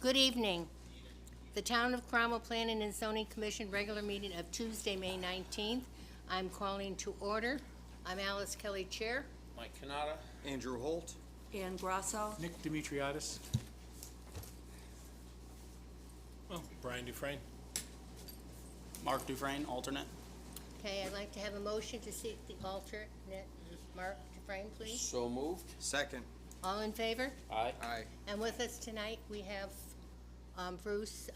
Good evening. The Town of Cromwell Planning and Zoning Commission regular meeting of Tuesday, May 19th. I'm calling to order. I'm Alice Kelly, Chair. Mike Canada. Andrew Holt. Ann Grasso. Nick Dimitriadis. Oh, Brian Dufresne. Mark Dufresne, alternate. Okay, I'd like to have a motion to seat the alternate. Mark Dufresne, please. So moved. Second. All in favor? Aye. Aye. And with us tonight, we have Bruce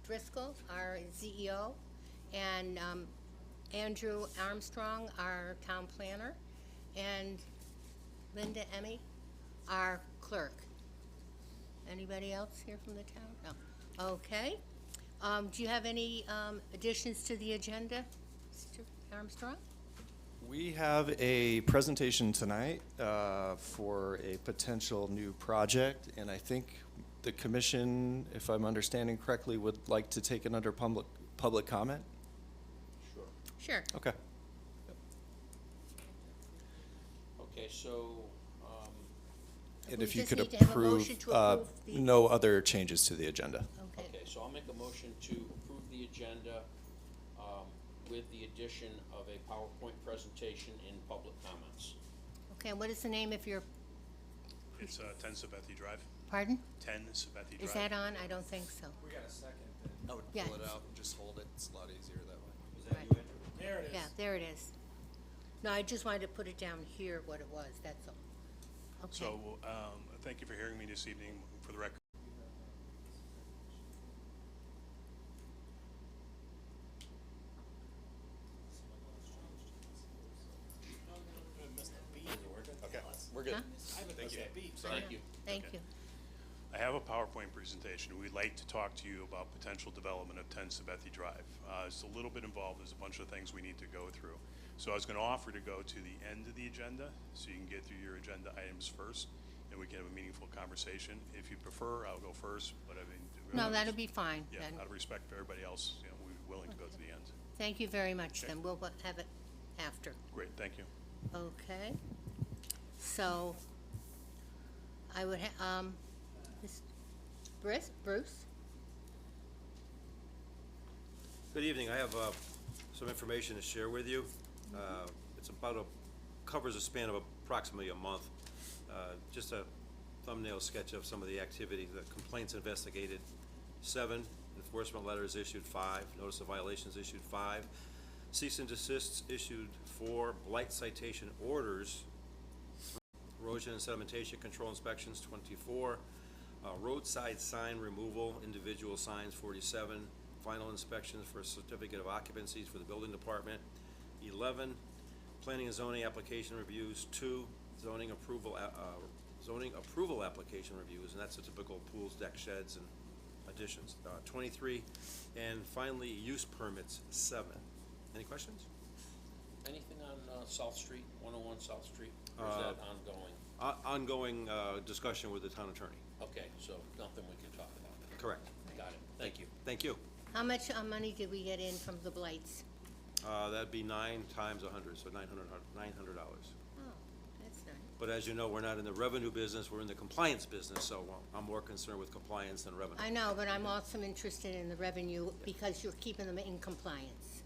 Driscoll, our CEO, and Andrew Armstrong, our town planner, and Linda Emmy, our clerk. Anybody else here from the town? No. Okay. Do you have any additions to the agenda, Mr. Armstrong? We have a presentation tonight for a potential new project, and I think the commission, if I'm understanding correctly, would like to take it under public comment? Sure. Sure. Okay. Okay, so, And We if you just could need to have a approve, motion to approve the- no other changes to the agenda. Okay. okay, so I'll make a motion to approve the agenda, with the addition of a PowerPoint presentation in public comments. Okay, what is the name of your, It's 10 Sabethi Drive. pardon? 10 Sabethi Drive. Is that on? I don't think so. We got a second. I would Yeah. pull it out and just hold it. It's a lot easier that way. Is that Right. you, Andrew? There it is. Yeah, there it is. No, I just wanted to put it down here, what it was, that's all. Okay. So, thank you for hearing me this evening. For the record, Okay, we're good. Huh? Thank you. Thank you. Thank Okay. you. I have a PowerPoint presentation. We'd like to talk to you about potential development of 10 Sabethi Drive. It's a little bit involved. There's a bunch of things we need to go through. So I was going to offer to go to the end of the agenda, so you can get through your agenda items first, and we can have a meaningful conversation. If you prefer, I'll go first, but I mean. No, that'll be fine. Yeah, then. out of respect for everybody else, you know, we're willing to go to the end. Thank you very much, Okay. then. We'll have it after. Great, thank you. Okay. So, I would Bruce? Good evening. I have some information to share with you. It's covers a span of approximately a month. Just a thumbnail sketch of some of the activity. The complaints investigated 7, enforcement letters issued 5, notice of violations issued 5, cease and desists issued 4, blight citation orders, erosion and sedimentation control inspections 24, roadside sign removal, individual signs 47, final inspections for certificate of occupancies for the building department 11, planning and zoning application reviews 2, zoning approval application reviews, and that's the typical pools, deck sheds, and additions 23, and finally use permits 7. Any questions? Anything on South Street, 101 South Street, or is that ongoing? Ongoing discussion with the town attorney. Okay, so nothing we can talk about then. Correct. Got it, thank you. Thank you. How much money did we get in from the blights? That'd be 9 times 100, so $900. Oh, that's nice. But as you know, we're not in the revenue business, we're in the compliance business, so I'm more concerned with compliance than revenue. I know, but I'm also interested in the revenue because you're keeping them in compliance.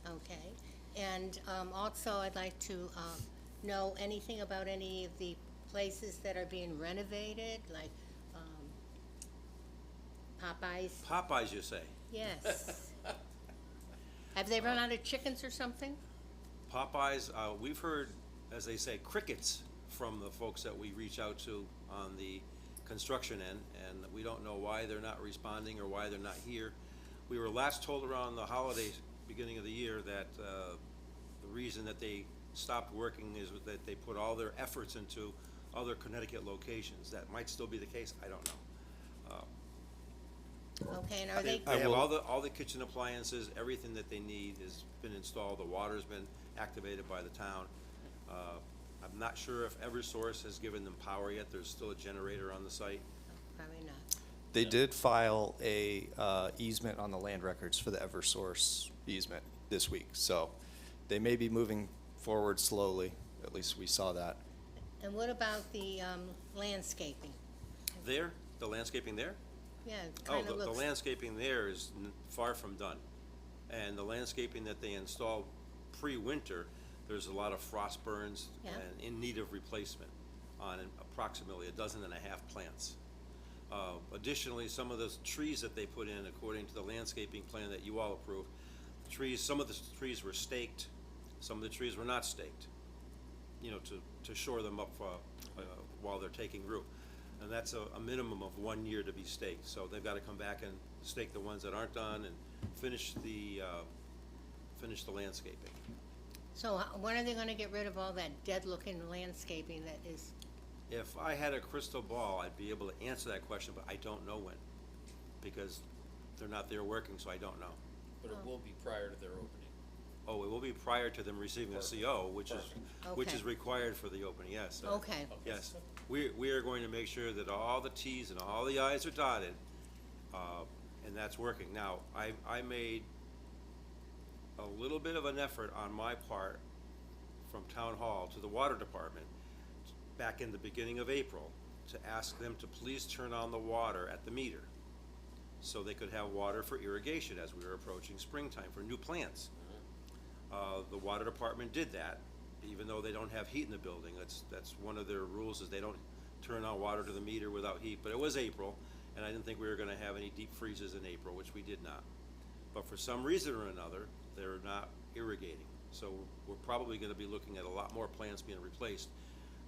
Okay, and also I'd like to know anything about any of the places that are being renovated, like Popeyes? Popeyes, you say? Yes. Have they run out of chickens or something? Popeyes, we've heard, as they say, crickets from the folks that we reach out to on the construction end, and we don't know why they're not responding or why they're not here. We were last told around the holidays, beginning of the year, that the reason that they stopped working is that they put all their efforts into other Connecticut locations. That might still be the case, I don't know. Okay, and are they, They have all the kitchen appliances, everything that they need has been installed, the water's been activated by the town. I'm not sure if Eversource has given them power yet, there's still a generator on the site. probably not. They did file a easement on the land records for the Eversource easement this week, so they may be moving forward slowly. At least we saw that. And what about the landscaping? There, the landscaping there? Yeah, it Oh, kinda the looks, landscaping there is far from done. And the landscaping that they installed pre-winter, there's a lot of frost burns Yeah. and in need of replacement on approximately 12.5 plants. Additionally, some of the trees that they put in, according to the landscaping plan that you all approved, some of the trees were staked, some of the trees were not staked, to shore them up while they're taking root. And that's a minimum of 1 year to be staked. So they've got to come back and stake the ones that aren't done and finish the landscaping. so when are they gonna get rid of all that dead-looking landscaping that is, If I had a crystal ball, I'd be able to answer that question, but I don't know when, because they're not there working, so I don't know. But it will be prior to their opening. Oh, it will be prior to them receiving a CO, which is Okay. required for the opening, yes. okay, Yes, we are going to make sure that all the Ts and all the Is are dotted, and that's working. Now, I made a little bit of an effort on my part from Town Hall to the Water Department back in the beginning of April to ask them to please turn on the water at the meter so they could have water for irrigation as we were approaching springtime for new plants. The Water Department did that, even though they don't have heat in the building. That's one of their rules, is they don't turn on water to the meter without heat. But it was April, and I didn't think we were gonna have any deep freezes in April, which we did not. But for some reason or another, they're not irrigating. So we're probably gonna be looking at a lot more plants being replaced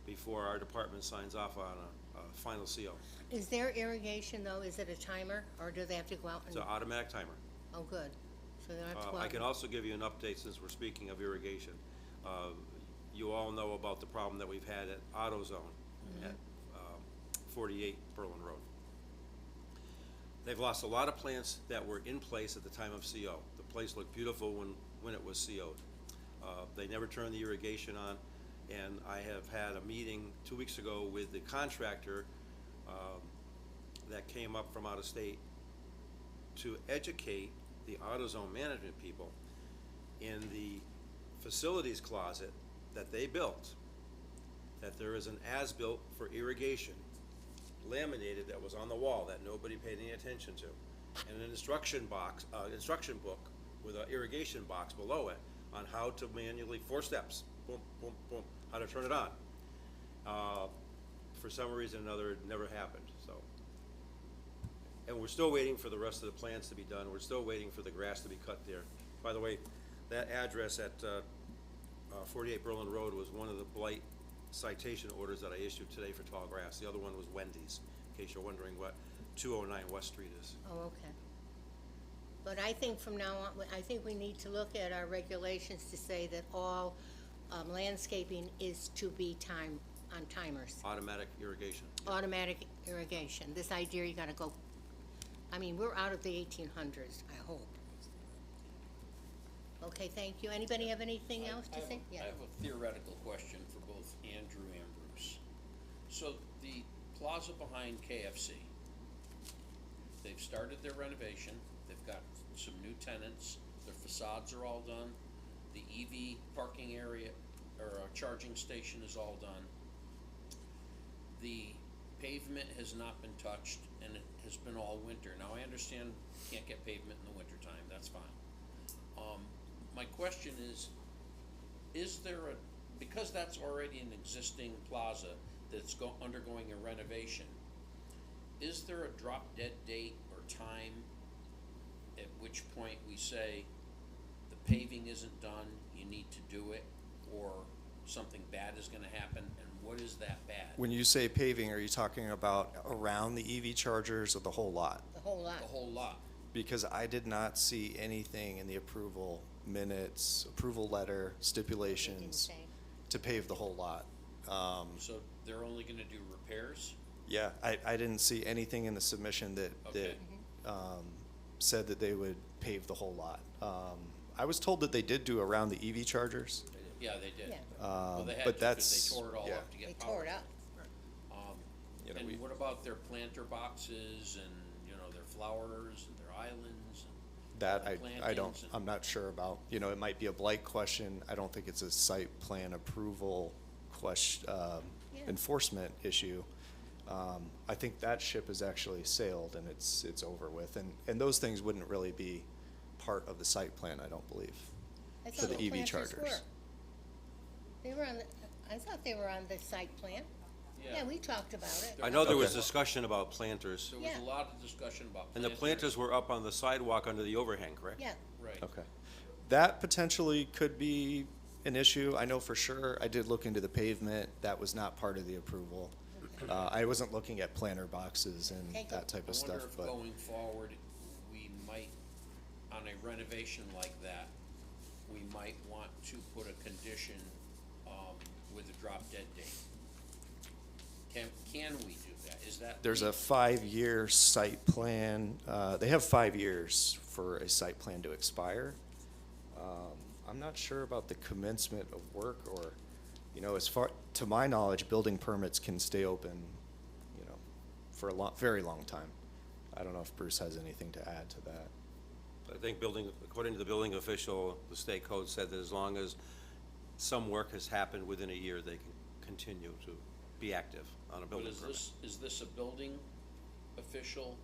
before our department signs off on a final CO. is there irrigation though, is it a timer, or do they have to go out It's and, an automatic timer. oh, good, so they don't have to go I out can and, also give you an update since we're speaking of irrigation. You all know about the problem that we've had at AutoZone at 48 Berlin Road. They've lost a lot of plants that were in place at the time of CO. The place looked beautiful when it was CO'd. They never turned the irrigation on, and I have had a meeting 2 weeks ago with the contractor that came up from out of state to educate the AutoZone management people in the facilities closet that they built, that there is an as-built for irrigation, laminated, that was on the wall that nobody paid any attention to, and an instruction book with an irrigation box below it on how to manually, 4 steps, boom, boom, boom, how to turn it on. For some reason or another, it never happened, so. And we're still waiting for the rest of the plants to be done. We're still waiting for the grass to be cut there. By the way, that address at 48 Berlin Road was one of the blight citation orders that I issued today for tall grass. The other one was Wendy's, in case you're wondering what 209 West Street is. oh, okay. But I think from now on, I think we need to look at our regulations to say that all landscaping is to be on timers, Automatic irrigation. automatic irrigation. This idea, you gotta go, I mean, we're out of the 1800s, I hope. Okay, thank you. Anybody have anything else to say? I have a theoretical question for both Andrew and Bruce. So the plaza behind KFC, they've started their renovation, they've got some new tenants, their facades are all done, the EV parking area, or charging station is all done. The pavement has not been touched, and it has been all winter. Now, I understand you can't get pavement in the wintertime, that's fine. My question is there because that's already an existing plaza that's undergoing a renovation, is there a drop dead date or time at which point we say the paving isn't done, you need to do it, or something bad is gonna happen, and what is that bad? When you say paving, are you talking about around the EV chargers or the whole lot? The whole lot. The whole lot. Because I did not see anything in the approval minutes, approval letter, Didn't stipulations say. to pave the whole lot. So they're only gonna do repairs? Yeah, I didn't see anything in the submission that Okay. said that they would pave the whole lot. I was told that they did do around the EV chargers. Yeah, they did. Yeah. Well, they had but to, 'cause that's- they tore it all yeah. up to They get tore power. it up. You know, we- And what about their planter boxes and, their flowers and their islands and That I plantings don't, and- I'm not sure about. You know, it might be a blight question. I don't think it's a site plan approval question, Yeah. enforcement issue. I think that ship has actually sailed and it's over with, and those things wouldn't really be part of the site plan, I don't believe. I For thought the EV planters chargers. were. They were on the, I thought they were on the site plan. Yeah, we talked about it. I know there was Okay. discussion about planters, There was Yeah. a lot of discussion about and the planters were up on the sidewalk under the overhang, correct? Yeah, Right. Okay. That potentially could be an issue. I know for sure, I did look into the pavement. That was not part of the approval. I wasn't looking at planter boxes and Okay, that type I of wonder stuff, if but going forward, we might, on a renovation like that, we might want to put a condition, with a drop dead date. Can we do that? Is that? there's a 5-year site plan. They have 5 years for a site plan to expire. I'm not sure about the commencement of work or, as far, to my knowledge, building permits can stay open, for a very long time. I don't know if Bruce has anything to add to that. I think according to the building official, the state code said that as long as some work has happened within a year, they can continue to be active on a But building is permit. is this a building official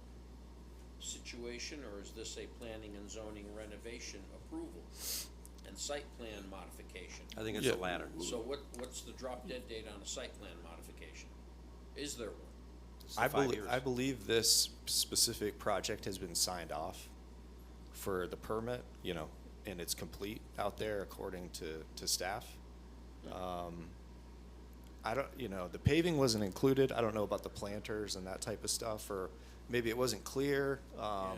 situation, or is this a planning and zoning renovation approval and site plan modification? I think it's Yeah. the latter. So what's the drop dead date on a site plan modification? Is there one? It's the I 5 believe, years. I believe this specific project has been signed off for the permit, and it's complete out there according to staff. I don't, the paving wasn't included. I don't know about the planters and that type of stuff, or maybe it wasn't clear. I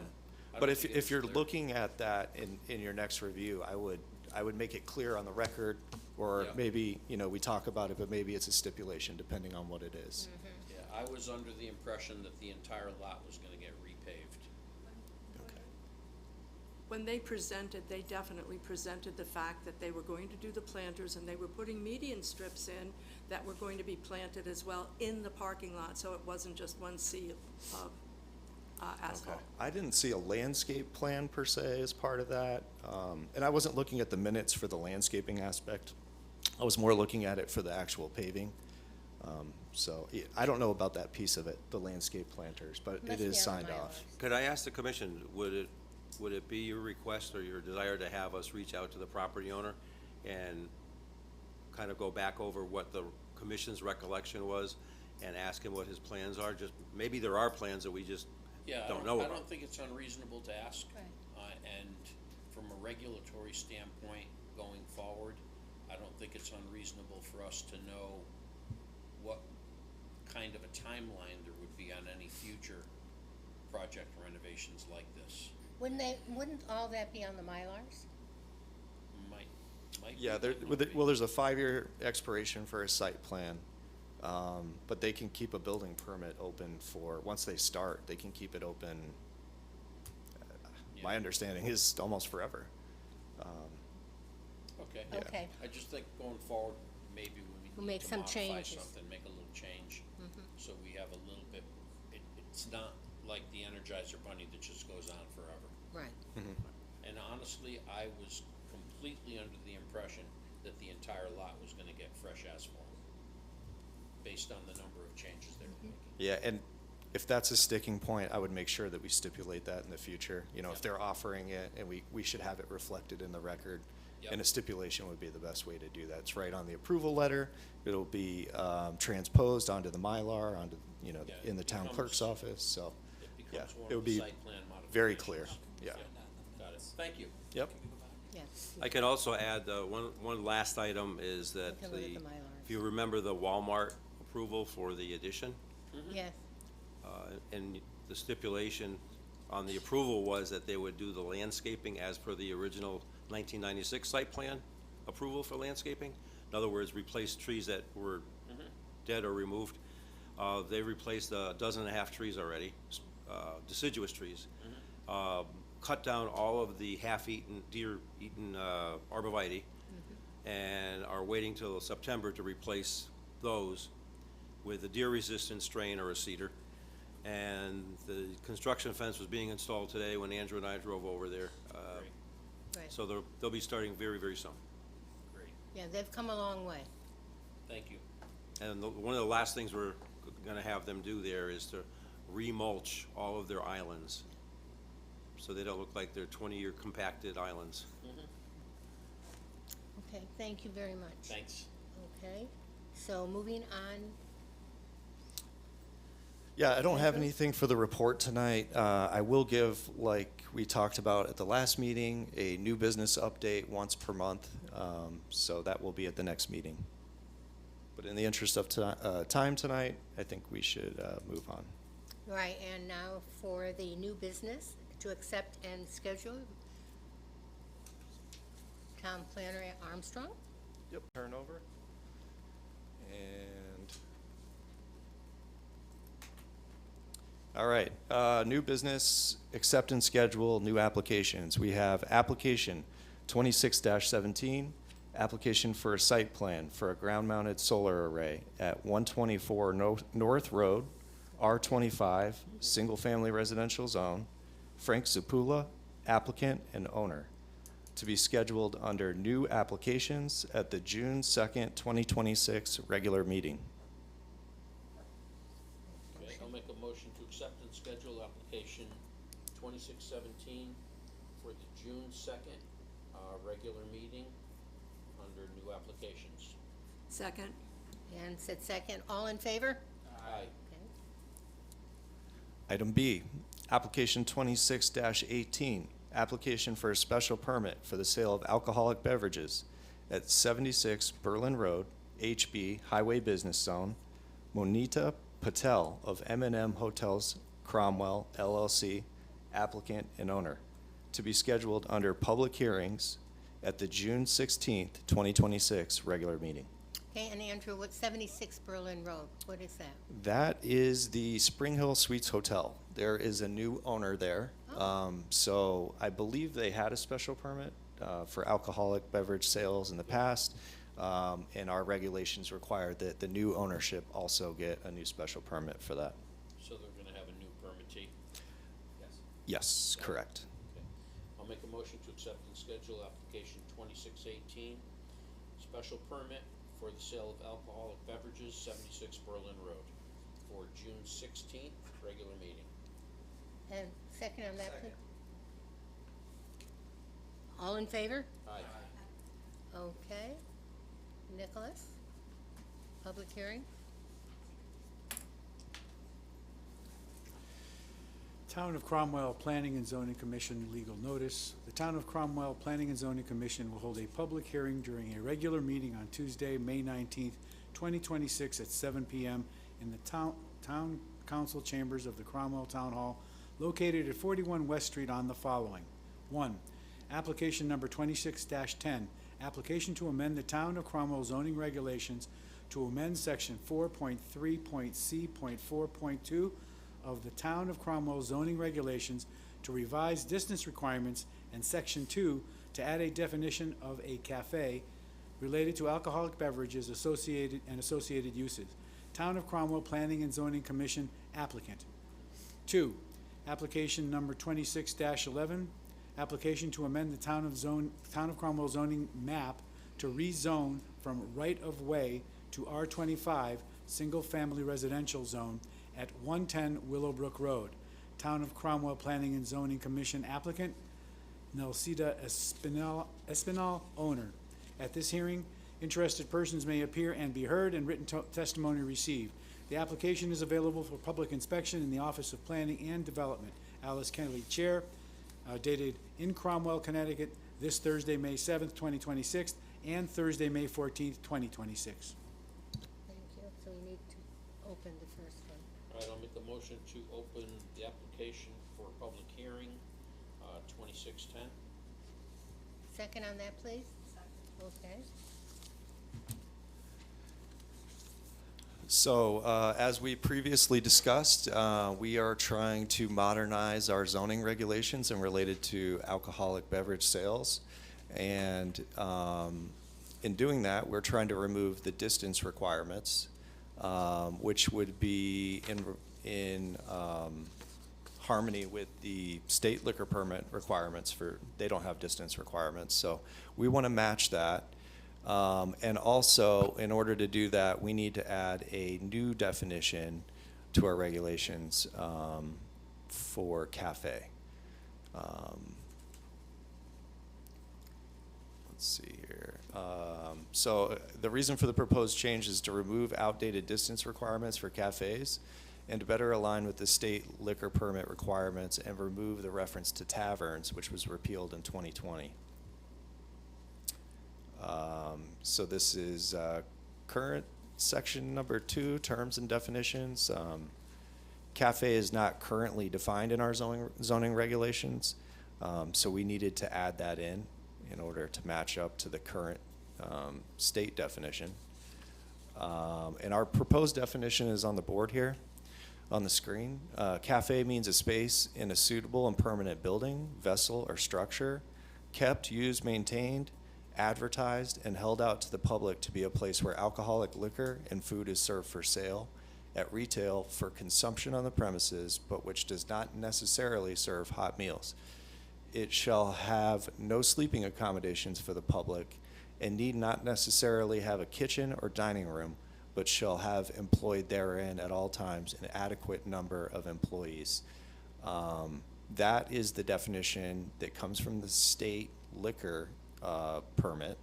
But don't if, think it if was you're clear. looking at that in your next review, I would make it clear on the record, or Yeah. maybe, we talk about it, but maybe it's a stipulation depending on what it is. Yeah, I was under the impression that the entire lot was gonna get repaved. Okay. When they presented, they definitely presented the fact that they were going to do the planters and they were putting median strips in that were going to be planted as well in the parking lot, so it wasn't just one sea of asphalt. Okay. I didn't see a landscape plan per se as part of that, and I wasn't looking at the minutes for the landscaping aspect. I was more looking at it for the actual paving. So, yeah, I don't know about that piece of it, the landscape planters, but Must it be is on the signed off. Mylars. Could I ask the commission, would it be your request or your desire to have us reach out to the property owner and kind of go back over what the commission's recollection was and ask him what his plans are? Just, maybe there are plans that we just Yeah, don't know I about. don't think it's unreasonable to ask. Right. And from a regulatory standpoint, going forward, I don't think it's unreasonable for us to know what kind of a timeline there would be on any future project renovations like this. wouldn't all that be on the Mylars? Might be, Yeah, might not be. there's a 5-year expiration for a site plan, but they can keep a building permit open for, once they start, they can keep it open, my Yeah. understanding is almost forever. Okay. Yeah. Okay. I just think going forward, maybe We'll we make need to some modify changes. something, make a little change, so we have a little bit, it's not like the Energizer Bunny that just goes on forever. Right. And honestly, I was completely under the impression that the entire lot was gonna get fresh asphalt, based on the number of changes they were making. Yeah, and if that's a sticking point, I would make sure that we stipulate that in the future. If Yep. they're offering it, and we should have it reflected in the record. Yep. And a stipulation would be the best way to do that. It's right on the approval letter. It'll be transposed onto the Mylar, onto, Yeah, in the it town clerk's becomes- office, so, It yeah, becomes one it of would the be site plan modifications. very clear, yeah. Got it, thank you. Yep. Yes. I can also add, one last item is that We can look at the Mylars. if you remember the Walmart approval for the addition, Yes. and the stipulation on the approval was that they would do the landscaping as per the original 1996 site plan approval for landscaping. In other words, replace trees that were dead or removed. They replaced a dozen and a half trees already, deciduous trees. Cut down all of the half-eaten, deer-eaten arborvitae, and are waiting till September to replace those with a deer-resistant strain or a cedar. And the construction fence was being installed today when Andrew and I drove over there. Great, Right. So they'll be starting very, very soon. great, Yeah, they've come a long way. thank you. And one of the last things we're gonna have them do there is to remulch all of their islands, so they don't look like they're 20-year compacted islands. Okay, thank you very much. Thanks. Okay, so moving on, Yeah, I don't have Andrew? anything for the report tonight. I will give, like we talked about at the last meeting, a new business update once per month. So that will be at the next meeting. But in the interest of time tonight, I think we should move on. right, and now for the new business, to accept and schedule Town Planner Armstrong. Yep. Turn over. And, all right, new business, accept and schedule new applications. We have application 26-17, application for a site plan for a ground-mounted solar array at 124 North Road, R25, single-family residential zone. Frank Zapula, applicant and owner, to be scheduled under new applications at the June 2nd, 2026 regular meeting. Okay, I'll make a motion to accept and schedule application 2617 for the June 2nd, regular meeting under new applications. Second. And said second, all in favor? Aye. Okay. Item B, application 26-18, application for a special permit for the sale of alcoholic beverages at 76 Berlin Road, HB Highway Business Zone. Monita Patel of M&M Hotels Cromwell LLC, applicant and owner, to be scheduled under public hearings at the June 16th, 2026 regular meeting. Okay, and Andrew, what's 76 Berlin Road? What is that? That is the Spring Hill Suites Hotel. There is a new owner there. So I believe they had a special permit for alcoholic beverage sales in the past. And our regulations require that the new ownership also get a new special permit for that. So they're gonna have a new permittee? Yes. Yes, correct. Okay. I'll make a motion to accept and schedule application 2618, special permit for the sale of alcoholic beverages, 76 Berlin Road, for June 16th, regular meeting. And second on that, please? All in favor? Aye. Okay. Nicholas? Public hearing? Town of Cromwell Planning and Zoning Commission legal notice. The Town of Cromwell Planning and Zoning Commission will hold a public hearing during a regular meeting on Tuesday, May 19th, 2026 at 7 p.m. in the Town Council Chambers of the Cromwell Town Hall, located at 41 West Street on the following. 1. Application number 26-10, application to amend the Town of Cromwell zoning regulations to amend section 4.3.c.4.2 of the Town of Cromwell zoning regulations to revise distance requirements, and section 2 to add a definition of a cafe related to alcoholic beverages associated uses. Town of Cromwell Planning and Zoning Commission applicant. 2. Application number 26-11, application to amend the Town of Cromwell zoning map to rezone from right-of-way to R25, single-family residential zone at 110 Willowbrook Road. Town of Cromwell Planning and Zoning Commission applicant, Nelsida Espinal, owner. At this hearing, interested persons may appear and be heard, and written testimony received. The application is available for public inspection in the Office of Planning and Development. Alice Kennedy, Chair, dated in Cromwell, Connecticut, this Thursday, May 7th, 2026, and Thursday, May 14th, 2026. Thank you. So we need to open the first one. All right, I'll make a motion to open the application for a public hearing, 2610. Second on that, please? Okay. So, as we previously discussed, we are trying to modernize our zoning regulations and related to alcoholic beverage sales. And in doing that, we're trying to remove the distance requirements, which would be in harmony with the state liquor permit requirements they don't have distance requirements. So we want to match that. And also, in order to do that, we need to add a new definition to our regulations for cafe. Let's see here. So the reason for the proposed change is to remove outdated distance requirements for cafes and to better align with the state liquor permit requirements and remove the reference to taverns, which was repealed in 2020. So this is current section number 2, terms and definitions. Cafe is not currently defined in our zoning regulations, so we needed to add that in order to match up to the current state definition. And our proposed definition is on the board here on the screen. Cafe means a space in a suitable and permanent building, vessel, or structure, kept, used, maintained, advertised, and held out to the public to be a place where alcoholic liquor and food is served for sale at retail for consumption on the premises, but which does not necessarily serve hot meals. It shall have no sleeping accommodations for the public and need not necessarily have a kitchen or dining room, but shall have employed therein at all times an adequate number of employees. That is the definition that comes from the state liquor permit,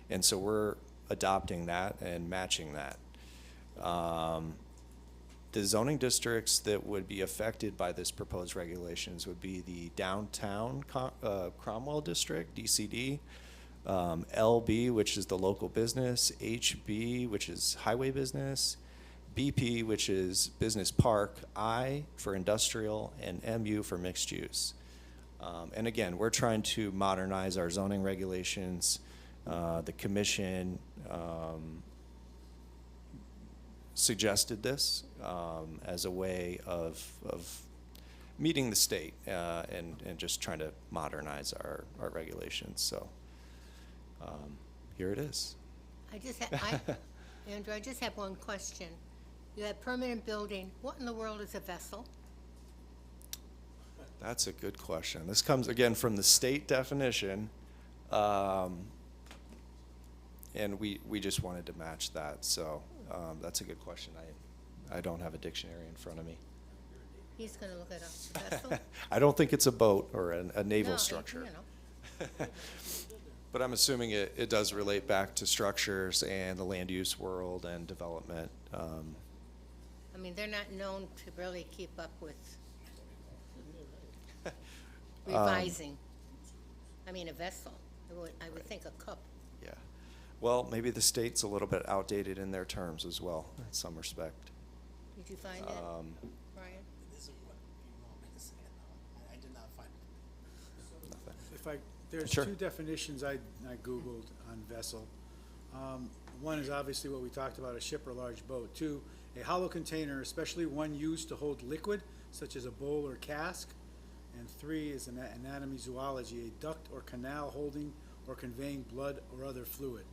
and so we're adopting that and matching that. The zoning districts that would be affected by this proposed regulations would be the downtown Cromwell district, DCD, LB, which is the local business, HB, which is highway business, BP, which is business park, I for industrial, and MU for mixed use. And again, we're trying to modernize our zoning regulations. The commission suggested this as a way of meeting the state and just trying to modernize our regulations. So here it is. Andrew, I just have one question. You have permanent building. What in the world is a vessel? That's a good question. This comes again from the state definition, and we just wanted to match that. So that's a good question. I don't have a dictionary in front of me. He's going to look it up. A vessel? I don't think it's a boat or a naval No, structure. you know. But I'm assuming it does relate back to structures and the land use world and development. I mean, they're not known to really keep up with revising. I mean, a vessel. I would think a cup. Yeah. Well, maybe the state's a little bit outdated in their terms as well, in some respect. Did you find it, Brian? It isn't what you want me to say, no. I did not find it. Nothing. There's Sure. 2 definitions I Googled on vessel. One is obviously what we talked about, a ship or large boat. 2, a hollow container, especially one used to hold liquid, such as a bowl or cask. And 3 is anatomy zoology, a duct or canal holding or conveying blood or other fluid,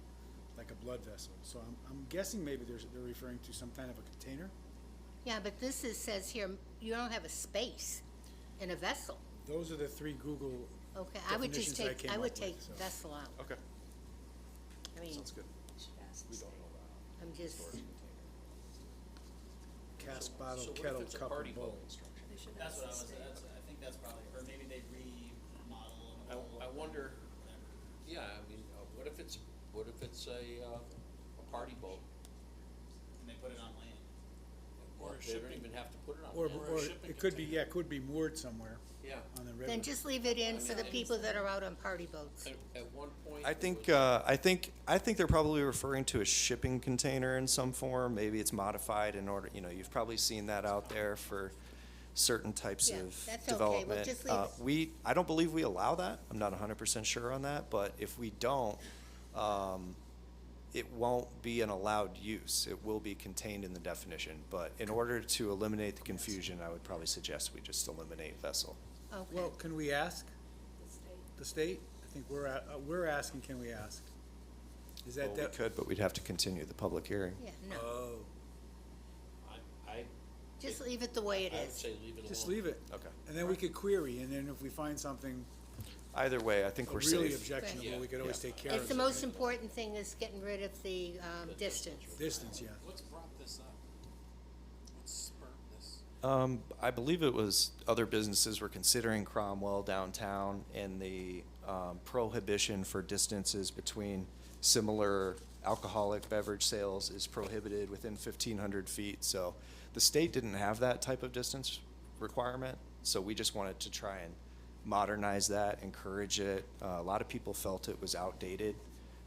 like a blood vessel. So I'm guessing maybe they're referring to some kind of a container. Yeah, but this says here, you don't have a space in a vessel. Those are the 3 Google Okay, I would just definitions I came I would up take with, so. vessel out. Okay. I mean, Sounds good. I'm just, Cask, bottle, So what if kettle, it's a cup, party and bowl. boat? That's what I think that's probably, or maybe they remodel a whole. I wonder, whatever. yeah, I mean, what if it's a party boat? And they put it on land. Or a They don't shipping. even have to put it on. Or, land. Or a or shipping it could be, container. it could be moored somewhere Yeah. on the river. then just leave it in for the people that are out on party boats. At one point. I it think was- I think they're probably referring to a shipping container in some form. Maybe it's modified in order. You've probably seen that out there for certain types Yeah, of that's okay. We'll development. just leave it. I don't believe we allow that. I'm not 100% sure on that, but if we don't, it won't be an allowed use. It will be contained in the definition. But in order to eliminate the confusion, I would probably suggest we just eliminate vessel. Okay. Well, can we ask? The state? I think we're asking, can we ask? Is that? Well, we could, but we'd have to continue the public hearing. Yeah, no, Oh, I just leave it the way it would is. say leave it alone. just leave it. Okay. And then we could query, and then if we find something Either way, I think we're really safe. objectionable, we could always take care of it. It's the most important thing is getting rid of the distance. Distance, yeah. What's brought this up? What's spurred this? I believe it was other businesses were considering Cromwell downtown, and the prohibition for distances between similar alcoholic beverage sales is prohibited within 1,500 feet. So the state didn't have that type of distance requirement, so we just wanted to try and modernize that, encourage it. A lot of people felt it was outdated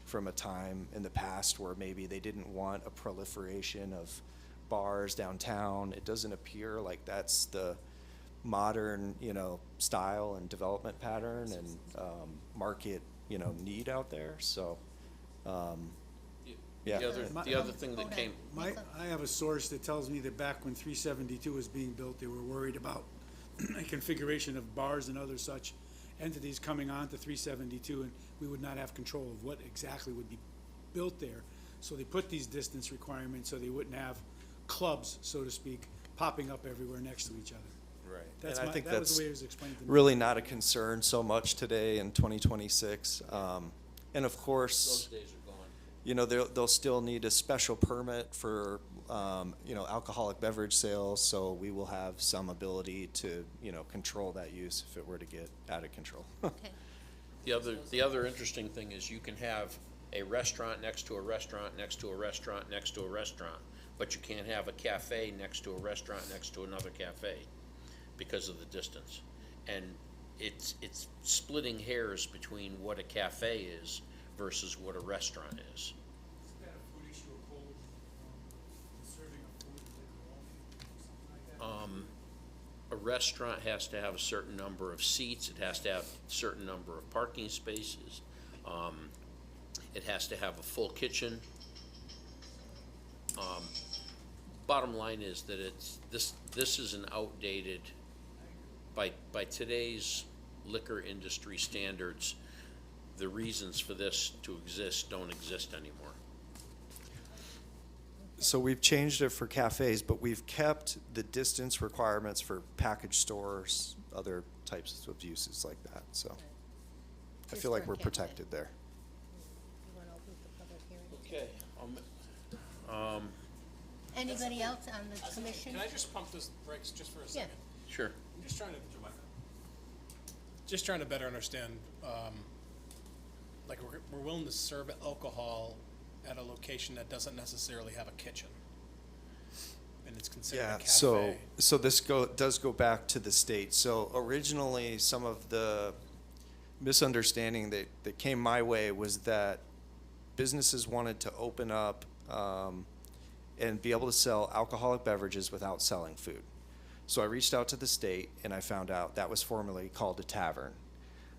from a time in the past where maybe they didn't want a proliferation of bars downtown. It doesn't appear like that's the modern, style and development pattern and market, need out there. So, yeah. The other thing that came, I have a source that tells me that back when 372 was being built, they were worried about a configuration of bars and other such entities coming onto 372, and we would not have control of what exactly would be built there. So they put these distance requirements so they wouldn't have clubs, so to speak, popping up everywhere next to each other. Right. That And I think was that's the way it was explained to me. really not a concern so much today in 2026. And of those course, days are gone. they'll still need a special permit for, alcoholic beverage sales. So we will have some ability to, control that use if it were to get out of control. Okay. The other interesting thing is you can have a restaurant next to a restaurant, next to a restaurant, next to a restaurant, but you can't have a cafe next to a restaurant, next to another cafe because of the distance. And it's splitting hairs between what a cafe is versus what a restaurant is. Isn't that a food issue of cold, serving of food, liquor only, something like that? A restaurant has to have a certain number of seats, it has to have a certain number of parking spaces, it has to have a full kitchen. Bottom line is that this is an outdated, by today's liquor industry standards, the reasons for this to exist don't exist anymore. So we've changed it for cafes, but we've kept the distance requirements for package stores, other types of uses like that. So I Just feel like for we're cafe. protected there. You want to open the public hearing? Okay. Anybody else on the commission? Can I just pump this brakes just for a Yeah. second? Sure. I'm just trying to better understand, like we're willing to serve alcohol at a location that doesn't necessarily have a kitchen. And it's considered a Yeah, cafe. so this does go back to the state. So originally, some of the misunderstanding that came my way was that businesses wanted to open up and be able to sell alcoholic beverages without selling food. So I reached out to the state, and I found out that was formerly called a tavern.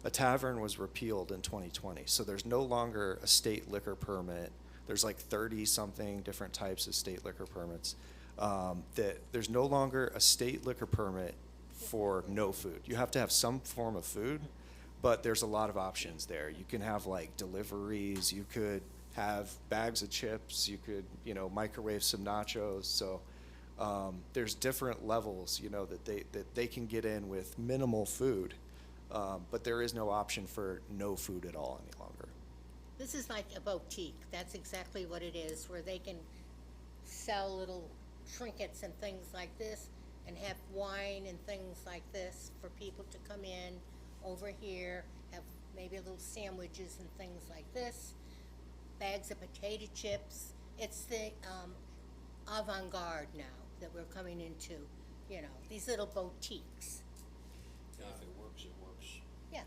A tavern was repealed in 2020, so there's no longer a state liquor permit. There's like 30-something different types of state liquor permits. That there's no longer a state liquor permit for no food. You have to have some form of food, but there's a lot of options there. You can have like deliveries, you could have bags of chips, you could, microwave some nachos. So there's different levels, that they can get in with minimal food, but there is no option for no food at all any longer. This is like a boutique. That's exactly what it is, where they can sell little trinkets and things like this and have wine and things like this for people to come in over here, have maybe little sandwiches and things like this, bags of potato chips. It's the avant-garde now that we're coming into, these little boutiques. If it works, it works. Yeah.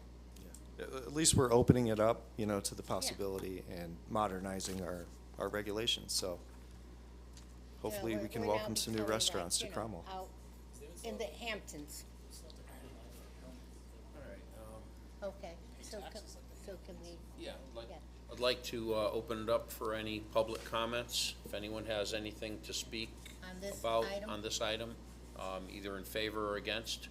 At least we're opening it up, to the possibility and modernizing our regulations. So hopefully we can we're now welcome some new becoming like, restaurants to Cromwell. Out in the Hamptons. All right. Okay, so can we, Yeah, yeah. I'd like to open it up for any public comments. If anyone has anything to speak On this about item? on this item, either in favor or against.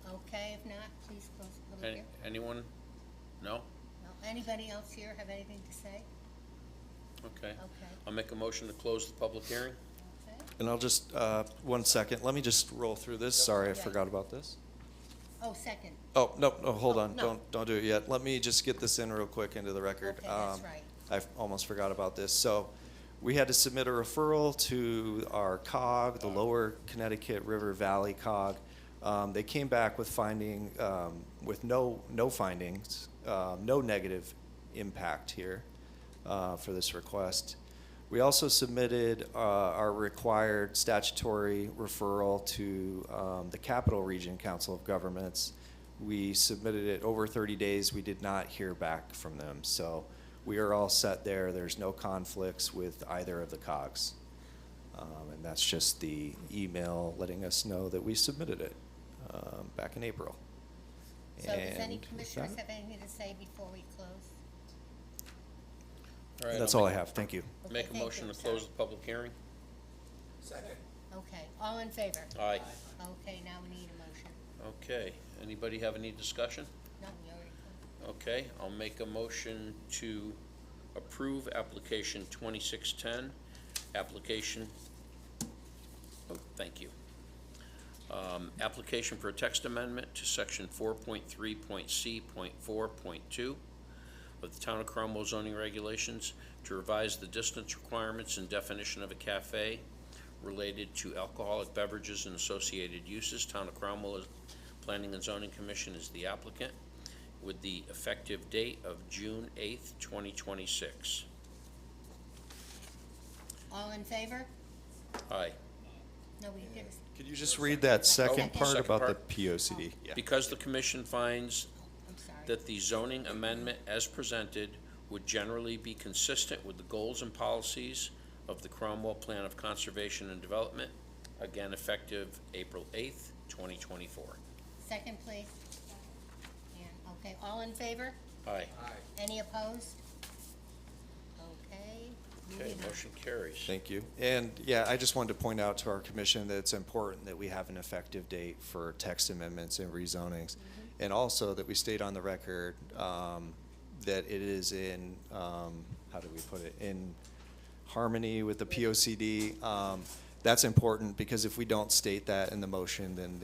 Okay, if not, please close the public hearing. Anyone? No? No. Anybody else here have anything to say? Okay. Okay, I'll make a motion to close the public hearing. okay. And I'll just, 1 second, let me just roll through this. Sorry, I Yeah. forgot about this. Oh, second. Oh, no, hold Oh, on, no. don't do it yet. Let me just get this in real quick into the record. Okay, that's right. I almost forgot about this. So We had to submit a referral to our COG, the Lower Connecticut River Valley COG. They came back with with no findings, no negative impact here for this request. We also submitted our required statutory referral to the Capital Region Council of Governments. We submitted it over 30 days. We did not hear back from them. So we are all set there. There's no conflicts with either of the COGs. And that's just the email letting us know that we submitted it back in April. So does any And with commissioners that, have anything to say before we close? All right, That's I'll all I have. Thank you. Make a Okay, motion to thank you. close the public hearing. Okay, all in favor? Aye. Okay, now we need a motion. Okay, anybody have any discussion? No, we already closed. Okay, I'll make a motion to approve application 2610, application, oh, thank you. Application for a text amendment to section 4.3.C.4.2 of the Town of Cromwell zoning regulations to revise the distance requirements and definition of a cafe related to alcoholic beverages and associated uses. Town of Cromwell Planning and Zoning Commission is the applicant, with the effective date of June 8th, 2026. All in favor? Aye. No, we did. Could you just read that second Oh, part second about the part. POCD? Yeah. Because the commission finds I'm sorry. that the zoning amendment as presented would generally be consistent with the goals and policies of the Cromwell Plan of Conservation and Development, again effective April 8th, 2024. Second, please. And, okay, all in favor? Aye. Any opposed? Okay. Okay, moving on. motion carries. Thank you. And yeah, I just wanted to point out to our commission that it's important that we have an effective date for text amendments and rezonings. And also that we state on the record that it is in, how do we put it, in harmony with the POCD. That's important because if we don't state that in the motion, then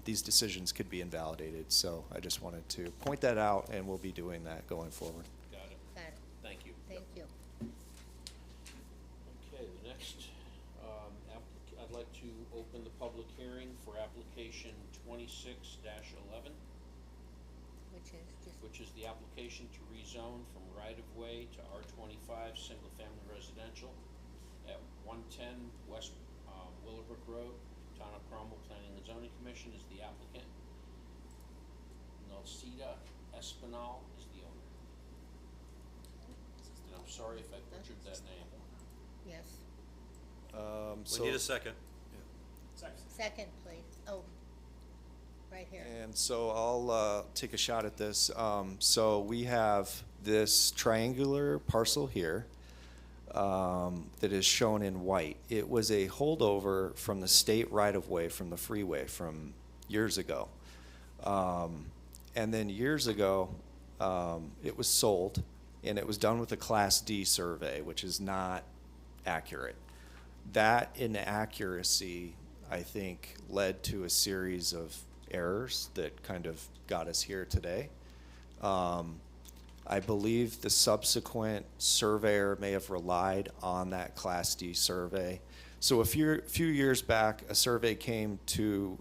these decisions could be invalidated. So I just wanted to point that out, and we'll be doing that going forward. Got it. Got it. Thank you. Thank you. Okay, the next, I'd like to open the public hearing for application 26-11, Which is just, which is the application to rezone from right-of-way to R25 single-family residential at 110 West Willowbrook Road. Town of Cromwell Planning and Zoning Commission is the applicant. Nelsita Espinal is the owner. And I'm sorry if I butchered that name. yes. We need a second. Second, please. Oh, right here. And so I'll take a shot at this. So we have this triangular parcel here that is shown in white. It was a holdover from the state right-of-way from the freeway from years ago. And then years ago, it was sold, and it was done with a Class D survey, which is not accurate. That inaccuracy, I think, led to a series of errors that kind of got us here today. I believe the subsequent surveyor may have relied on that Class D survey. So a few years back, a survey came to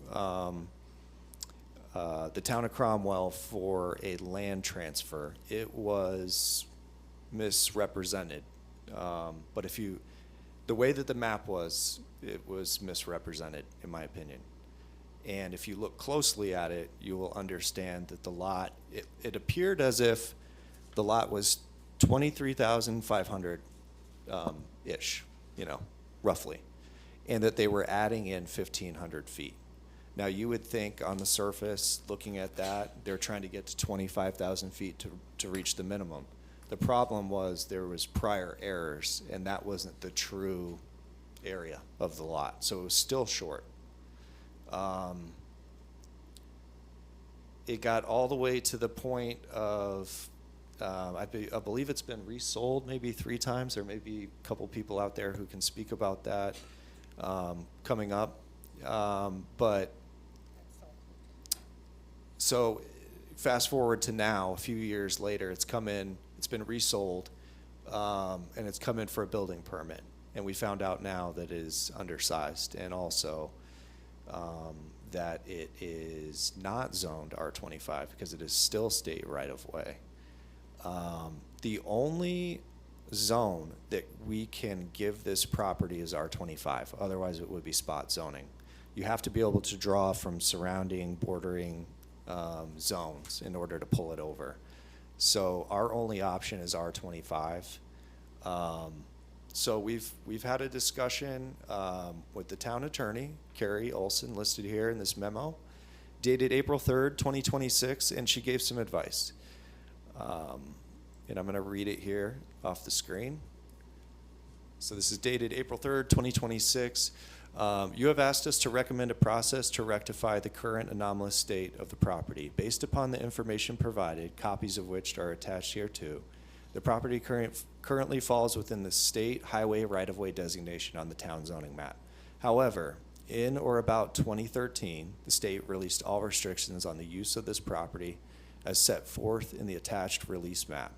the town of Cromwell for a land transfer. It was misrepresented. But the way that the map was, it was misrepresented, in my opinion. And if you look closely at it, you will understand that the lot, it appeared as if the lot was 23,500 ish, roughly, and that they were adding in 1,500 feet. Now, you would think on the surface, looking at that, they're trying to get to 25,000 feet to reach the minimum. The problem was there was prior errors, and that wasn't the true area of the lot, so it was still short. It got all the way to the point of, I believe it's been resold maybe 3 times. There may be a couple people out there who can speak about that coming up. But so fast forward to now, a few years later, it's come in, it's been resold, and it's come in for a building permit. And we found out now that it is undersized, and also that it is not zoned R25 because it is still state right-of-way. The only zone that we can give this property is R25, otherwise it would be spot zoning. You have to be able to draw from surrounding, bordering zones in order to pull it over. So our only option is R25. So we've had a discussion with the town attorney, Carrie Olson, listed here in this memo, dated April 3rd, 2026, and she gave some advice. And I'm going to read it here off the screen. So this is dated April 3rd, 2026. You have asked us to recommend a process to rectify the current anomalous state of the property. Based upon the information provided, copies of which are attached here too, the property currently falls within the state highway right-of-way designation on the town zoning map. However, in or about 2013, the state released all restrictions on the use of this property as set forth in the attached release map.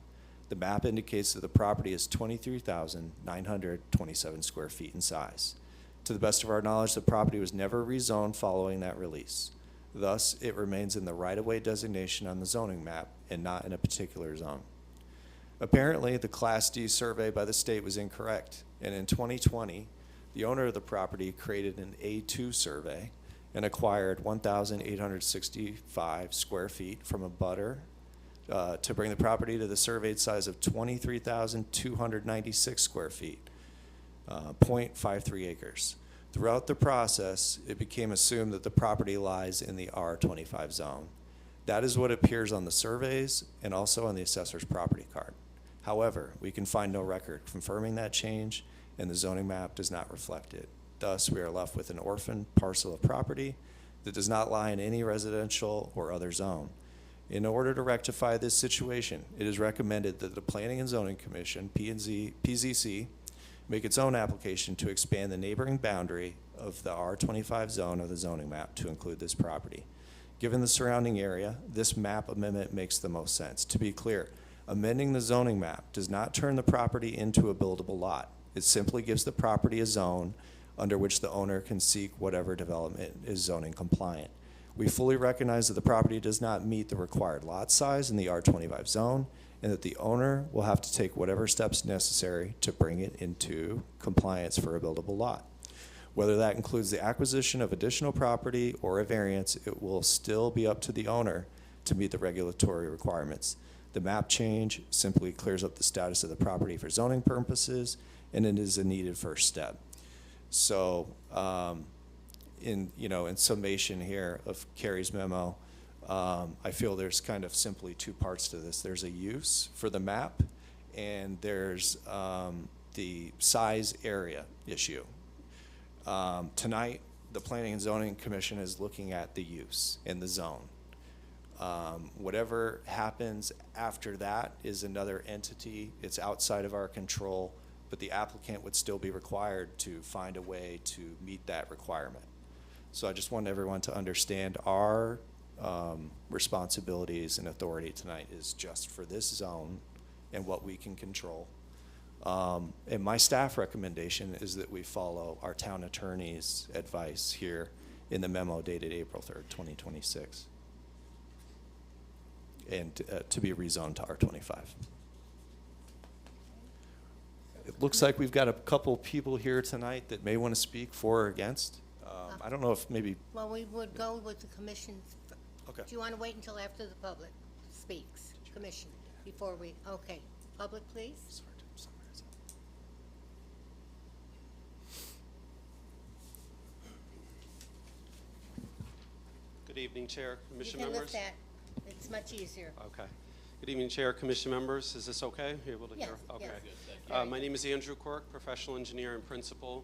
The map indicates that the property is 23,927 square feet in size. To the best of our knowledge, the property was never rezoned following that release. Thus, it remains in the right-of-way designation on the zoning map and not in a particular zone. Apparently, the Class D survey by the state was incorrect, and in 2020, the owner of the property created an A2 survey and acquired 1,865 square feet from a butter to bring the property to the surveyed size of 23,296 square feet, 0.53 acres. Throughout the process, it became assumed that the property lies in the R25 zone. That is what appears on the surveys and also on the assessor's property card. However, we can find no record confirming that change, and the zoning map does not reflect it. Thus, we are left with an orphan parcel of property that does not lie in any residential or other zone. In order to rectify this situation, it is recommended that the Planning and Zoning Commission, PZC, make its own application to expand the neighboring boundary of the R25 zone of the zoning map to include this property. Given the surrounding area, this map amendment makes the most sense. To be clear, amending the zoning map does not turn the property into a buildable lot. It simply gives the property a zone under which the owner can seek whatever development is zoning compliant. We fully recognize that the property does not meet the required lot size in the R25 zone, and that the owner will have to take whatever steps necessary to bring it into compliance for a buildable lot. Whether that includes the acquisition of additional property or a variance, it will still be up to the owner to meet the regulatory requirements. The map change simply clears up the status of the property for zoning purposes, and it is a needed first step. So, in summation here of Carrie's memo, I feel there's kind of simply two parts to this. There's a use for the map, and there's the size area issue. Tonight, the Planning and Zoning Commission is looking at the use in the zone. Whatever happens after that is another entity. It's outside of our control, but the applicant would still be required to find a way to meet that requirement. So I just want everyone to understand our responsibilities and authority tonight is just for this zone and what we can control. And my staff recommendation is that we follow our town attorney's advice here in the memo dated April 3rd, 2026, and to be rezoned to R25. It looks like we've got a couple people here tonight that may want to speak for or against. I don't know if maybe. Well, we would go with the commission. Okay. Do you want to wait until after the public speaks? Commission, before we, okay. Public, please. Good evening, Chair, Commission You can members. lift that. It's much easier. Okay. Good evening, Chair, Commission members. Is this okay? You able to hear? Yes, Okay. yes. My name is Andrew Quirk, professional engineer and principal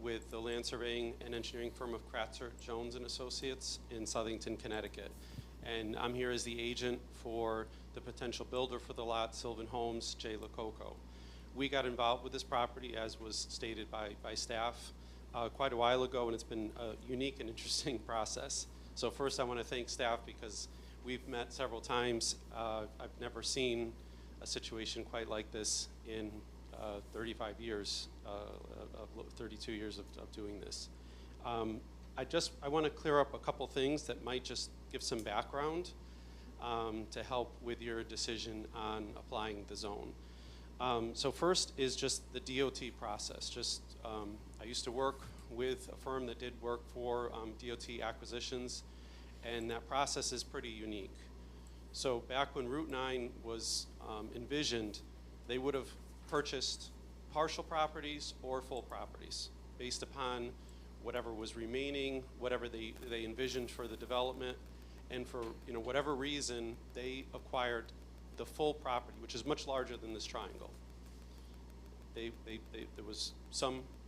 with the land surveying and engineering firm of Kratzer, Jones and Associates in Southington, Connecticut. And I'm here as the agent for the potential builder for the lot, Sylvan Homes, Jay Lococo. We got involved with this property, as was stated by staff, quite a while ago, and it's been a unique and interesting process. So first I want to thank staff because we've met several times. I've never seen a situation quite like this in 35 years, 32 years of doing this. I want to clear up a couple things that might just give some background to help with your decision on applying the zone. So first is just the DOT process. I used to work with a firm that did work for DOT acquisitions, and that process is pretty unique. So back when Route 9 was envisioned, they would have purchased partial properties or full properties based upon whatever was remaining, whatever they envisioned for the development, and for whatever reason, they acquired the full property, which is much larger than this triangle. There was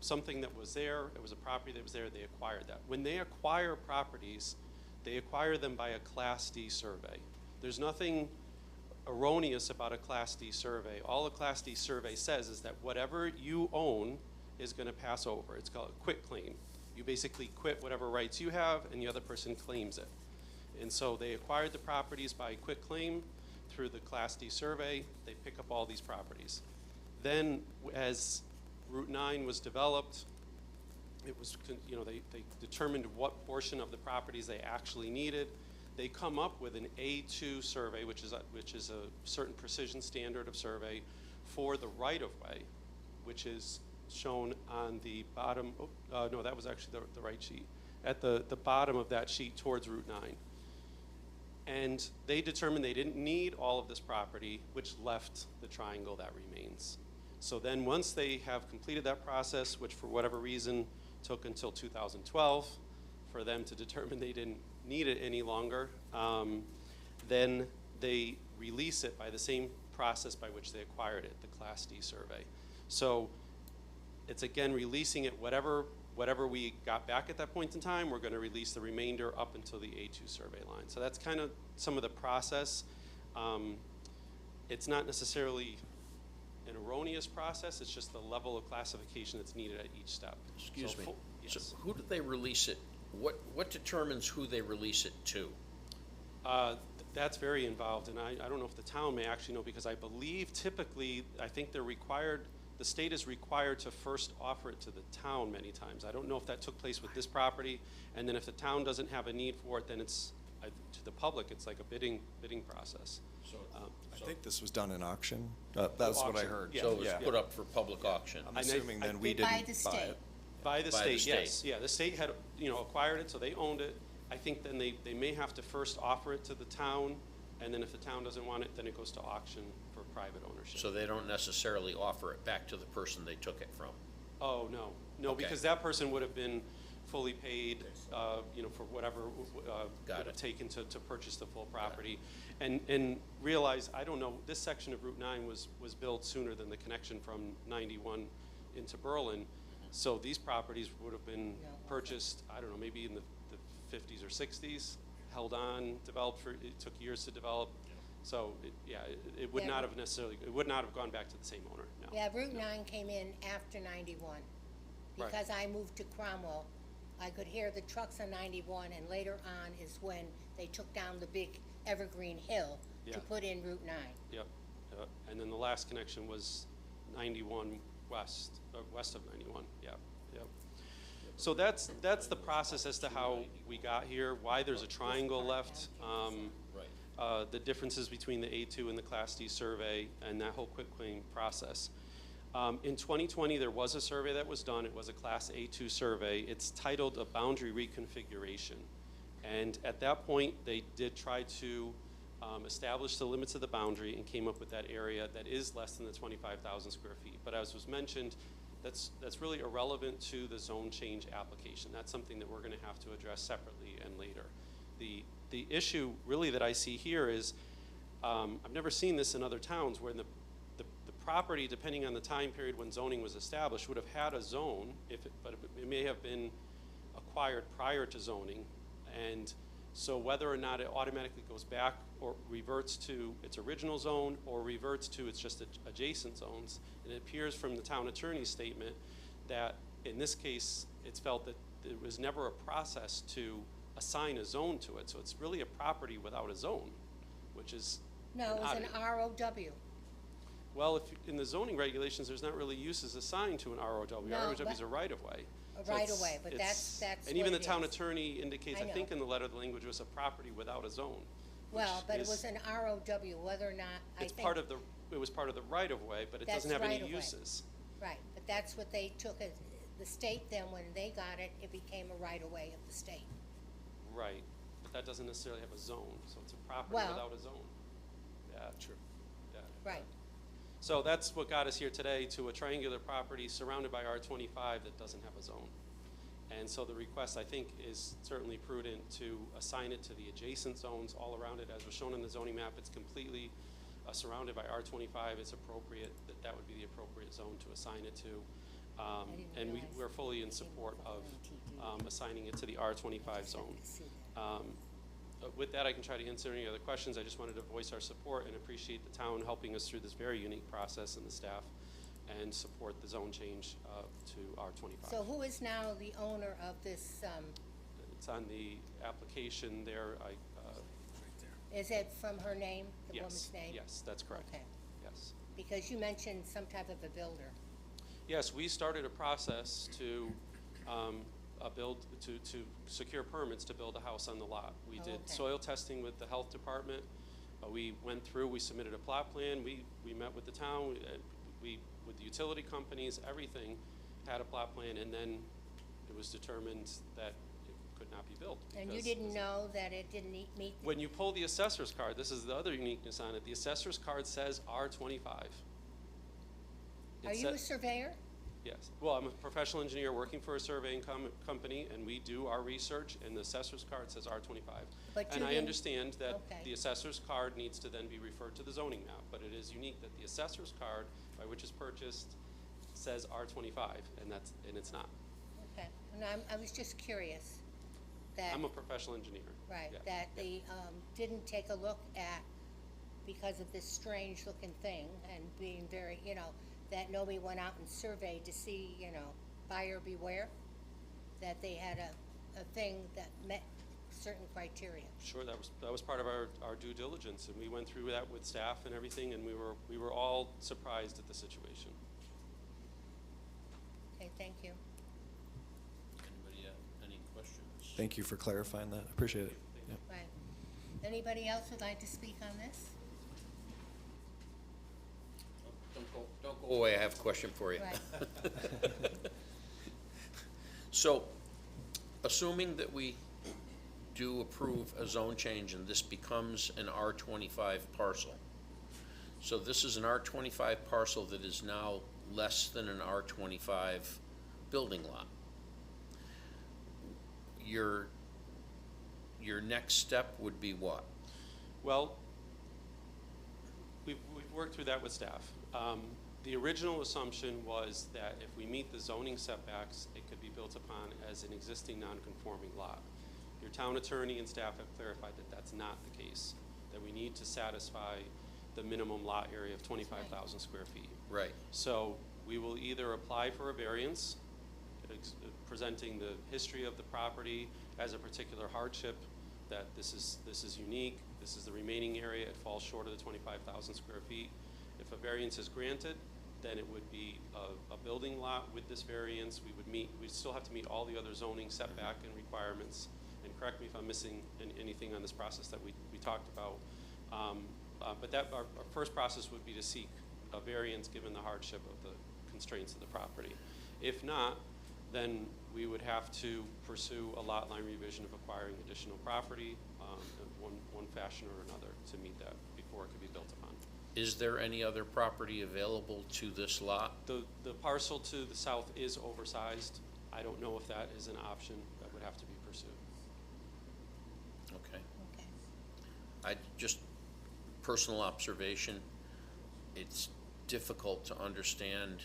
something that was there, it was a property that was there, they acquired that. When they acquire properties, they acquire them by a Class D survey. There's nothing erroneous about a Class D survey. All a Class D survey says is that whatever you own is going to pass over. It's called a quit claim. You basically quit whatever rights you have, and the other person claims it. And so they acquired the properties by quit claim through the Class D survey. They pick up all these properties. Then, as Route 9 was developed, it was, they determined what portion of the properties they actually needed. They come up with an A2 survey, which is a certain precision standard of survey for the right-of-way, which is shown on the bottom. No, that was actually the right sheet. At the bottom of that sheet towards Route 9. And they determined they didn't need all of this property, which left the triangle that remains. So then once they have completed that process, which for whatever reason took until 2012 for them to determine they didn't need it any longer, then they release it by the same process by which they acquired it, the Class D survey. So it's again releasing it, whatever we got back at that point in time, we're going to release the remainder up until the A2 survey line. So that's kind of some of the process. It's not necessarily an erroneous process, it's just the level of classification that's needed at each step. Excuse me. Yes. So who did they release it? What determines who they release it to? That's very involved, and I don't know if the town may actually know, because I believe typically, I think they're required, the state is required to first offer it to the town many times. I don't know if that took place with this property, and then if the town doesn't have a need for it, then it's, to the public, it's like a bidding process. I think this was done in auction. That's what I Auction, heard. yeah. So it was put up for public auction. I'm assuming then we By didn't the buy state. it. By the By the state, state. yes. Yeah, the state had, acquired it, so they owned it. I think then they may have to first offer it to the town, and then if the town doesn't want it, then it goes to auction for private ownership. So they don't necessarily offer it back to the person they took it from. Oh, no. No, Okay. because that person would have been fully paid, for whatever would Got have it. taken to purchase the full property. And realize, I don't know, this section of Route 9 was built sooner than the connection from 91 into Berlin. So these properties would have been purchased, I don't know, maybe in the 50s or 60s, held on, developed it took years to develop. So, it would Yeah. not have necessarily, it would not have gone back to the same owner, no. Yeah, Route 9 came in after 91. Right. Because I moved to Cromwell, I could hear the trucks on 91, and later on is when they took down the big evergreen hill Yeah. to put in Route 9. Yep, and then the last connection was 91 west, west of 91, yep. So that's the process as to how we got here, why there's a triangle left, Right. the differences between the A2 and the Class D survey, and that whole quitclaim process. In 2020, there was a survey that was done. It was a Class A2 survey. It's titled a boundary reconfiguration. And at that point, they did try to establish the limits of the boundary and came up with that area that is less than the 25,000 square feet. But as was mentioned, that's really irrelevant to the zone change application. That's something that we're going to have to address separately and later. The issue really that I see here is, I've never seen this in other towns, where the property, depending on the time period when zoning was established, would have had a zone, but it may have been acquired prior to zoning. And so whether or not it automatically goes back or reverts to its original zone or reverts to its just adjacent zones, and it appears from the town attorney's statement that in this case, it's felt that there was never a process to assign a zone to it. So it's really a property without a zone, which is No, it was an oddity. ROW. Well, if, in the zoning regulations, there's not really uses assigned to an ROW. No, ROW but- is a right-of-way. A So it's- right-of-way, but it's- that's And even the what it town is. attorney indicates, I I think know. in the letter, the language was a property without a zone. Well, which but it is- was an ROW, whether or not, I It's think. part of the, it was part of the right-of-way, but it That's doesn't have any right-of-way. uses. Right, but that's what they took as, the state then, when they got it, it became a right-of-way of the state. Right, but that doesn't necessarily have a zone, so it's a property Well- without a zone. Yeah. True. Yeah. Right, So that's what got us here today, to a triangular property surrounded by R25 that doesn't have a zone. And so the request, I think, is certainly prudent to assign it to the adjacent zones all around it. As was shown in the zoning map, it's completely surrounded by R25. It's appropriate, that would be the appropriate zone to assign it to. didn't And realize we're fully in it came support with of MTD. assigning it to the R25 zone. With that, I can try to answer any other questions. I just wanted to voice our support and appreciate the town helping us through this very unique process, and the staff, and support the zone change to R25. so who is now the owner of this, It's on the application there. is it from her name, the Yes, woman's name? yes, that's correct. Okay, Yes. because you mentioned some type of a builder. Yes, we started a process to to secure permits to build a house on the lot. We Oh, did okay. soil testing with the health department. We went through, we submitted a plot plan, we met with the town, we, with the utility companies, everything, had a plot plan, and then it was determined that it could not be built. And you because- didn't know that it didn't meet, When you pull the assessor's card, this is the other uniqueness on it, the assessor's card says R25. It are you sa- a surveyor? Yes. Well, I'm a professional engineer working for a surveying company, and we do our research, and the assessor's card says R25. But And you I didn't- understand that Okay. the assessor's card needs to then be referred to the zoning map, but it is unique that the assessor's card, by which is purchased, says R25, and it's not. Okay, and I was just curious that. I'm a professional engineer. Right, Yeah. that they didn't take a look at, because of this strange-looking thing, and being very, that nobody went out and surveyed to see, buyer beware, that they had a thing that met certain criteria. Sure, that was part of our due diligence, and we went through that with staff and everything, and we were all surprised at the situation. Okay, thank you. Anybody have any questions? Thank you for clarifying that. I appreciate it. Yep. Right. Anybody else would like to speak on this? Don't go away, I have a question for you. Right. So, assuming that we do approve a zone change and this becomes an R25 parcel, so this is an R25 parcel that is now less than an R25 building lot. Your next step would be what? Well, we've worked through that with staff. The original assumption was that if we meet the zoning setbacks, it could be built upon as an existing non-conforming lot. Your town attorney and staff have clarified that that's not the case, that we need to satisfy the minimum lot area of 25,000 square feet. Right. So we will either apply for a variance, presenting the history of the property as a particular hardship, that this is unique, this is the remaining area, it falls short of the 25,000 square feet. If a variance is granted, then it would be a building lot with this variance. We'd still have to meet all the other zoning setback and requirements. And correct me if I'm missing anything on this process that we talked about. But our first process would be to seek a variance given the hardship of the constraints of the property. If not, then we would have to pursue a lot line revision of acquiring additional property in one fashion or another to meet that before it could be built upon. Is there any other property available to this lot? The parcel to the south is oversized. I don't know if that is an option that would have to be pursued. Okay. Okay. I just, personal observation, it's difficult to understand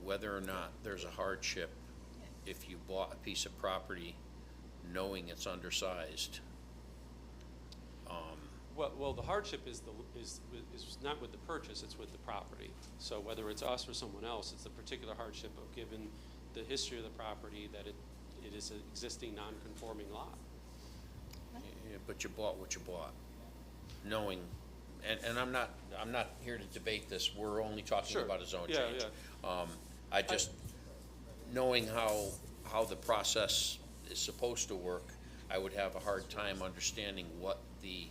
whether or not there's a hardship if you bought a piece of property knowing it's undersized. Well, the hardship is not with the purchase, it's with the property. So whether it's us or someone else, it's the particular hardship of given the history of the property that it is an existing non-conforming lot. Yeah, but you bought what you bought, knowing and I'm not here to debate this, we're only talking Sure. about a zone Yeah, change. yeah. I just, knowing how the process is supposed to work, I would have a hard time understanding what the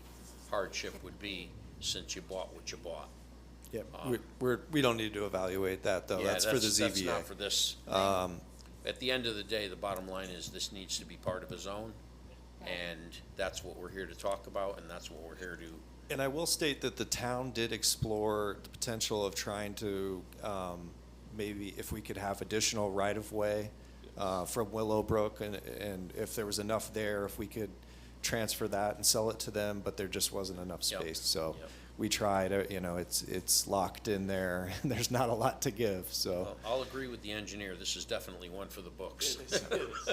hardship would be since you bought what you bought. Yep, we don't need to evaluate that, though. Yeah, That's for the ZBA. That's not for this. At the end of the day, the bottom line is this needs to be part of a zone, and that's what we're here to talk about, and that's what we're here to. And I will state that the town did explore the potential of trying to, maybe if we could have additional right-of-way from Willowbrook, and if there was enough there, if we could transfer that and sell it to them, but there just wasn't enough Yep. space. So Yep. we tried, it's locked in there, and there's not a lot to give, so. Well, I'll agree with the engineer, this is definitely one for the books. It is,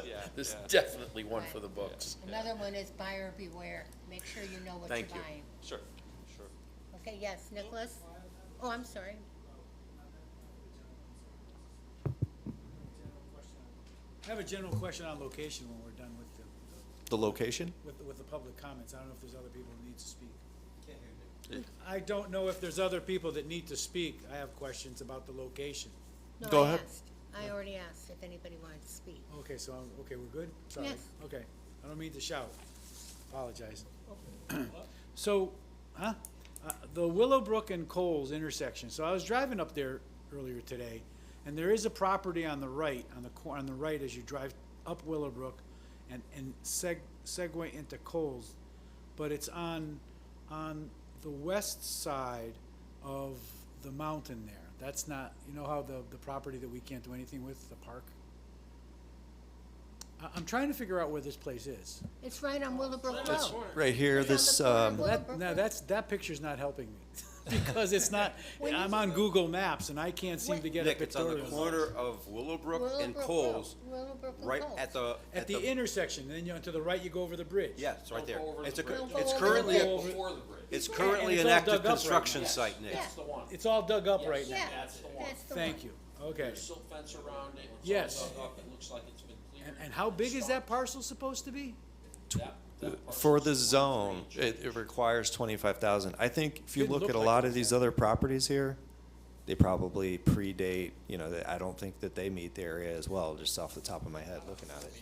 yeah, This is yeah. definitely one for the books. Another one is buyer beware. Make sure you know what you're Thank you. buying. Sure, sure. Okay, yes, Nicholas? Oh, I'm sorry. I have a general question on location when we're done with The location? with the public comments. I don't know if there's other people who need to speak. I don't know if there's other people that need to speak. I have questions about the location. No, Go I ahead. asked. I already asked if anybody wanted to speak. Okay, so, okay, we're good? Sorry. Yes. Okay, I don't mean to shout. Apologize. So, the Willowbrook and Coles intersection. So I was driving up there earlier today, and there is a property on the right, on the right as you drive up Willowbrook and segue into Coles, but it's on the west side of the mountain there. That's not, you know how the property that we can't do anything with, the park? I'm trying to figure out where this place is. It's right on Willowbrook That's Road. right here, It's on this, the corner of Well, Willowbrook now Road. that picture's not helping me, because it's not, When I'm you- on Google Maps and I can't seem to get a Nick, it's on the pictorial. corner of Willowbrook and Willowbrook Coles, Road. Willowbrook and right Coles. at the. At the intersection, then to the right, you go over the bridge. Yeah, it's right Don't there. go over It's the a, bridge. Don't go it's over the currently, bridge. Before the bridge. it's And currently it's an all active dug up right construction now. site, Nick. That's the one. It's all dug up right Yeah, now. That's the one. that's the one. Thank you, okay. There's silt fence around it, Yes. it's all dug up, it looks like it's been cleared. And how big is that parcel supposed to be? That For the parcel's zone, 1 acre. it requires 25,000. I think if you Didn't look look at a like lot it of was these that. other properties here, they probably predate, I don't think that they meet the area as well, just off the top of my head, looking at it.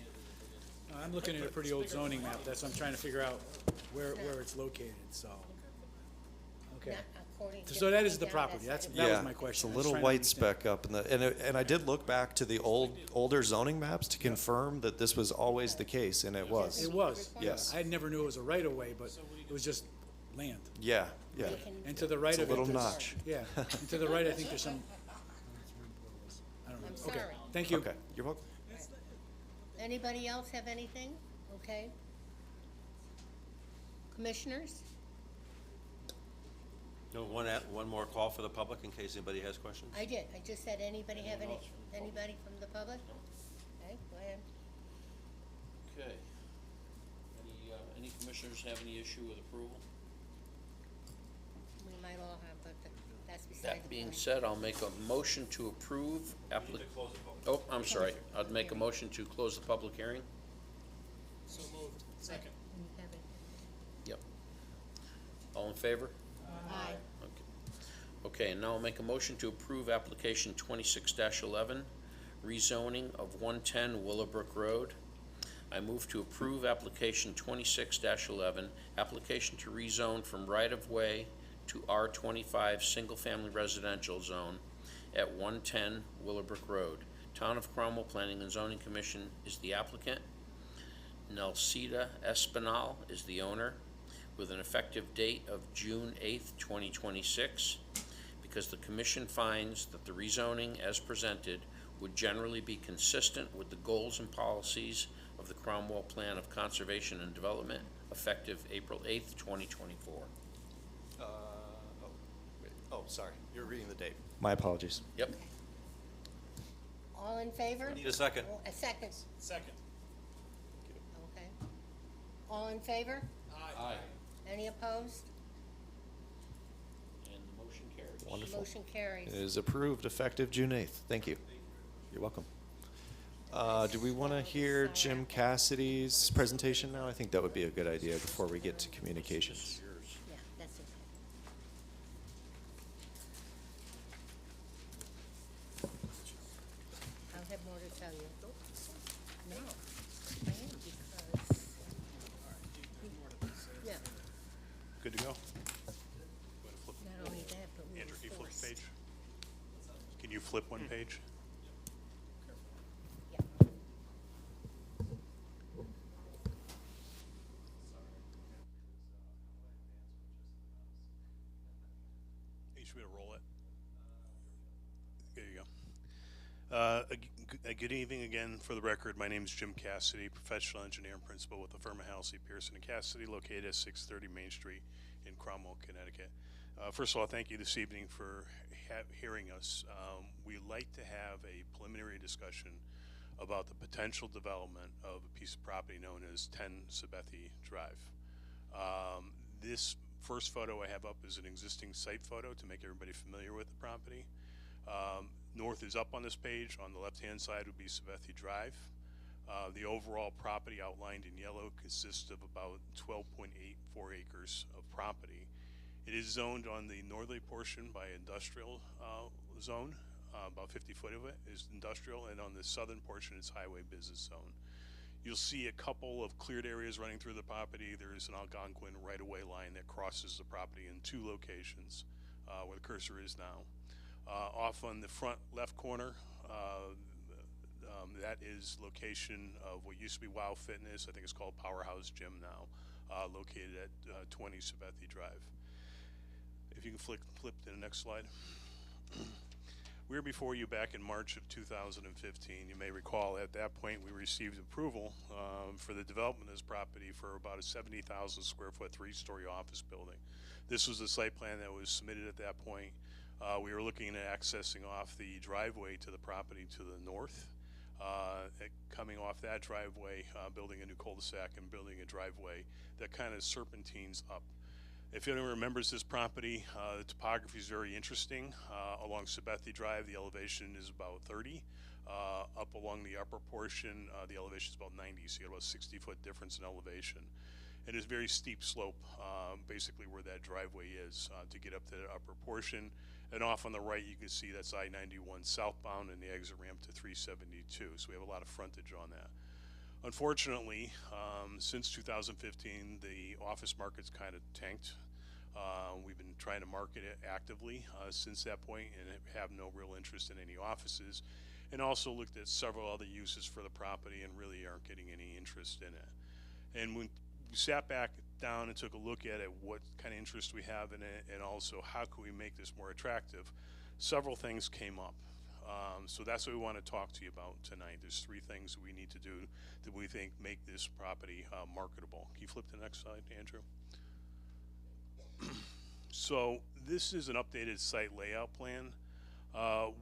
I'm looking at a pretty old zoning map, that's, I'm trying to figure out where it's located, so. Okay. Not according to So that is the down property, side that's, of that was Yeah, my question. It's I a was little trying to white understand. speck up and I did look back to the older zoning maps to confirm that this was always the case, and it was. It was. Yes. I never knew it was a right of way, but it was just land. Yeah, yeah. They can- And to the right It's a of it, little there's- notch. Yeah, and to the right, I think there's some. I don't know. I'm Okay, sorry. thank you. Okay, you're welcome. Anybody else have anything? Okay. Commissioners? No, one more call for the public in case anybody has questions? I did. I just said, anybody have anybody from the public? Okay, go ahead. Okay. Any commissioners have any issue with approval? We might all have, but that's beside the point. That being said, I'll make a motion to approve Oh, I'm sorry. I'd make a motion to close the public hearing. So moved. Second. You have it. Yep. All in favor? Aye. Okay, and now I'll make a motion to approve application 26-11, rezoning of 110 Willowbrook Road. I move to approve application 26-11, application to rezone from right-of-way to R25 single-family residential zone at 110 Willowbrook Road. Town of Cromwell Planning and Zoning Commission is the applicant. Nelsita Espinal is the owner, with an effective date of June 8th, 2026. Because the commission finds that the rezoning as presented would generally be consistent with the goals and policies of the Cromwell Plan of Conservation and Development, effective April 8th, 2024. Sorry, you're reading the date. My apologies. Yep. All in favor? Need a second. Oh, a second. Second. Okay. All in favor? Aye. Any opposed? And the motion carries. Wonderful. Motion carries. It is approved effective June 8th. Thank you. You're welcome. Do we want to hear Jim Cassidy's presentation now? I think that would be a good idea before we get to communications. Yeah, that's okay. Good to go? You wanna flip- Not only that, but we Andrew, were can you flip forced. the page? Can you flip one page? Yeah. You should be able to roll it. There you go. Good evening again. For the record, my name is Jim Cassidy, professional engineer and principal with the firm of Halsey, Pearson & Cassidy, located at 630 Main Street in Cromwell, Connecticut. First of all, thank you this evening for hearing us. We'd like to have a preliminary discussion about the potential development of a piece of property known as 10 Sabethy Drive. This first photo I have up is an existing site photo to make everybody familiar with the property. North is up on this page. On the left-hand side would be Sabethy Drive. The overall property outlined in yellow consists of about 12.84 acres of property. It is zoned on the northerly portion by industrial zone. About 50 foot of it is industrial, and on the southern portion is highway business zone. You'll see a couple of cleared areas running through the property. There is an Algonquin right-of-way line that crosses the property in 2 locations where the cursor is now. Off on the front left corner, that is location of what used to be Wow Fitness. I think it's called Powerhouse Gym now, located at 20 Sabethy Drive. If you can flip to the next slide. We were before you back in March of 2015. You may recall at that point we received approval for the development of this property for about a 70,000 square foot 3-story office building. This was the site plan that was submitted at that point. We were looking at accessing off the driveway to the property to the north. Coming off that driveway, building a new cul-de-sac and building a driveway that kind of serpentines up. If anyone remembers this property, the topography is very interesting. Along Sabethy Drive, the elevation is about 30. Up along the upper portion, the elevation is about 90, so you get about a 60-foot difference in elevation. It is very steep slope, basically where that driveway is to get up to the upper portion. And off on the right, you can see that's I-91 southbound and the exit ramp to 372. So we have a lot of frontage on that. Unfortunately, since 2015, the office market's kind of tanked. We've been trying to market it actively since that point and have no real interest in any offices. And also looked at several other uses for the property and really aren't getting any interest in it. And when we sat back down and took a look at it, what kind of interest we have in it, and also how can we make this more attractive, several things came up. So that's what we want to talk to you about tonight. There's 3 things that we need to do that we think make this property marketable. Can you flip to the next slide, Andrew? So this is an updated site layout plan.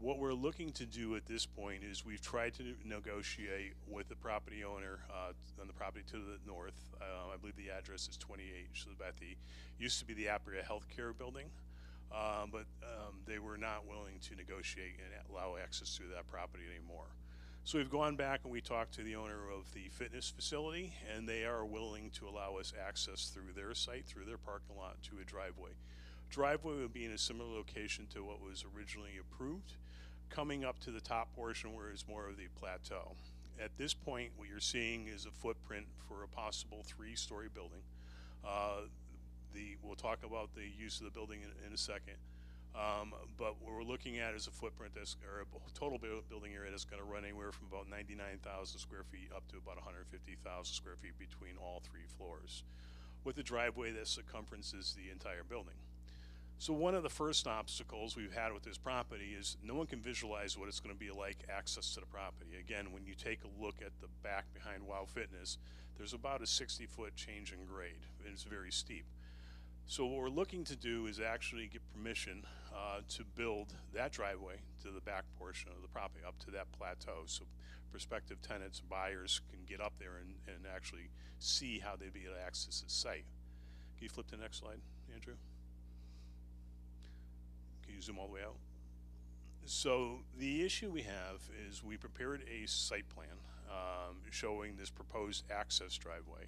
What we're looking to do at this point is we've tried to negotiate with the property owner on the property to the north. I believe the address is 28 Sabethy. Used to be the Apria Healthcare building, but they were not willing to negotiate and allow access to that property anymore. So we've gone back and we talked to the owner of the fitness facility, and they are willing to allow us access through their site, through their parking lot, to a driveway. Driveway would be in a similar location to what was originally approved, coming up to the top portion where it's more of the plateau. At this point, what you're seeing is a footprint for a possible 3-story building. We'll talk about the use of the building in a second. But what we're looking at is a footprint or a total building area that's going to run anywhere from about 99,000 square feet up to about 150,000 square feet between all 3 floors, with a driveway that circumferences the entire building. So one of the first obstacles we've had with this property is no one can visualize what it's going to be like access to the property. Again, when you take a look at the back behind Wow Fitness, there's about a 60-foot change in grade, and it's very steep. So what we're looking to do is actually get permission to build that driveway to the back portion of the property up to that plateau, so prospective tenants, buyers can get up there and actually see how they'd be able to access the site. Can you flip to the next slide, Andrew? Can you zoom all the way out? So the issue we have is we prepared a site plan showing this proposed access driveway.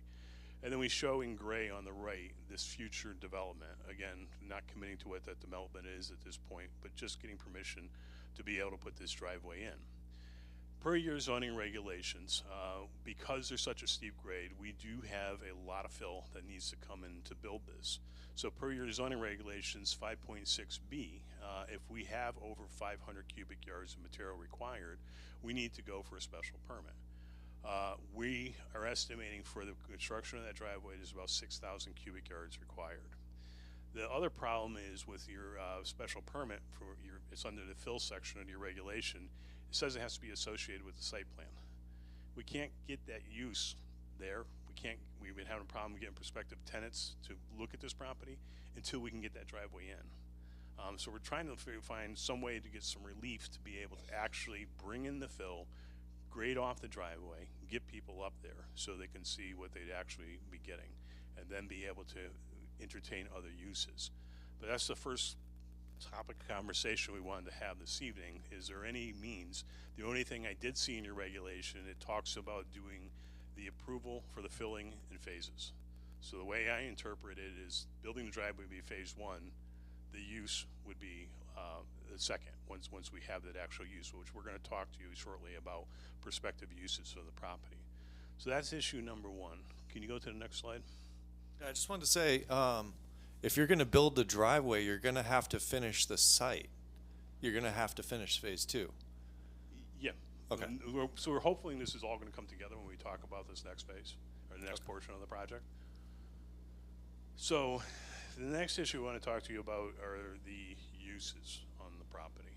And then we show in gray on the right this future development. Again, not committing to what that development is at this point, but just getting permission to be able to put this driveway in. Per your zoning regulations, because there's such a steep grade, we do have a lot of fill that needs to come in to build this. So per your zoning regulations 5.6B, if we have over 500 cubic yards of material required, we need to go for a special permit. We are estimating for the construction of that driveway, there's about 6,000 cubic yards required. The other problem is with your special permit for your, it's under the fill section of your regulation, it says it has to be associated with the site plan. We can't get that use there. We've been having a problem getting prospective tenants to look at this property until we can get that driveway in. So we're trying to find some way to get some relief to be able to actually bring in the fill, grade off the driveway, get people up there so they can see what they'd actually be getting, and then be able to entertain other uses. But that's the first topic of conversation we wanted to have this evening. Is there any means? The only thing I did see in your regulation, it talks about doing the approval for the filling in phases. So the way I interpret it is building the driveway would be phase one, the use would be the second, once we have that actual use, which we're going to talk to you shortly about prospective uses of the property. So that's issue number one. Can you go to the next slide? I just wanted to say, if you're going to build the driveway, you're going to have to finish the site. You're going to have to finish phase two. Yeah. Okay. So we're hoping this is all going to come together when we talk about this next phase, or the next portion of the project. So the next issue I want to talk to you about are the uses on the property.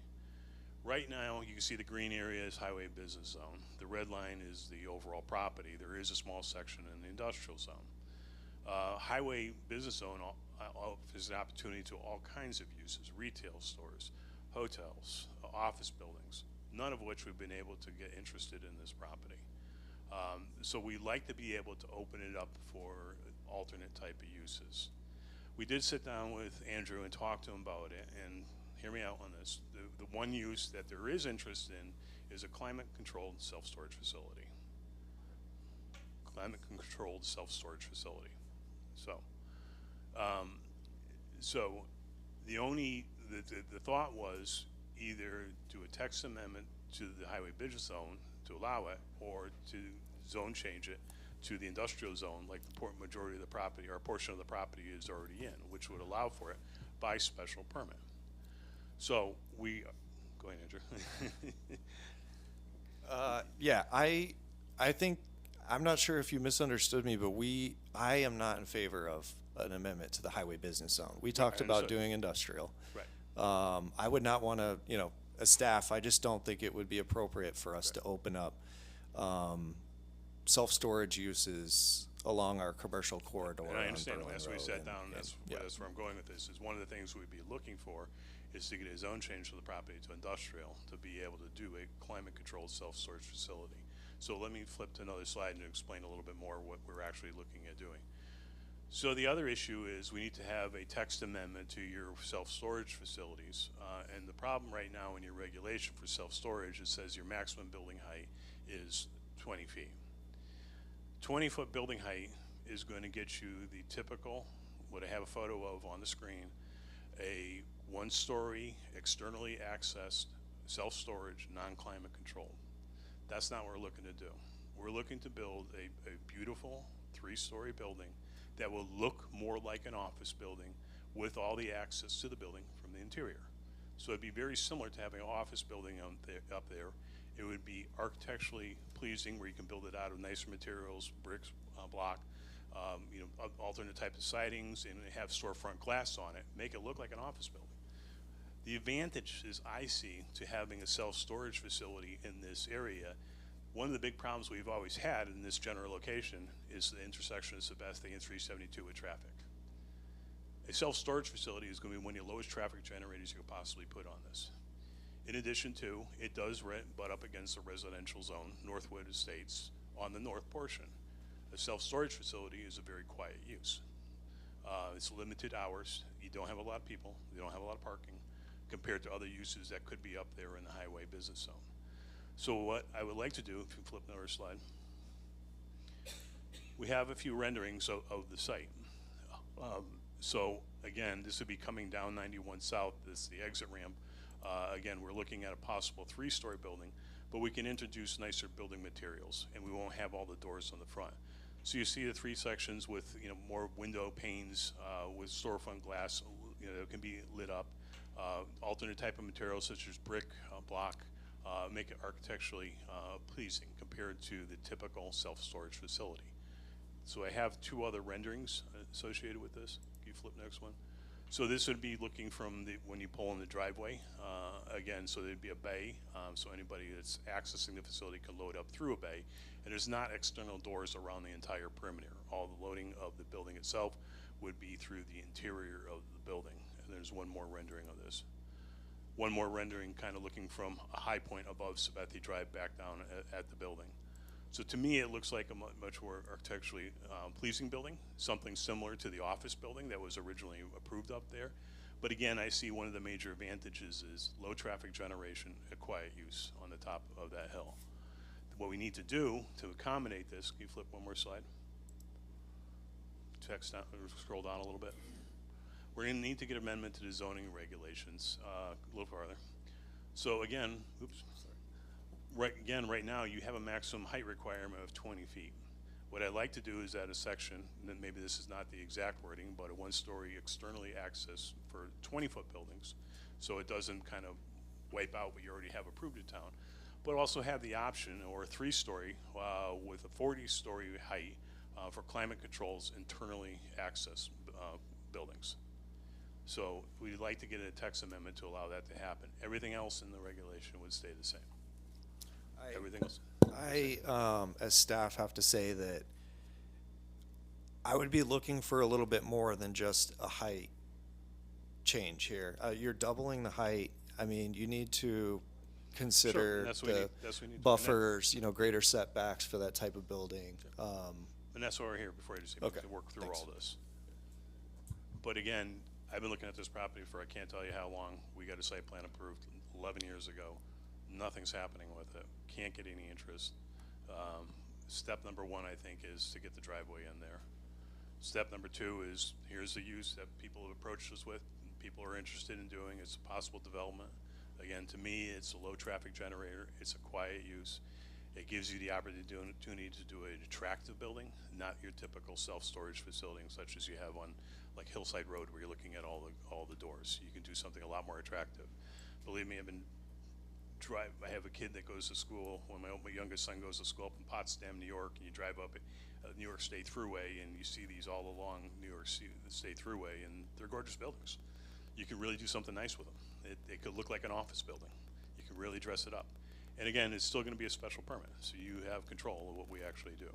Right now, you can see the green area is highway business zone. The red line is the overall property. There is a small section in the industrial zone. Highway business zone offers an opportunity to all kinds of uses: retail stores, hotels, office buildings, none of which we've been able to get interested in this property. So we like to be able to open it up for alternate type of uses. We did sit down with Andrew and talk to him about it, and hear me out on this. The one use that there is interest in is a climate-controlled self-storage facility. Climate-controlled self-storage facility. So the thought was either do a text amendment to the highway business zone to allow it, or to zone change it to the industrial zone, like the majority of the property, or a portion of the property is already in, which would allow for it by special permit. So go ahead, Andrew. Yeah, I think, I'm not sure if you misunderstood me, but I am not in favor of an amendment to the highway business zone. We talked about doing industrial. Right. I would not want to, as staff, I just don't think it would be appropriate for us to open up self-storage uses along our commercial corridor. And I understand, on Berlin as we Road sat down, that's yeah. where I'm going with this, is one of the things we'd be looking for is to get a zone change for the property to industrial, to be able to do a climate-controlled self-storage facility. So let me flip to another slide and explain a little bit more what we're actually looking at doing. So the other issue is we need to have a text amendment to your self-storage facilities. And the problem right now in your regulation for self-storage, it says your maximum building height is 20 feet. 20-foot building height is going to get you the typical, what I have a photo of on the screen, a one-story, externally accessed, self-storage, non-climate controlled. That's not what we're looking to do. We're looking to build a beautiful 3-story building that will look more like an office building with all the access to the building from the interior. So it'd be very similar to having an office building up there. It would be architecturally pleasing, where you can build it out of nicer materials, bricks, block, alternate type of sidings, and have storefront glass on it, make it look like an office building. The advantages I see to having a self-storage facility in this area, one of the big problems we've always had in this general location is the intersection of Sebastopol and 372 with traffic. A self-storage facility is going to be one of the lowest traffic generators you could possibly put on this. In addition to, it does butt up against the residential zone, Northwood Estates, on the north portion. A self-storage facility is a very quiet use. It's limited hours. You don't have a lot of people. You don't have a lot of parking compared to other uses that could be up there in the highway business zone. So what I would like to do, if you flip another slide, we have a few renderings of the site. So again, this would be coming down 91 South. This is the exit ramp. Again, we're looking at a possible 3-story building, but we can introduce nicer building materials, and we won't have all the doors on the front. So you see the 3 sections with, you know, more window panes, with storefront glass, you know, that can be lit up, alternate type of materials such as brick, block, make it architecturally pleasing compared to the typical self-storage facility. So I have 2 other renderings associated with this. Can you flip next one? So this would be looking from when you pull in the driveway, again, so there'd be a bay, so anybody that's accessing the facility can load up through a bay. And there's not external doors around the entire perimeter. All the loading of the building itself would be through the interior of the building. And there's one more rendering of this. One more rendering kind of looking from a high point above Sabethy Drive back down at the building. So to me, it looks like a much more architecturally pleasing building, something similar to the office building that was originally approved up there. But again, I see one of the major advantages is low traffic generation at quiet use on the top of that hill. What we need to do to accommodate this, can you flip one more slide? Text down, or scroll down a little bit. We're gonna need to get amendment to the zoning regulations a little farther. So again, oops, sorry. Right now, you have a maximum height requirement of 20 feet. What I'd like to do is add a section, and then maybe this is not the exact wording, but a 1-story externally access for 20-foot buildings, so it doesn't kind of wipe out what you already have approved in town. But also have the option, or a 3-story with a 40-story height for climate controls internally access buildings. So we'd like to get a text amendment to allow that to happen. Everything else in the regulation would stay the same. Everything else. I, as staff, have to say that I would be looking for a little bit more than just a height change here. You're doubling the height. I mean, you need to consider That's what we need to do. buffers, you know, greater setbacks for that type of building. And that's why we're here, before I just Okay, to work through thanks. all this. But again, I've been looking at this property for I can't tell you how long. We got a site plan approved 11 years ago. Nothing's happening with it. Can't get any interest. Step number 1, I think, is to get the driveway in there. Step number 2 is, here's the use that people have approached us with, and people are interested in doing. It's a possible development. Again, to me, it's a low traffic generator. It's a quiet use. It gives you the opportunity to do an attractive building, not your typical self-storage facility such as you have on like Hillside Road, where you're looking at all the doors. You can do something a lot more attractive. Believe me, I have a kid that goes to school, when my youngest son goes to school up in Potsdam, New York, and you drive up New York State Thruway, and you see these all along New York State Thruway, and they're gorgeous buildings. You can really do something nice with them. It could look like an office building. You can really dress it up. And again, it's still gonna be a special permit, so you have control of what we actually do.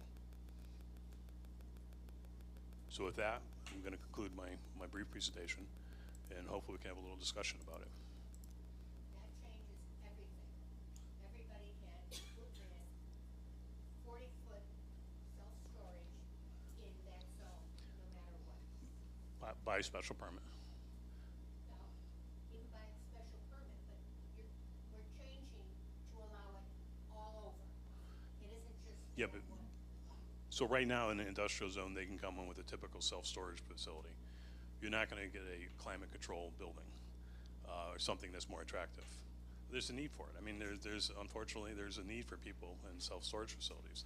So with that, I'm gonna conclude my brief presentation, and hopefully we can have a little discussion about it. That changes everything. Everybody can put in 40-foot self-storage in that zone, no matter what. By special permit. Now, you can buy a special permit, but we're changing to allow it all over. It isn't just Yeah, that but- one. So right now in the industrial zone, they can come in with a typical self-storage facility. You're not gonna get a climate control building, or something that's more attractive. There's a need for it. I mean, unfortunately, there's a need for people in self-storage facilities.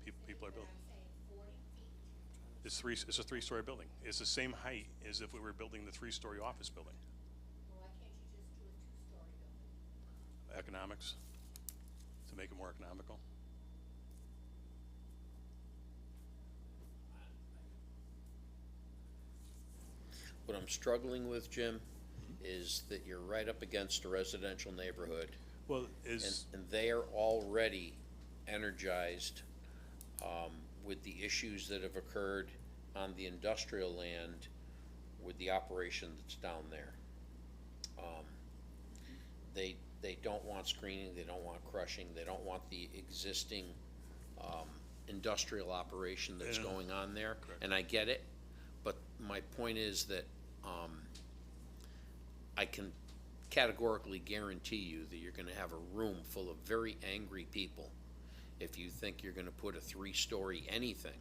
People are But building. I'm saying 40 feet. It's a 3-story building. It's the same height as if we were building the 3-story office building. Well, why can't you just do a 2-story building? Economics, to make it more economical. What I'm struggling with, Jim, is that you're right up against a residential neighborhood, Well, and they are already energized with the issues that have occurred on the industrial land with the operation that's down there. They don't want screening, they don't want crushing, they don't want the existing industrial operation that's Yeah. going on there. Correct. And I get it, but my point is that I can categorically guarantee you that you're gonna have a room full of very angry people if you think you're gonna put a 3-story anything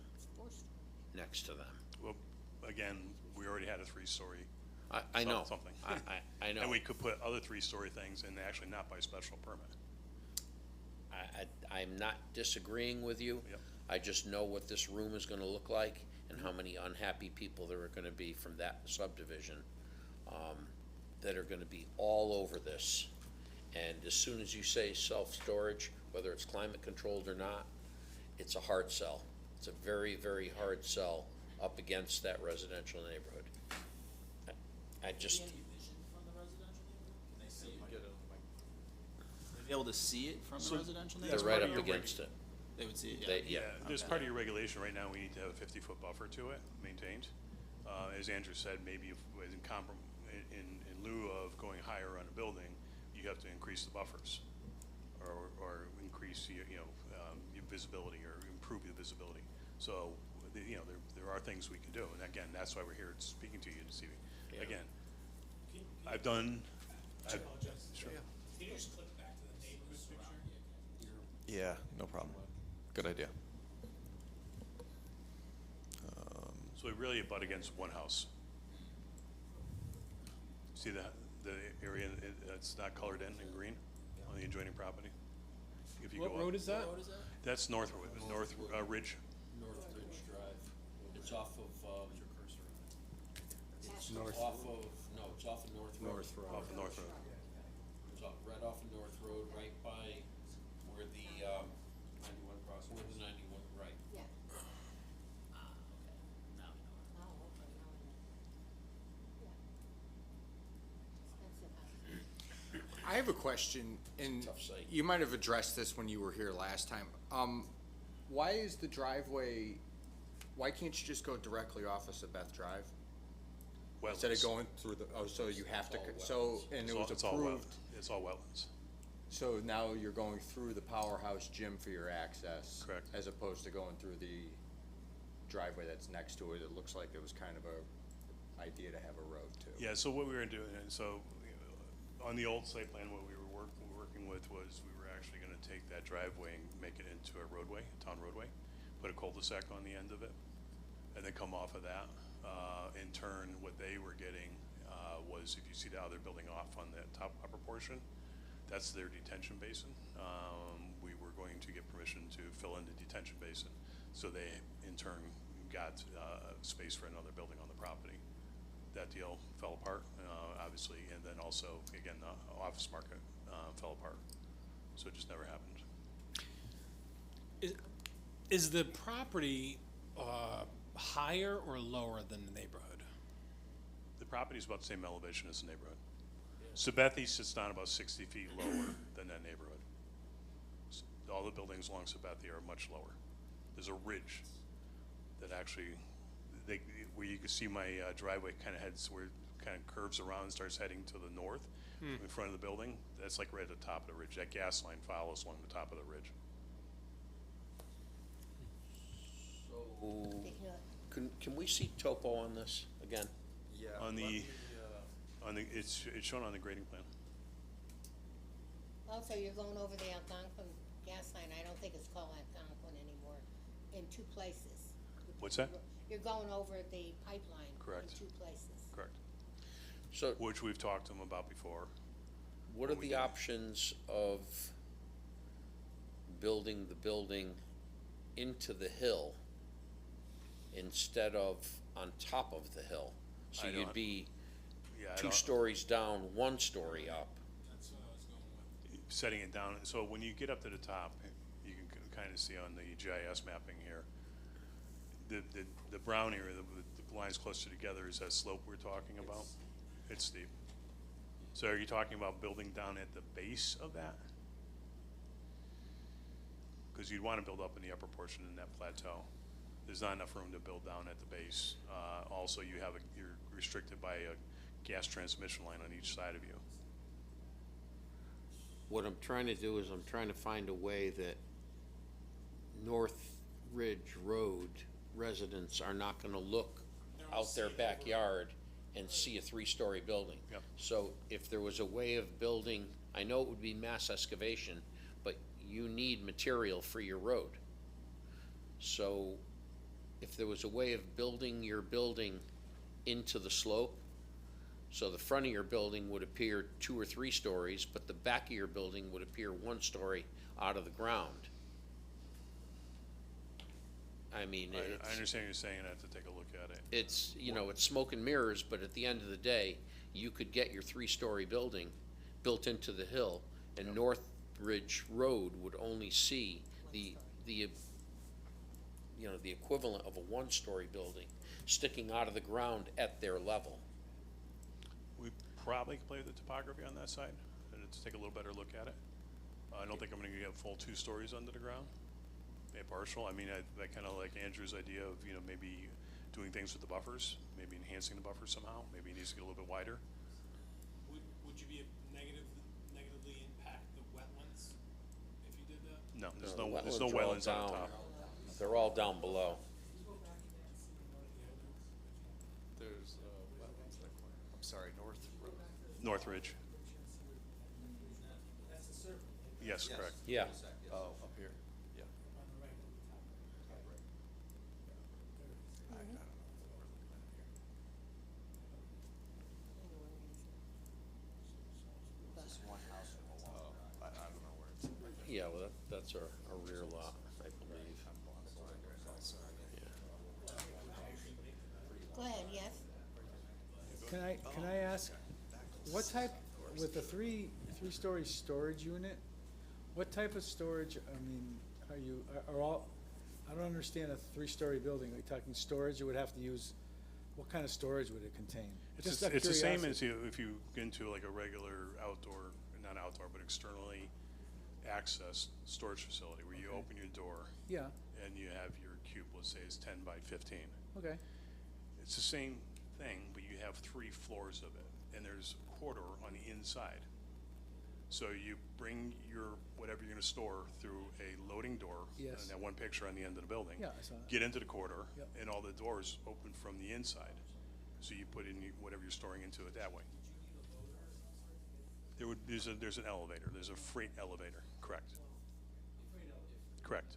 next to them. well, again, we already had a 3-story. I know, Something. I know. And we could put other 3-story things and actually not by special permit. I'm not disagreeing with you. Yep. I just know what this room is gonna look like and how many unhappy people there are gonna be from that subdivision, that are gonna be all over this. And as soon as you say self-storage, whether it's climate controlled or not, it's a hard sell. It's a very, very hard sell up against that residential neighborhood. I just, Any vision from the residential neighborhood? Can they see it? They'd be able to see it from the residential they're neighborhood? right part of up your against it. They would see it, They, yeah. yeah. There's Okay. part of your regulation right now, we need to have a 50-foot buffer to it, maintained. As Andrew said, maybe if, in lieu of going higher on a building, you have to increase the buffers, or increase, your visibility, or improve the visibility. So, there are things we can do, and again, that's why we're here speaking to you this evening. Yeah. Again, I've done. I apologize. Sure. Can you just click back to the neighborhood picture? Yeah, no problem. Good idea. So we really butt against one house. See the area that's not colored in green on the adjoining property? If you What go up. road is that? That's North Ridge. North Ridge Drive. It's off of, it's off of, no, it's off of North Road. Off of North Road. It's off, right off of North Road, right by where the, 91 crossing. Where the 91, right. Yeah. Ah, okay. Now we know. Oh, okay, now I know. Yeah. Expensive house. I have a question, and Tough site. you might have addressed this when you were here last time. Why is the driveway, why can't you just go directly off of Sabeth Drive? Instead of Wetlands. going through the, oh, so you have to, It's all so, and It's it all- was it's all approved. It's all wetlands. So now you're going through the powerhouse gym for your access? Correct. As opposed to going through the driveway that's next to it. It looks like it was kind of a idea to have a road too. Yeah, so what we were doing, and so, on the old site plan, what we were working with was, we were actually gonna take that driveway and make it into a roadway, a town roadway, put a cul-de-sac on the end of it, and then come off of that. In turn, what they were getting, was, if you see how they're building off on the top upper portion, that's their detention basin. We were going to get permission to fill in the detention basin, so they, in turn, got, space for another building on the property. That deal fell apart, obviously, and then also, again, the office market, fell apart. So it just never happened. Is the property higher or lower than the neighborhood? The property is about the same elevation as the neighborhood. Sabethy sits down about 60 feet lower than that neighborhood. All the buildings along Sabethy are much lower. There's a ridge that actually, where you can see my driveway kind of heads, where it kind of curves around and starts heading to the north in front of the building. That's like right at the top of the ridge. That gas line follows along the top of the ridge. So, can we see topo on this again? Yeah. On the, it's shown on the grading plan. Also, you're going over the Algonquin gas line. I don't think it's called Algonquin anymore, in two places. What's that? You're going over the pipeline Correct. in two places. Correct. So, Which we've talked to them about before. what are we the did. options of building the building into the hill instead of on top of the hill? So I you'd don't- be Yeah, I 2 don't- stories down, 1 story up. That's what I was going with. setting it down, so when you get up to the top, you can kind of see on the GIS mapping here, the brown area, the lines closer together is that slope we're talking about? It's steep. So are you talking about building down at the base of that? Because you'd want to build up in the upper portion in that plateau. There's not enough room to build down at the base. Also, you're restricted by a gas transmission line on each side of you. What I'm trying to do is I'm trying to find a way that North Ridge Road residents are not gonna look out their backyard and see a 3-story building. Yep. So if there was a way of building, I know it would be mass excavation, but you need material for your road. So if there was a way of building your building into the slope, So the front of your building would appear 2 or 3 stories, but the back of your building would appear 1 story out of the ground. I mean, I understand what you're saying, I have to take a look at it. it's, you know, it's smoke and mirrors, but at the end of the day, you could get your 3-story building built into the hill, and Northridge Road would only see the, you know, the equivalent of a 1-story building sticking out of the ground at their level. We probably could play with the topography on that side, and to take a little better look at it. I don't think I'm gonna get full 2 stories under the ground, maybe partial. I mean, I kinda like Andrew's idea of, you know, maybe doing things with the buffers, maybe enhancing the buffers somehow, maybe it needs to get a little bit wider. Would you be negatively impact the wetlands if you did that? No, there's No, no, the there's no wetlands are all wetlands on the down. top. They're all down below. There's, wetlands that corner. I'm sorry, North Road. Northridge. Yes, correct. Yeah. Oh, up here, yeah. I don't know where it's. Yeah, well, that's our rear lot, I believe. Go ahead, yes? Can I ask, what type, with the three-story storage unit, what type of storage, I mean, are all, I don't understand a 3-story building, are you talking storage, you would have to use, what kind of storage would it contain? Just out of It's the same curiosity. as if you get into like a regular outdoor, not outdoor, but externally accessed storage facility where you open your door Yeah, and you have your cube, let's say it's 10 by 15. okay, It's the same thing, but you have 3 floors of it, and there's a corridor on the inside. So you bring your, whatever you're gonna store through a loading door. Yes. And that one picture on the end of the building. Yeah, I saw that. Get into the corridor, Yep. and all the doors open from the inside. So you put in whatever you're storing into it that way. There's an elevator, there's a freight elevator, correct. Correct.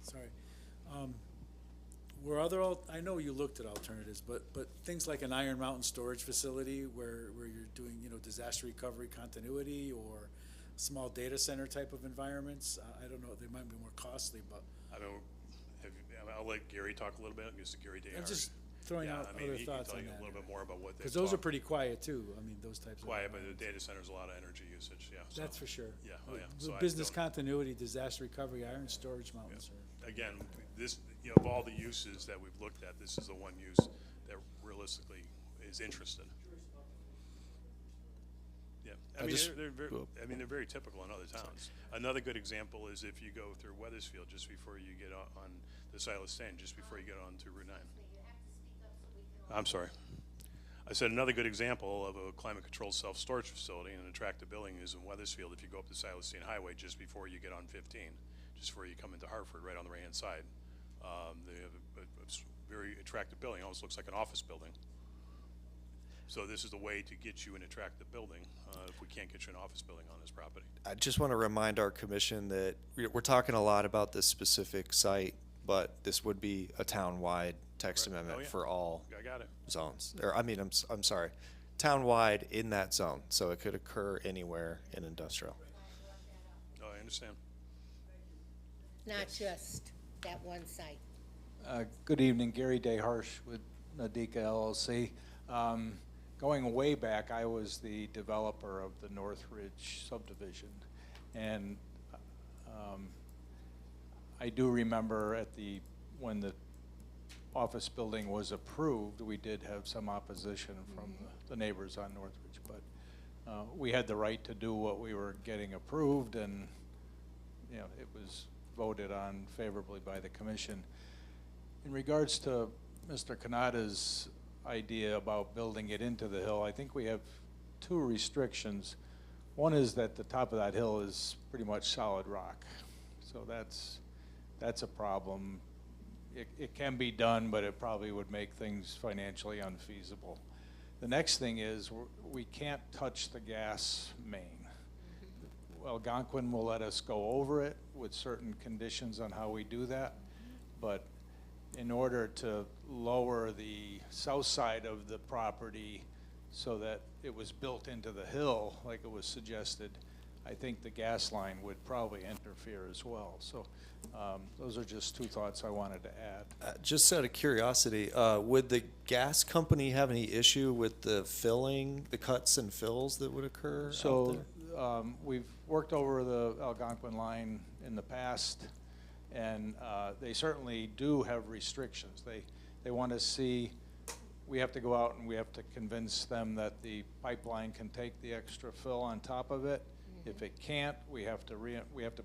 Sorry. I know you looked at alternatives, but things like an Iron Mountain storage facility where you're doing, you know, disaster recovery continuity or small data center type of environments, I don't know, they might be more costly, but I'll let Gary talk a little bit, because Gary Day. I'm just throwing out other He thoughts can on tell you that. a little bit more about what they. Because those are pretty quiet too, I mean, those types of. Quiet, but the environments. data center's a lot of energy usage, yeah. so- That's for sure. Yeah, oh yeah. The So I business don't- continuity, disaster recovery, iron storage mountains are. Again, this, you know, of all the uses that we've looked at, this is the one use that realistically is interested. Yeah, I mean, they're very typical in other towns. Another good example is if you go through Weathersfield just before you get on the Silas Stand, just before you get onto Route 9. I'm sorry. I said another good example of a climate-controlled self-storage facility and an attractive building is in Weathersfield. If you go up the Silas Stand Highway just before you get on 15, just before you come into Hartford, right on the right-hand side, they have a very attractive building. Almost looks like an office building. So this is the way to get you an attractive building, if we can't get you an office building on this property. I just want to remind our commission that we're talking a lot about this specific site, but this would be a town-wide text Right. amendment Oh, yeah. for all I got it. zones. Or, I mean, I'm sorry, town-wide in that zone, so it could occur anywhere in industrial. Oh, I understand. Not just that one site. Good evening, Gary DeHarsh with Nadika LLC. Going way back, I was the developer of the Northridge subdivision. And I do remember when the office building was approved, we did have some opposition from the neighbors on Northridge. But we had the right to do what we were getting approved, and you know, it was voted on favorably by the commission. In regards to Mr. Kanada's idea about building it into the hill, I think we have 2 restrictions. One is that the top of that hill is pretty much solid rock. So that's a problem. It can be done, but it probably would make things financially unfeasible. The next thing is we can't touch the gas main. Algonquin will let us go over it with certain conditions on how we do that. But in order to lower the south side of the property so that it was built into the hill, like it was suggested, I think the gas line would probably interfere as well. So those are just two thoughts I wanted to add. Just out of curiosity, would the gas company have any issue with the filling, the cuts and fills that would occur out So there? we've worked over the Algonquin line in the past, and they certainly do have restrictions. They want to see, we have to go out and we have to convince them that the pipeline can take the extra fill on top of it. If it can't, we have to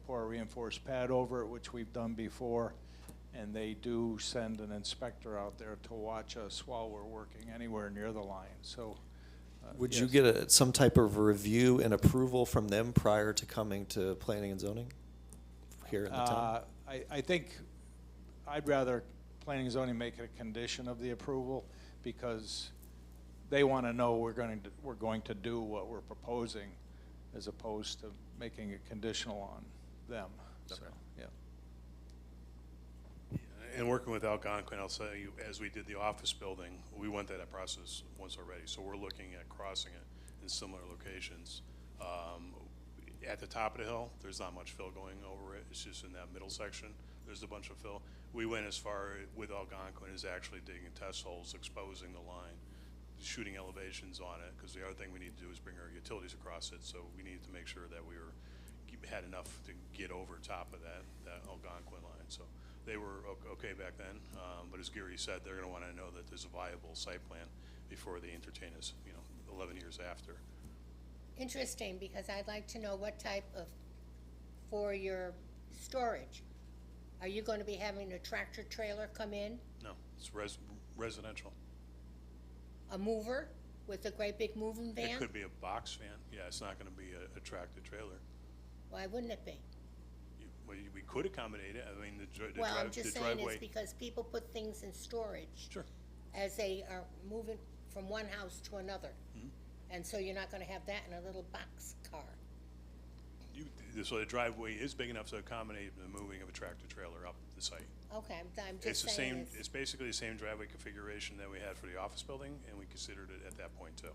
pour a reinforced pad over it, which we've done before, and they do send an inspector out there to watch us while we're working anywhere near the line. So, Would you yes. get some type of review and approval from them prior to coming to planning and zoning here in the town? I think I'd rather planning and zoning make it a condition of the approval, because they want to know we're going to do what we're proposing, as opposed to making it conditional on them. So, yeah. And working with Algonquin, I'll say, as we did the office building, we went through that process once already. So we're looking at crossing it in similar locations. At the top of the hill, there's not much fill going over it. It's just in that middle section, there's a bunch of fill. We went as far with Algonquin as actually digging test holes, exposing the line, shooting elevations on it, because the other thing we need to do is bring our utilities across it. So we needed to make sure that we had enough to get over top of that Algonquin line. So they were okay back then, but as Gary said, they're going to want to know that there's a viable site plan before they entertain us, 11 years after. Interesting, because I'd like to know what type of, for your storage. Are you going to be having a tractor trailer come in, No, it's residential. a mover with a great big moving van? It could be a box van. Yeah, it's not going to be a tractor trailer. Why wouldn't it be? We could accommodate it. I mean, the Well, I'm just saying driveway. it's because people put things in storage. Sure. As they are moving from one house to another. And so you're not gonna have that in a little box car. So the driveway is big enough to accommodate the moving of a tractor trailer up the site. Okay, I'm It's just the saying same, it's basically the same driveway configuration that we had for the office building, and we considered it at that point too.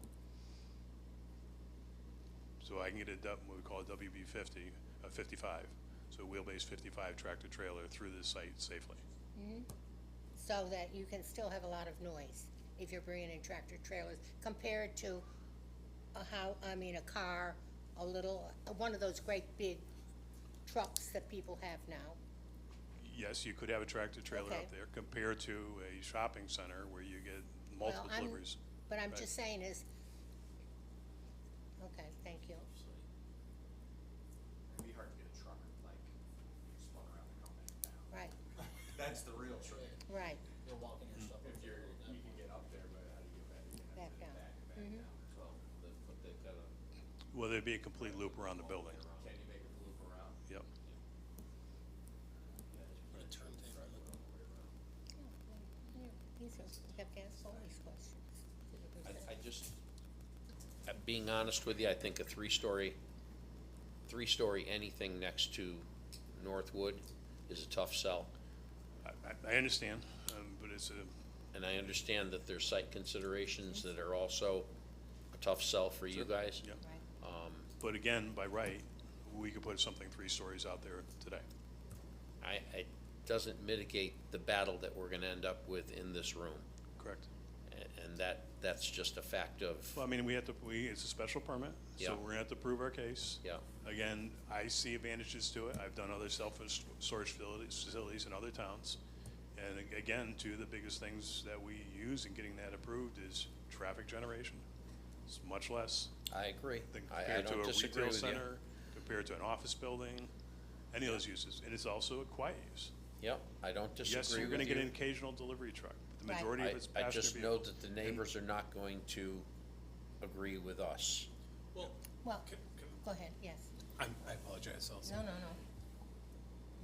So I can get what we call a WB 50, a 55, so wheelbase 55 tractor trailer through this site safely. so that you can still have a lot of noise if you're bringing in tractor trailers compared to a car, a little, one of those great big trucks that people have now. Yes, you could have a tractor trailer Okay. out there compared to a shopping center where you get multiple Well, deliveries. But I'm Right. just saying is, okay, thank you. It'd be hard to get a truck, like, spun around and come back down. Right, That's the real trick. right, You're walking your stuff. If you can get up there, but how do you get back again? back down. Mhm. Well, there'd be a complete loop around the building. Can you make a loop around? Yep. These are, you have to ask all these questions. I just, being honest with you, I think a three-story anything next to Northwood is a tough sell. I understand, but it's And I understand that there's site considerations that are also a tough sell for you guys. yeah. Right. But again, by right, we could put something 3 stories out there today. It doesn't mitigate the battle that we're gonna end up with in this room. Correct. And that's just a fact of, Well, I mean, it's a special permit, Yeah. so we're gonna have to prove our case. yeah. Again, I see advantages to it. I've done other self-storage facilities in other towns. And again, two of the biggest things that we use in getting that approved is traffic generation. It's much less I agree. than I compared to don't a disagree retail with you. center, compared to an office building, any of those uses. And it's also a quiet use. Yep, I don't Yes, disagree you're with gonna you. get an occasional delivery truck. The Right. majority of it's I passenger just know vehicles. that the neighbors are not going to agree with us. Well, Well, go ahead, yes. I apologize, Elsa. No.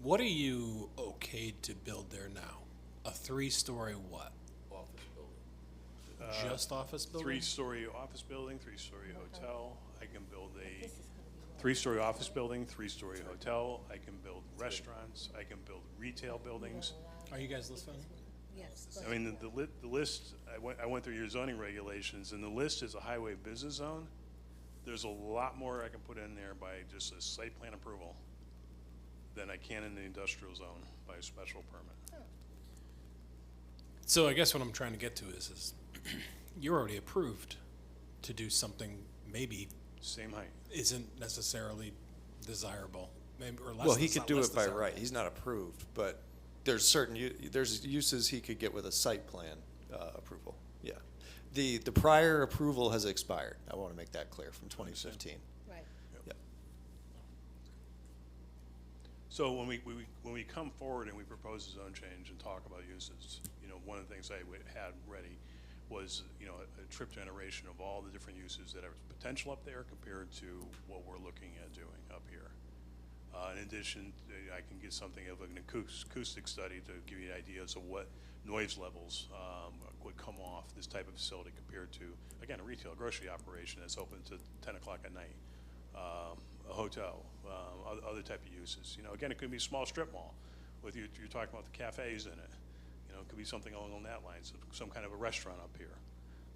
What are you okayed to build there now? A 3-story what? Office building. Just office building? 3-story office building, 3-story hotel. I can build a This is gonna be three-story office building, three-story hotel, I can build restaurants, I can build retail buildings. Are you guys listening? Yes. I mean, the list, I went through your zoning regulations, and the list is a highway business zone. There's a lot more I can put in there by just a site plan approval than I can in the industrial zone by a special permit. So I guess what I'm trying to get to is you're already approved to do something maybe Same height. isn't necessarily desirable, maybe, or less. Well, he it's could not do less it by desirable. right. He's not approved, but there's there's uses he could get with a site plan approval. Yeah. The prior approval has expired. I want to make that clear, from 2015. Right. Yeah. So when we come forward and we propose a zone change and talk about uses, you know, one of the things I had ready was, you know, a trip generation of all the different uses that are potential up there compared to what we're looking at doing up here. In addition, I can get something of an acoustic study to give you ideas of what noise levels would come off this type of facility compared to, again, a retail grocery operation that's open to 10 o'clock at night, a hotel, other type of uses. You know, again, it could be a small strip mall with you're talking about the cafes in it. You know, it could be something along that lines, some kind of a restaurant up here.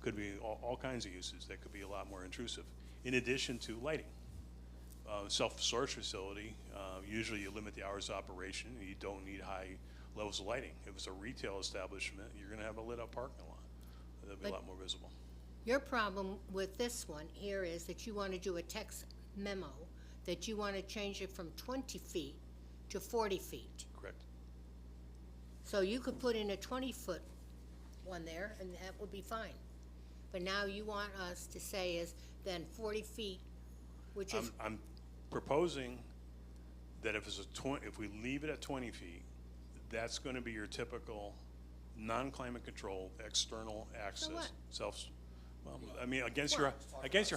Could be all kinds of uses that could be a lot more intrusive. In addition to lighting. Self-storage facility, usually you limit the hours of operation, and you don't need high levels of lighting. If it's a retail establishment, you're gonna have a lit up parking lot. That'll be a But- lot more visible. Your problem with this one here is that you want to do a text memo, that you want to change it from 20 feet to 40 feet. Correct. So you could put in a 20-foot one there, and that would be fine. But now you want us to say is then 40 feet, which is, I'm proposing that if we leave it at 20 feet, that's gonna be your typical non-climate controlled external access, what? well, I mean, against your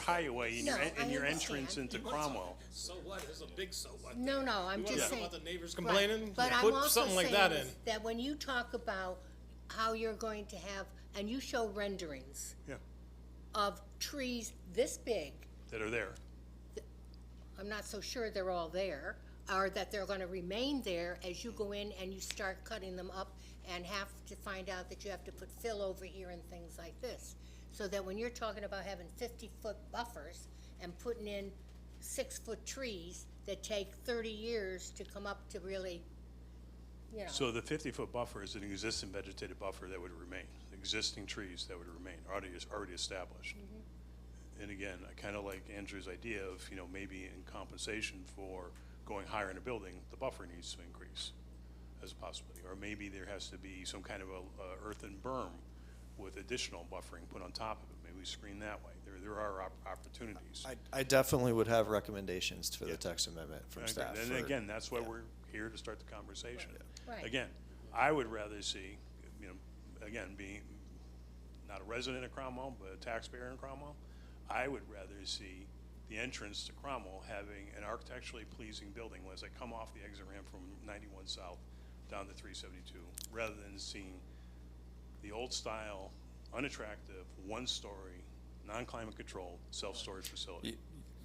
highway and No, and I your understand. entrance into Cromwell. So what? There's a big so what. no, I'm You wanna just talk saying. about the neighbors Right, complaining? But I'm Put also something like saying that is in. that when you talk about how you're going to have, and you show renderings Yeah, of trees this big, that are there. I'm not so sure they're all there, or that they're gonna remain there as you go in and you start cutting them up and have to find out that you have to put fill over here and things like this. So that when you're talking about having 50-foot buffers and putting in 6-foot trees that take 30 years to come up to really, you know. So the 50-foot buffer is an existing vegetated buffer that would remain, existing trees that would remain, already established. And again, I kind of like Andrew's idea of, you know, maybe in compensation for going higher in a building, the buffer needs to increase as a possibility. Or maybe there has to be some kind of a earthen berm with additional buffering put on top of it. Maybe we screen that way. There are opportunities. I definitely would have recommendations for Yeah. the text amendment from Okay, staff. And for- again, that's why yeah. we're here to start the conversation. Right. Again, I would rather see, you know, again, being not a resident of Cromwell, but a taxpayer in Cromwell, I would rather see the entrance to Cromwell having an architecturally pleasing building as I come off the exit ramp from 91 South down to 372, rather than seeing the old style, unattractive, one-story, non-climate controlled, self-storage facility.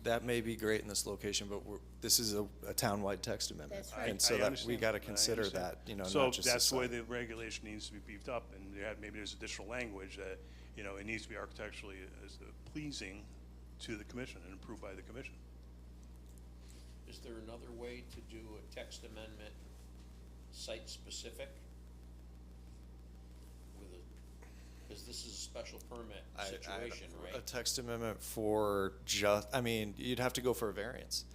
That may be great in this location, but this is a townwide text amendment. That's right. And so I that, we understand. gotta I consider understand. that, you know, So not just the that's why site. the regulation needs to be beefed up, and maybe there's additional language that, you know, it needs to be architecturally pleasing to the commission and approved by the commission. Is there another way to do a text amendment site-specific? Because this is a special permit situation, A right? text amendment for I mean, you'd have to go for a variance.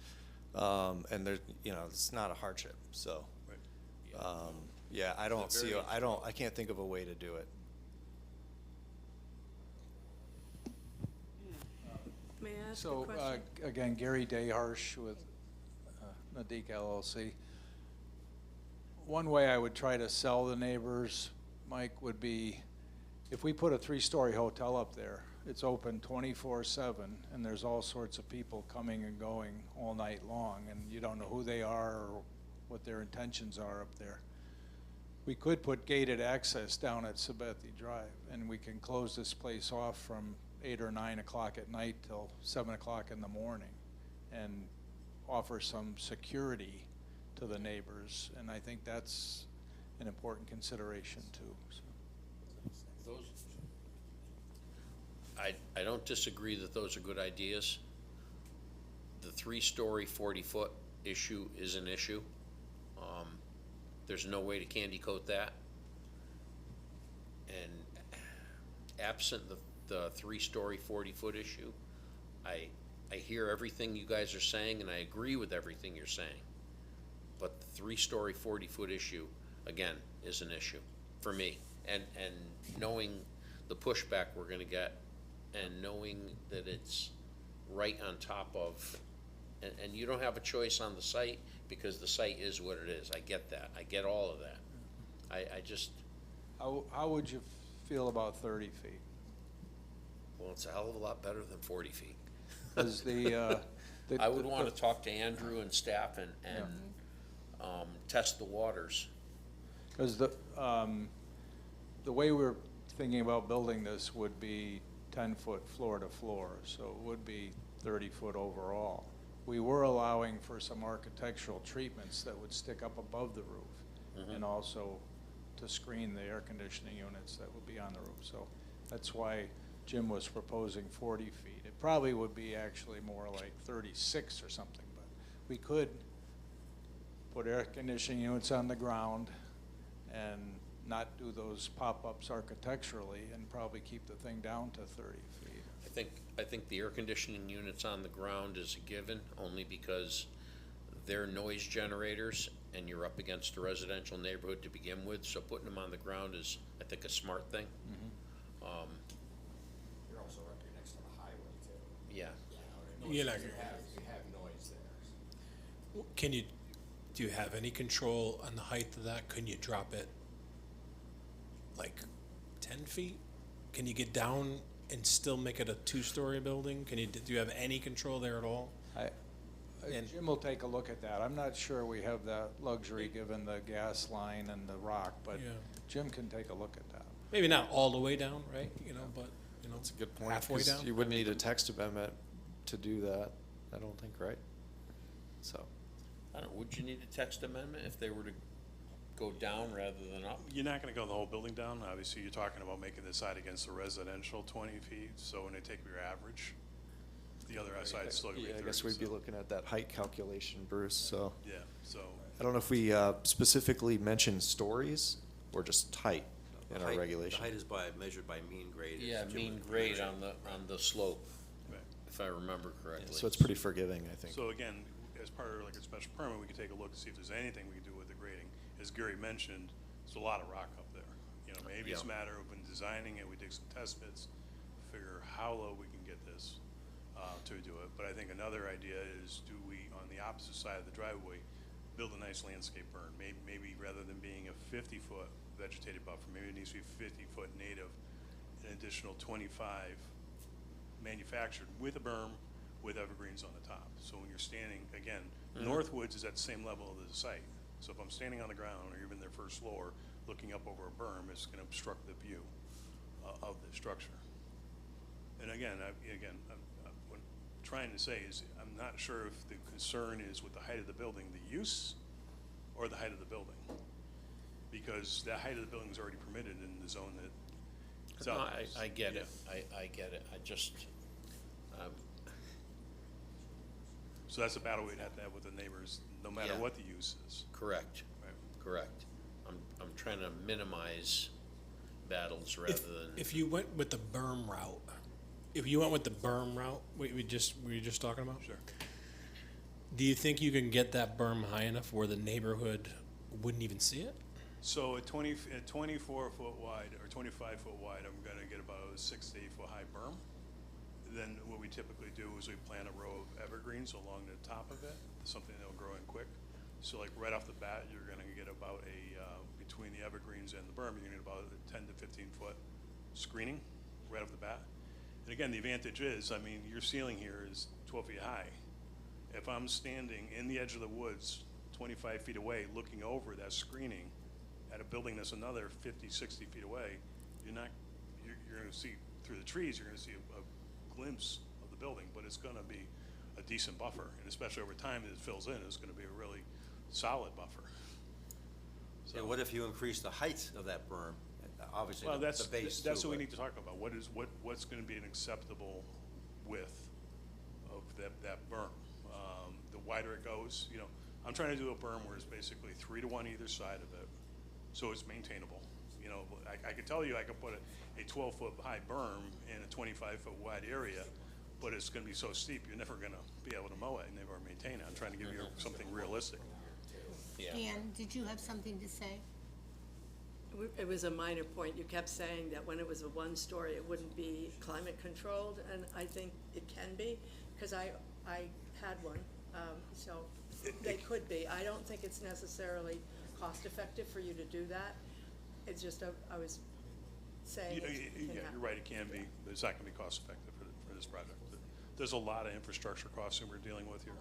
And there, you know, it's not a hardship, so. Yeah, I don't see, I can't think of a way to do it. May I ask a So, question? again, Gary Dayharsh with Nadiq LLC. One way I would try to sell the neighbors, Mike, would be if we put a 3-story hotel up there, it's open 24/7, and there's all sorts of people coming and going all night long, and you don't know who they are or what their intentions are up there. We could put gated access down at Sabethy Drive, and we can close this place off from 8 or 9 o'clock at night till 7 o'clock in the morning. And offer some security to the neighbors, and I think that's an important consideration too, so. Those, I don't disagree that those are good ideas. The 3-story, 40-foot issue is an issue. There's no way to candy coat that. And absent the 3-story, 40-foot issue, I hear everything you guys are saying, and I agree with everything you're saying. But the 3-story, 40-foot issue, again, is an issue for me. And knowing the pushback we're gonna get, and knowing that it's right on top of, and you don't have a choice on the site, because the site is what it is. I get that. I get all of that. I just, How would you feel about 30 feet? well, it's a hell of a lot better than 40 feet. Because I would want to talk to Andrew and staff and test the waters. Because the way we're thinking about building this would be 10-foot floor to floor, so it would be 30-foot overall. We were allowing for some architectural treatments that would stick up above the roof, and also to screen the air conditioning units that would be on the roof. So that's why Jim was proposing 40 feet. It probably would be actually more like 36 or something, but we could put air conditioning units on the ground and not do those pop-ups architecturally, and probably keep the thing down to 30 feet. I think the air conditioning units on the ground is a given, only because they're noise generators, and you're up against a residential neighborhood to begin with, so putting them on the ground is, I think, a smart thing. You're also right next to the highway too. Yeah. You're not You have noise there. Do you have any control on the height of that? Can you drop it like 10 feet? Can you get down and still make it a 2-story building? Do you have any control there at all? Jim will take a look at that. I'm not sure we have that luxury given the gas line and the rock, but Yeah. Jim can take a look at that. Maybe not all the way down, right? But, That's a good point. halfway 'Cause down? you wouldn't need a text amendment to do that, I don't think, right? So, I don't know, would you need a text amendment if they were to go down rather than up? You're not gonna go the whole building down. Obviously, you're talking about making the side against the residential 20 feet, so when they take your average, the other side's still gonna be yeah, 30. I guess we'd be so- looking at that height calculation, Bruce, so. Yeah, so, I don't know if we specifically mentioned stories or just height in our regulation. The height is measured by mean grade. as Yeah, Jim mean was grade mentioning. on the slope, right. if I remember correctly. So it's pretty forgiving, I think. So again, as part of like a special permit, we could take a look to see if there's anything we can do with the grading. As Gary mentioned, there's a lot of rock up there. You know, maybe it's a Yeah. matter of when designing it, we take some test bits, figure how low we can get this to do it. But I think another idea is, do we, on the opposite side of the driveway, build a nice landscape berm? Maybe rather than being a 50-foot vegetated buffer, maybe it needs to be 50-foot native, an additional 25 manufactured with a berm, with evergreens on the top. So when you're standing, again, Northwoods is at the same level of the site. So if I'm standing on the ground, or even their first floor, looking up over a berm, it's gonna obstruct the view of the structure. And again, what I'm trying to say is, I'm not sure if the concern is with the height of the building, the use, or the height of the building. Because the height of the building is already permitted in the zone that it's No, out there. I get Yeah. it, I get it, I just, So that's a battle we'd have to have with the neighbors, no matter Yeah. what the use is. correct, Right. correct. I'm trying to minimize battles rather than. if you went with the berm route, we were just talking about? Sure. Do you think you can get that berm high enough where the neighborhood wouldn't even see it? So at 24-foot wide, or 25-foot wide, I'm gonna get about a 6 to 8 foot high berm. Then what we typically do is we plant a row of evergreens along the top of it, something that'll grow in quick. So like right off the bat, you're gonna get about between the evergreens and the berm, you're gonna get about a 10 to 15 foot screening right off the bat. And again, the advantage is, I mean, your ceiling here is 12 feet high. If I'm standing in the edge of the woods, 25 feet away, looking over that screening at a building that's another 50, 60 feet away, you're gonna see through the trees, you're gonna see a glimpse of the building, but it's gonna be a decent buffer, and especially over time as it fills in, it's gonna be a really solid buffer. So- And what if you increase the height of that berm? Obviously, Well, the that's, base too. that's what we but- need to talk about. What's gonna be an acceptable width of that berm? The wider it goes, you know, I'm trying to do a berm where it's basically 3 to 1 either side of it, so it's maintainable. You know, I could tell you I could put a 12-foot high berm in a 25-foot wide area, but it's gonna be so steep, you're never gonna be able to mow it and never maintain it. I'm trying to give you something realistic. Yeah. Dan, did you have something to say? It was a minor point. You kept saying that when it was a one-story, it wouldn't be climate controlled, and I think it can be, because I had one, so they could be. I don't think it's necessarily cost-effective for you to do that. It's just, I was saying it can Yeah, happen. you're right, it can be, but it's not gonna be cost effective for this project. There's a lot of infrastructure costs that we're dealing with here.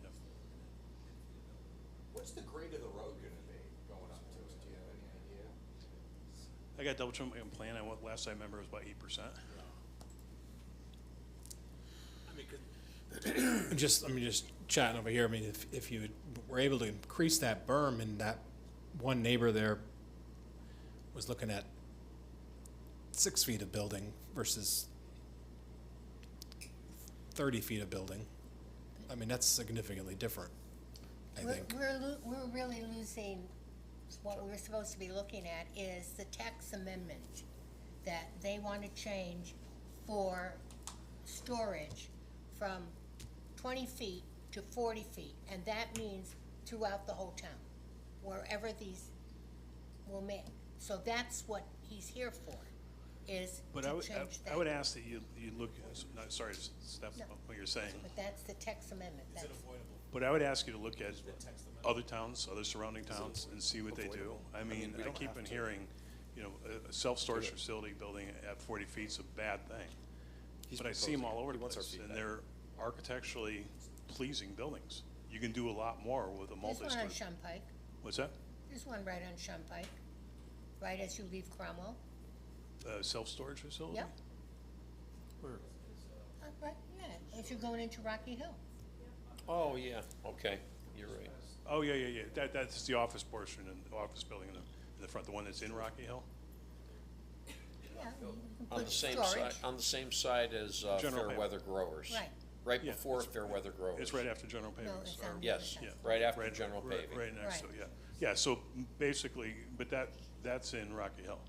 Yeah. What's the grade of the road gonna be going up to it? Do you have any idea? I got double check my plan, last I remember it was about 8%. I'm just chatting over here. I mean, if you were able to increase that berm and that one neighbor there was looking at 6 feet of building versus 30 feet of building, I mean, that's significantly different, I think. We're really losing, what we're supposed to be looking at is the tax amendment that they want to change for storage from 20 feet to 40 feet, and that means throughout the whole town, wherever these will make. So that's what he's here for, is But to I would, change that. I would ask that you look, sorry to step No. on what you're saying, But that's the tax amendment. That's- but I would ask you to look at other towns, other surrounding towns, and see what they do. I mean, I keep on hearing, you know, a self-storage facility building at 40 feet is a bad thing. But I see them all over the place, and they're architecturally pleasing buildings. You can do a lot more with a There's one on multi-story. Shunpike. What's that? There's one right on Shunpike, right as you leave Cromwell. Self-storage facility? Yep. Where? Right, yeah, if you're going into Rocky Hill. Oh, yeah, okay, you're right. Oh, yeah. That's the office portion and the office building in the front, the one that's in Rocky Hill? Yeah, you can On put the same storage. side, on the same side as General Fairweather Growers. Right. Right Yeah, before it's- Fairweather Growers. It's right after General Paving. it's or- on the Yes, Yeah. right after Right- General right- Paving. Right next to it, Right. yeah. Yeah, so basically, but that's in Rocky Hill.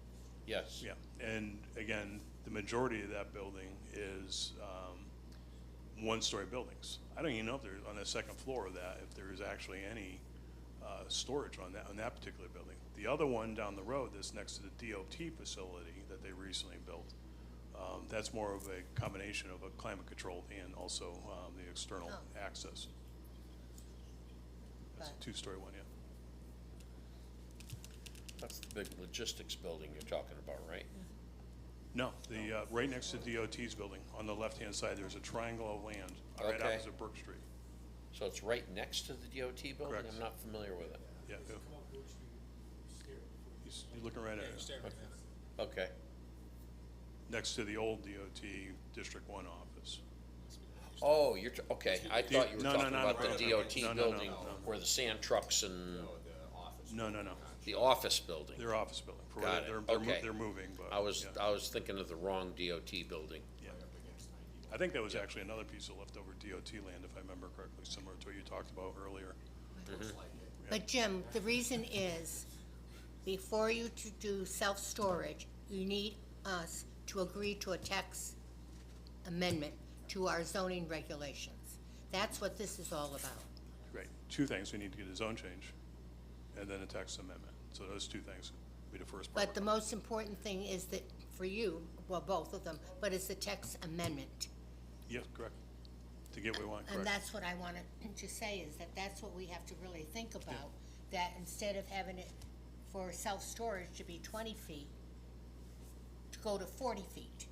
Yes. Yeah, and again, the majority of that building is one-story buildings. I don't even know if there's, on the second floor of that, if there is actually any storage on that particular building. The other one down the road that's next to the DOT facility that they recently built, that's more of a combination of a climate control and also the external Oh. access. That's a But- two-story one, yeah. That's the big logistics building you're talking about, right? No, the, right next to DOT's building, on the left-hand side, there's a triangle of land right Okay. opposite Brook Street. So it's right next to the DOT building? Correct. I'm not familiar with it. Yeah. You're looking right at it, Okay. next to the old DOT District 1 office. Oh, okay, I thought you were No, no, talking no, about no, the no, DOT no, no, building no, no. where the sand trucks and No, the office building. their office building. Got it. Okay. They're moving, but. I was yeah, thinking of the wrong DOT building. yeah. I think that was actually another piece of leftover DOT land, if I remember correctly, similar to what you talked about earlier. But Jim, the reason is, before you to do self-storage, you need us to agree to a tax amendment to our zoning regulations. That's what this is all about. Right, two things, we need to get a zone change, and then a tax amendment. So those two things will be the first part. But the most important thing is that, for you, well, both of them, but it's the tax amendment. Yes, correct, to get what we want, And correct. that's what I wanted to say, is that that's what we have to really think about, that instead of having it for self-storage to be 20 feet, to go to 40 feet,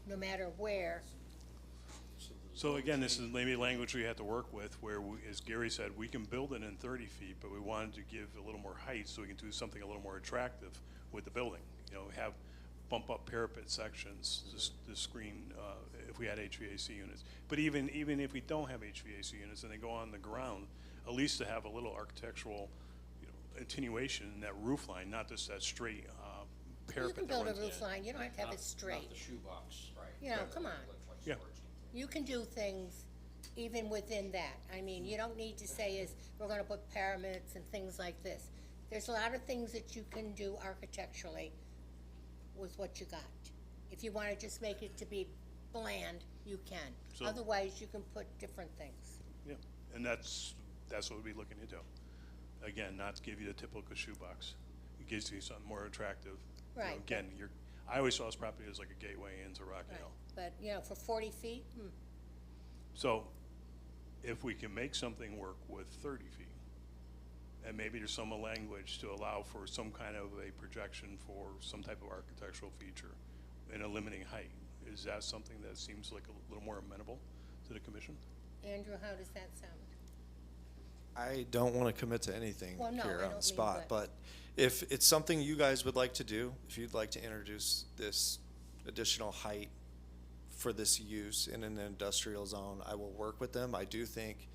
no matter where. So again, this is maybe language we have to work with, where, as Gary said, we can build it in 30 feet, but we wanted to give a little more height so we can do something a little more attractive with the building. You know, have bump up parapet sections to screen if we had HVAC units. But even if we don't have HVAC units and they go on the ground, at least to have a little architectural, you know, attenuation in that roof line, not just that straight You parapet. can that build a runs- roof line, you don't have to have Not- it straight. Not the shoebox. Right. You know, come on. Yeah. You can do things even within that. I mean, you don't need to say is, we're gonna put pyramids and things like this. There's a lot of things that you can do architecturally with what you got. If you wanna just make it to be bland, you can. So- Otherwise, you can put different things. Yeah, and that's what we'd be looking to do. Again, not to give you the typical shoebox. It gives you something more attractive. You know, Right. Again, I always saw this property as like a gateway into Rocky Right. Hill. But, you know, for 40 feet, So if we can make something work with 30 feet, and maybe there's some language to allow for some kind of a projection for some type of architectural feature in a limiting height, is that something that seems like a little more amenable to the commission? Andrew, how does that sound? I don't want to commit to anything Well, no, here I on don't the mean spot, but- but if it's something you guys would like to do, if you'd like to introduce this additional height for this use in an industrial zone, I will work with them. I do think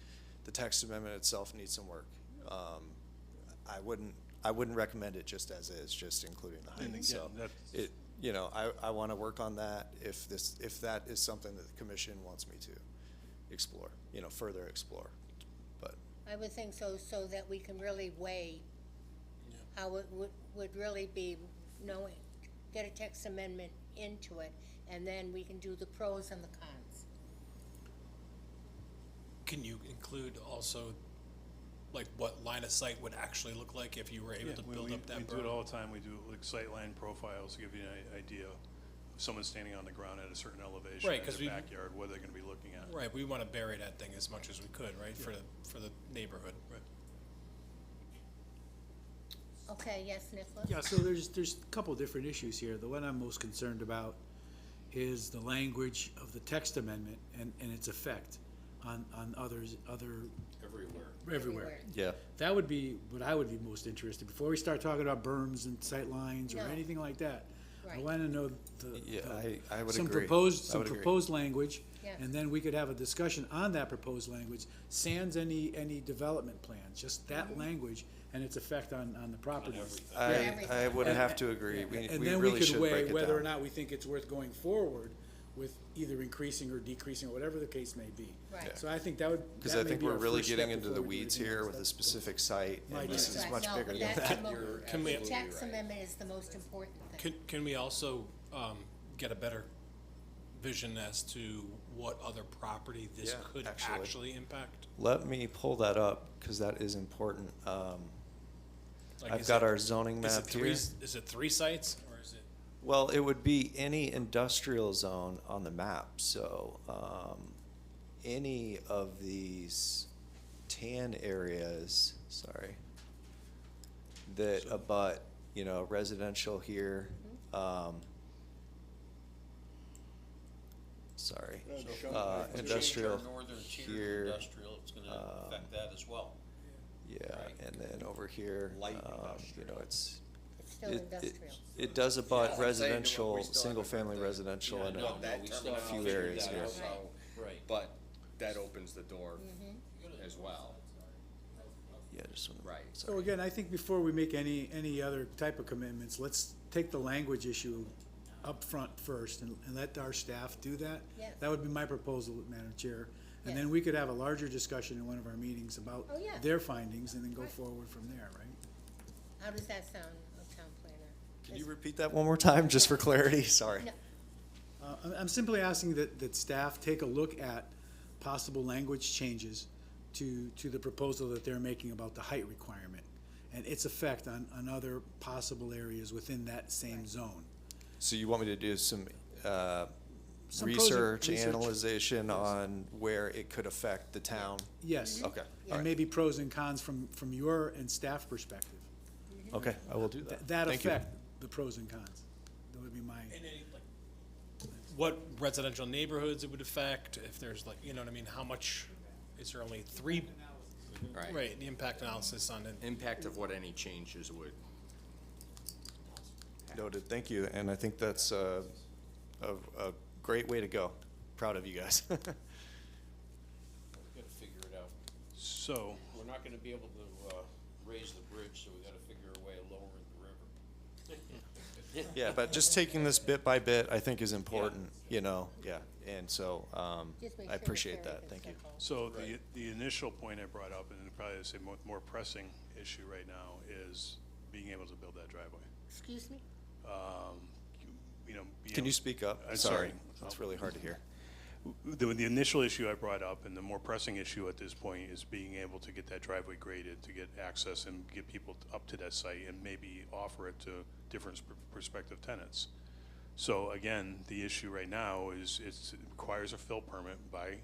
the text amendment itself needs some work. I wouldn't recommend it just as is, just including the And height, so. again, that's- It, you know, I want to work on that if that is something that the commission wants me to explore, you know, further explore, but. I would think so, so that we can really weigh how it would really be knowing, get a text amendment into it, and then we can do the pros and the cons. Can you include also, like, what line of sight would actually look like if you were able Yeah, to we- build we- up that We do it berm? all the time. We do like sightline profiles to give you an idea of someone standing on the ground at a certain elevation Right, in 'cause their we- backyard, what they're gonna be looking at. Right, we wanna bury that thing as much as we could, right, for the neighborhood. Right. Okay, yes, Nicholas? Yeah, so there's a couple different issues here. The one I'm most concerned about is the language of the text amendment and its effect on other Everywhere. everywhere. Yeah. That would be what I would be most interested, before we start talking about berms and sight lines or No. anything like that. I Right. wanna know Yeah, the I would some agree. proposed, I some would agree. proposed language, Yes. and then we could have a discussion on that proposed language, sans any development plans, just that language and its effect on the properties. everything. I everything. would And- have to agree. We And then we really could should break weigh it whether or down. not we think it's worth going forward with either increasing or decreasing, or whatever the case may be. Right. So I think that would, Because that I may think be we're our really first getting step into the before we do weeds anything here else. with a That's- specific site, My and this guess. is Right, much no, bigger than that's that. the You're Can we- The text absolutely right. amendment is the most important thing. Can we also, get a better vision as to what other property this Yeah, could actually. actually impact? Let me pull that up, because that is important. Like, I've is got it- our zoning is it map three here. Is it 3 sites, or is it? Well, it would be any industrial zone on the map, so, any of these tan areas, sorry, that abut, you know, residential here, sorry, So if we change industrial our northern tier to here, industrial, it's gonna affect that as well. yeah, Right. and then over here, Light you know, industrial. it's, Still it, industrial. it does Yeah, abut I'm saying, but we residential, still haven't single-family got the- residential Yeah, and no, a no, we still have to few figure areas that here. out. So, Right. but that opens the door as well. Yeah, just one. Right. So again, I think before we make any other type of commitments, let's take the language issue up front first and let our staff do that. Yes. That would be my proposal, Madam Chair. And then Yes. we could have a larger discussion in one of our meetings about Oh, yeah. their findings and then go Right. forward from there, right? How does that sound, town planner? Can you repeat that one more time, just for clarity? Sorry. No. I'm simply asking that staff take a look at possible language changes to the proposal that they're making about the height requirement and its effect on other possible areas within that same zone. So you want me to do some Some research, research. analyzation on where it could affect the town? Yes. Okay, all And right. maybe pros and cons from your and staff perspective. Okay, I will do that. That Thank you. affect the pros and cons. That would be my, And any, like, what residential neighborhoods it would affect, if there's like, you know what I mean, how much, is there only 3? Right, the impact analysis on it. Impact of what any changes would. Noted, thank you, and I think that's a great way to go. proud of you guys. We've got to figure it out. So, We're not gonna be able to, raise the bridge, so we gotta figure a way of lowering the river. Yeah, but just taking this bit by bit, I think is important, you know, yeah, and so, Just make I sure appreciate Terry that, gets thank you. that whole- so the initial point I brought up, and probably the same, more pressing issue right now, is being able to build that driveway. Excuse me? You know, being Can you able- speak up? I'm Sorry, it's really hard to hear. The initial issue I brought up, and the more pressing issue at this point, is being able to get that driveway graded, to get access and get people up to that site, and maybe offer it to different prospective tenants. So again, the issue right now is it requires a fill permit by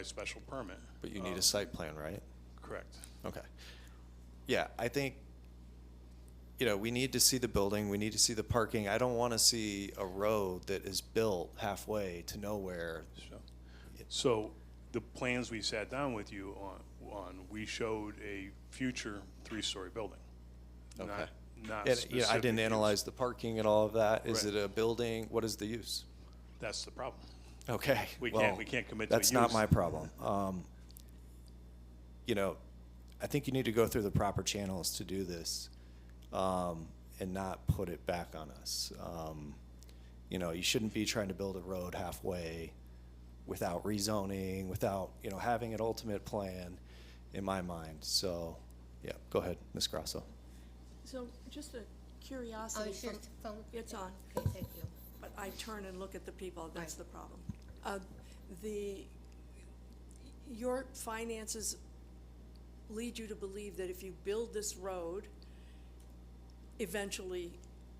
special permit. But you need a site plan, right? Correct. Okay. Yeah, I think, you know, we need to see the building, we need to see the parking. I don't want to see a road that is built halfway to nowhere. So the plans we sat down with you on, we showed a future 3-story building. Okay. Not And, specific you know, I didn't use. analyze the parking and all of that. Is Right. it a building? What is the use? That's the problem. Okay. We well, can't commit to a That's not use. my problem. You know, I think you need to go through the proper channels to do this, and not put it back on us. You know, you shouldn't be trying to build a road halfway without rezoning, without, you know, having an ultimate plan in my mind. So, yeah, go ahead, Ms. Grasso. So just a Oh, curiosity it's from, just phone? it's on, Okay, thank you. but I turn and look at the people, that's Right. the problem. Your finances lead you to believe that if you build this road, eventually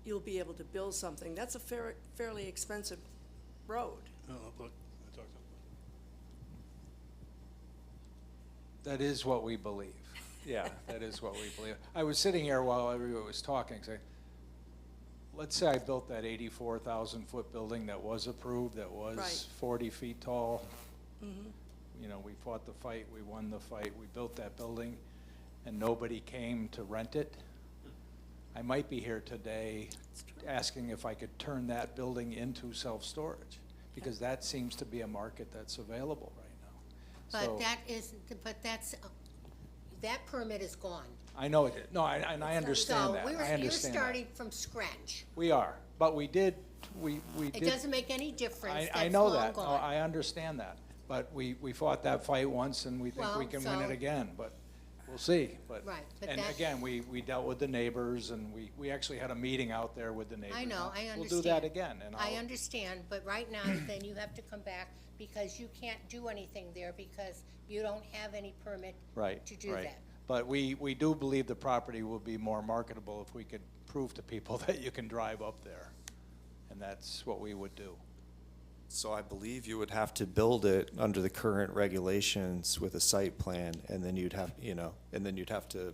you'll be able to build something. That's a fairly expensive road. Look, I talked to That is what we believe. Yeah, that is what we believe. I was sitting here while everyone was talking, saying, let's say I built that 84,000-foot building that was approved, that was Right. 40 feet tall. You know, we fought the fight, we won the fight, we built that building, and nobody came to rent it. I might be here today asking if I could turn that building into self-storage, because that seems to be a market that's available right now. So- But that permit is gone. I know it, no, and I understand that, I So understand you're that. starting from scratch. We are, but we did. It doesn't make any difference. I That's know long that, no, gone. I understand that, but we fought that fight once and we think we Well, can win it so- again, but we'll see, but. Right, but And that- again, we dealt with the neighbors and we actually had a meeting out there with the neighbors. I know, I understand. We'll do that again and I I'll, understand, but right now, then you have to come back because you can't do anything there because you don't have any permit right, to do right. that. But we do believe the property will be more marketable if we could prove to people that you can drive up there. And that's what we would do. So I believe you would have to build it under the current regulations with a site plan, and then you'd have, you know, and then you'd have to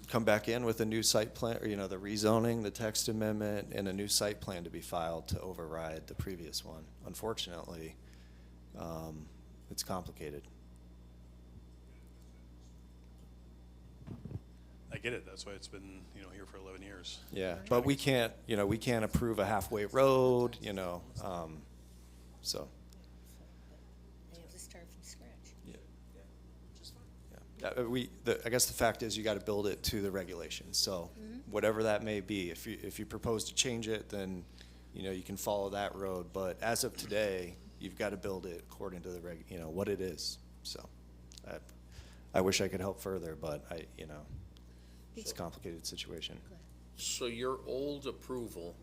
come back in with a new site plan, or, you know, the rezoning, the text amendment, and a new site plan to be filed to override the previous one. Unfortunately, it's complicated. I get it, that's why it's been, you know, here for 11 years. Yeah, but we can't, you know, we can't approve a halfway road, you know, so. They have to start from scratch. I guess the fact is you gotta build it to the regulations, so whatever that may be, if you propose to change it, then, you know, you can follow that road, but as of today, you've gotta build it according to the you know, what it is, so. I wish I could help further, but you know, it's a complicated situation. So your old approval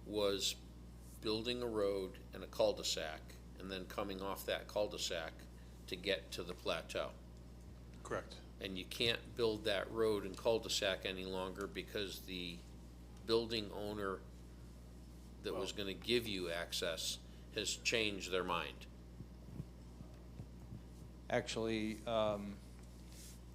was building a road and a cul-de-sac, and then coming off that cul-de-sac to get to the plateau. Correct. And you can't build that road and cul-de-sac any longer because the building owner that was gonna give you access has changed their mind. Actually,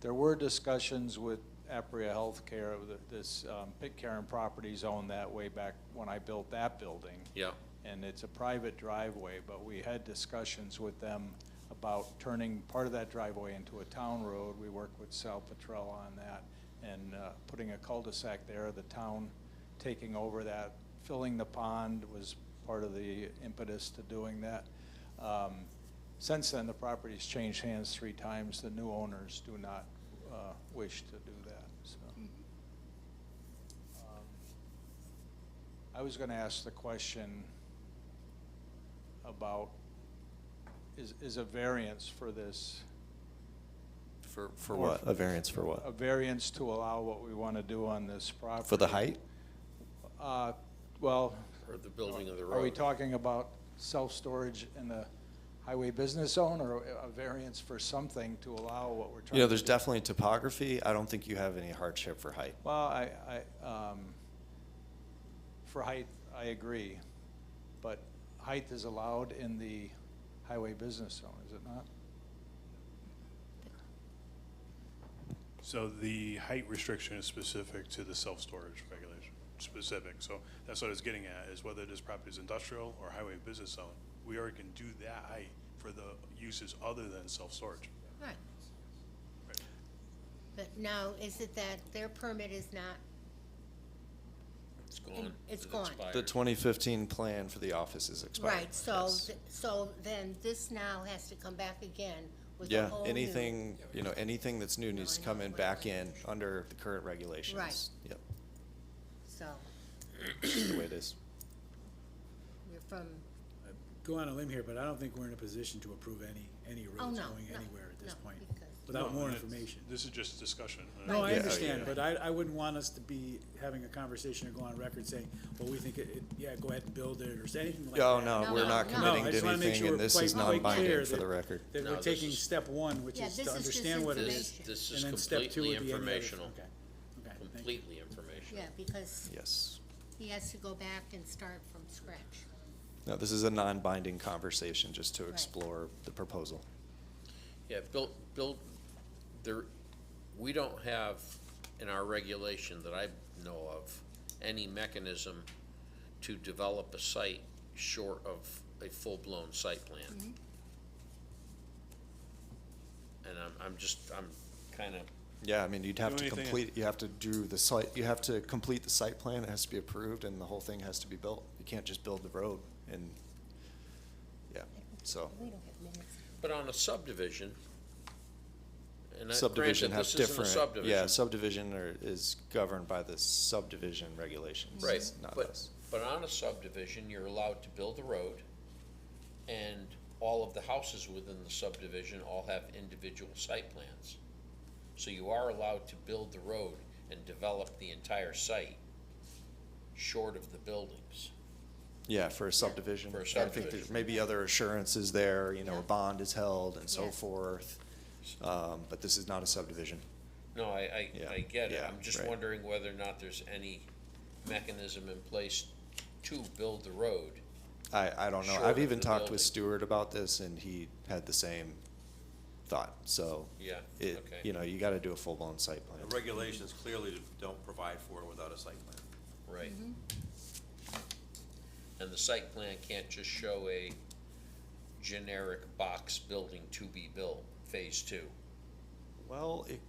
there were discussions with Apria Healthcare, this Pitcairn Properties owned that way back when I built that building. Yeah. And it's a private driveway, but we had discussions with them about turning part of that driveway into a town road. We worked with Sal Petrell on that and putting a cul-de-sac there, the town taking over that, filling the pond was part of the impetus to doing that. Since then, the property's changed hands 3 times. The new owners do not wish to do that, so. I was gonna ask the question about, is a variance for this, For what? A variance for what? a variance to allow what we want to do on this property? For the height? Well, Or the building of the are we road. talking about self-storage in the highway business zone, or a variance for something to allow what we're trying to do? You know, there's definitely topography. I don't think you have any hardship for height. Well, for height, I agree, but height is allowed in the highway business zone, is it not? So the height restriction is specific to the self-storage regulation, specific. So that's what I was getting at, is whether this property is industrial or highway business zone, we already can do that height for the uses other than self-storage. Right. Right. But now, is it that their permit is not, It's gone. It's It gone. expired. The 2015 plan for the office is expired. right, so, yes. so then this now has to come back again with a Yeah, whole new. anything, you know, anything that's new needs to I come know, in but- back in under the current regulations. Right. Yep, So, just the way it is. you're from, Go on a limb here, but I don't think we're in a position to approve any oh, roads no, going no, anywhere at this no, point, because, without No, more it's- information. This is just discussion. No, I Yeah, understand, yeah. but I wouldn't want us to be having a conversation or go on record saying, well, we think yeah, go ahead and build it, or say anything like that. Oh, no, No, we're no, not no. committing No, I to just wanna make anything, sure and this we're is quite clear non-binding for that- the record. That No, we're this taking is- step one, which Yeah, is this to is just understand what it is. information. This And is then step two completely would be any other- informational. Okay, okay, thank you. Completely informational. yeah, because Yes. he has to go back and start from scratch. No, this is a non-binding conversation, just to Right. explore the proposal. Yeah, there, we don't have in our regulation that I know of any mechanism to develop a site short of a full-blown site plan. And I'm kinda, Yeah, I mean, you'd have The to only thing- complete, you have to do the site, you have to complete the site plan, it has to be approved, and the whole thing has to be built. You can't just build the road and, yeah, so. We don't have minutes. but on a subdivision, and Subdivision granted, have this isn't a different, subdivision. yeah, subdivision is governed by the subdivision regulations. Right, Not but, us. but on a subdivision, you're allowed to build a road, and all of the houses within the subdivision all have individual site plans. So you are allowed to build the road and develop the entire site, short of the buildings. Yeah, for a subdivision. For a I think there subdivision. may be other assurances there, you know, Yeah. a bond is held and so Yes. forth. But this is not a subdivision. No, I Yeah, get it, yeah, I'm just right. wondering whether or not there's any mechanism in place to build the road. I don't know. Short I've of even the talked building. with Stuart about this, and he had the same thought, so. Yeah, It, okay. you know, you gotta do a full-blown site plan. The regulations clearly don't provide for it without a site plan. Right. And the site plan can't just show a generic box building to be built, phase two. Well, it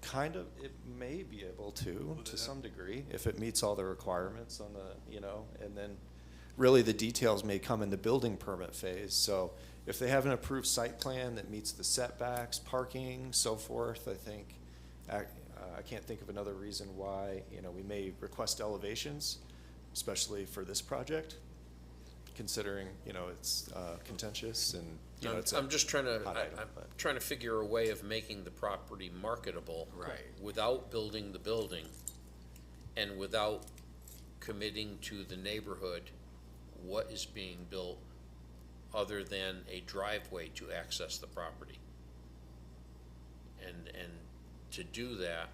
may be able to they have- some degree, if it meets all the requirements on the, you know, and then really the details may come in the building permit phase. So if they have an approved site plan that meets the setbacks, parking, so forth, I think, I can't think of another reason why, you know, we may request elevations, especially for this project, considering, you know, it's contentious and, you know, it's a I'm just trying to, hot item, I'm but- trying to figure a way of making the property marketable. Right. Without building the building and without committing to the neighborhood what is being built other than a driveway to access the property. And to do that,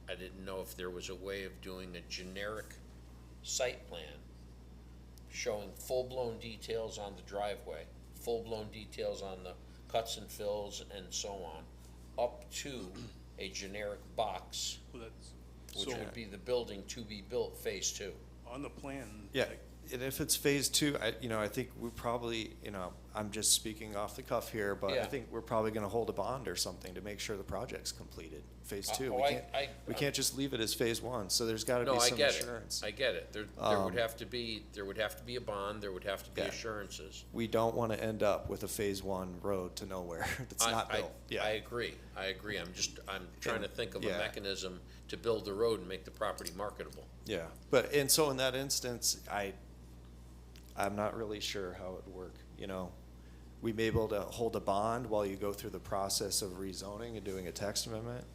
I didn't know if there was a way of doing a generic site plan showing full-blown details on the driveway, full-blown details on the cuts and fills and so on, up to a generic box, Well, that's, which so, would be the building to be built, phase two. on the plan. Yeah, like, and if it's phase two, I think we probably, you know, I'm just speaking off the cuff here, but I Yeah. think we're probably gonna hold a bond or something to make sure the project's completed, phase two. oh, We can't just leave it as phase one, so there's gotta No, be I some get it. assurance. I get it. There would have to be, a bond, there would have to be Yeah. assurances. We don't wanna end up with a phase one road to nowhere that's not built, yeah. I agree. I'm trying to think of a Yeah. mechanism to build the road and make the property marketable. Yeah, and so in that instance, I'm not really sure how it'd work, you know? We may be able to hold a bond while you go through the process of rezoning and doing a text amendment.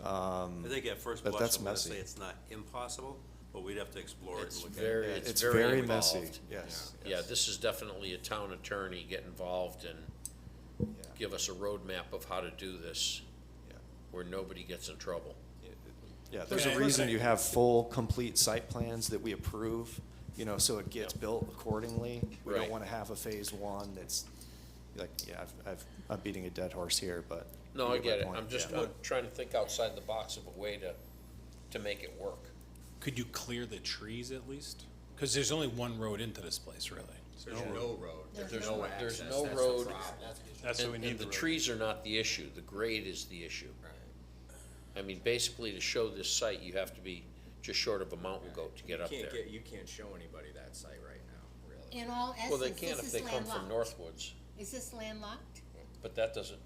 I think at first But blush, that's I'm gonna messy. say it's not impossible, but we'd have to explore it It's and look at very, it. it's very messy, involved. yes. Yeah, this is definitely a town attorney get involved and give us a roadmap of how to do this Yeah. where nobody gets in trouble. Yeah, there's a Okay. reason you have full, complete site plans that we approve, you know, so it gets built accordingly. We Right. don't wanna have a phase one that's, like, yeah, I'm beating a dead horse here, but. No, you I my get it. point, I'm just, yeah. I'm trying to think outside the box of a way to make it work. Could you clear the trees at least? Because there's only one road into this place, really. There's no road, there's There's no no- access, there's that's no the road. problem. That's what we And need the road. trees are not the issue, the grade is the issue. I mean, basically, to show this site, you have to be just short of a mountain goat to get up there. You can't show anybody that site right now, really. In all Well, they essence, can this if is they come from landlocked. Northwoods, Is this landlocked? but that's not No,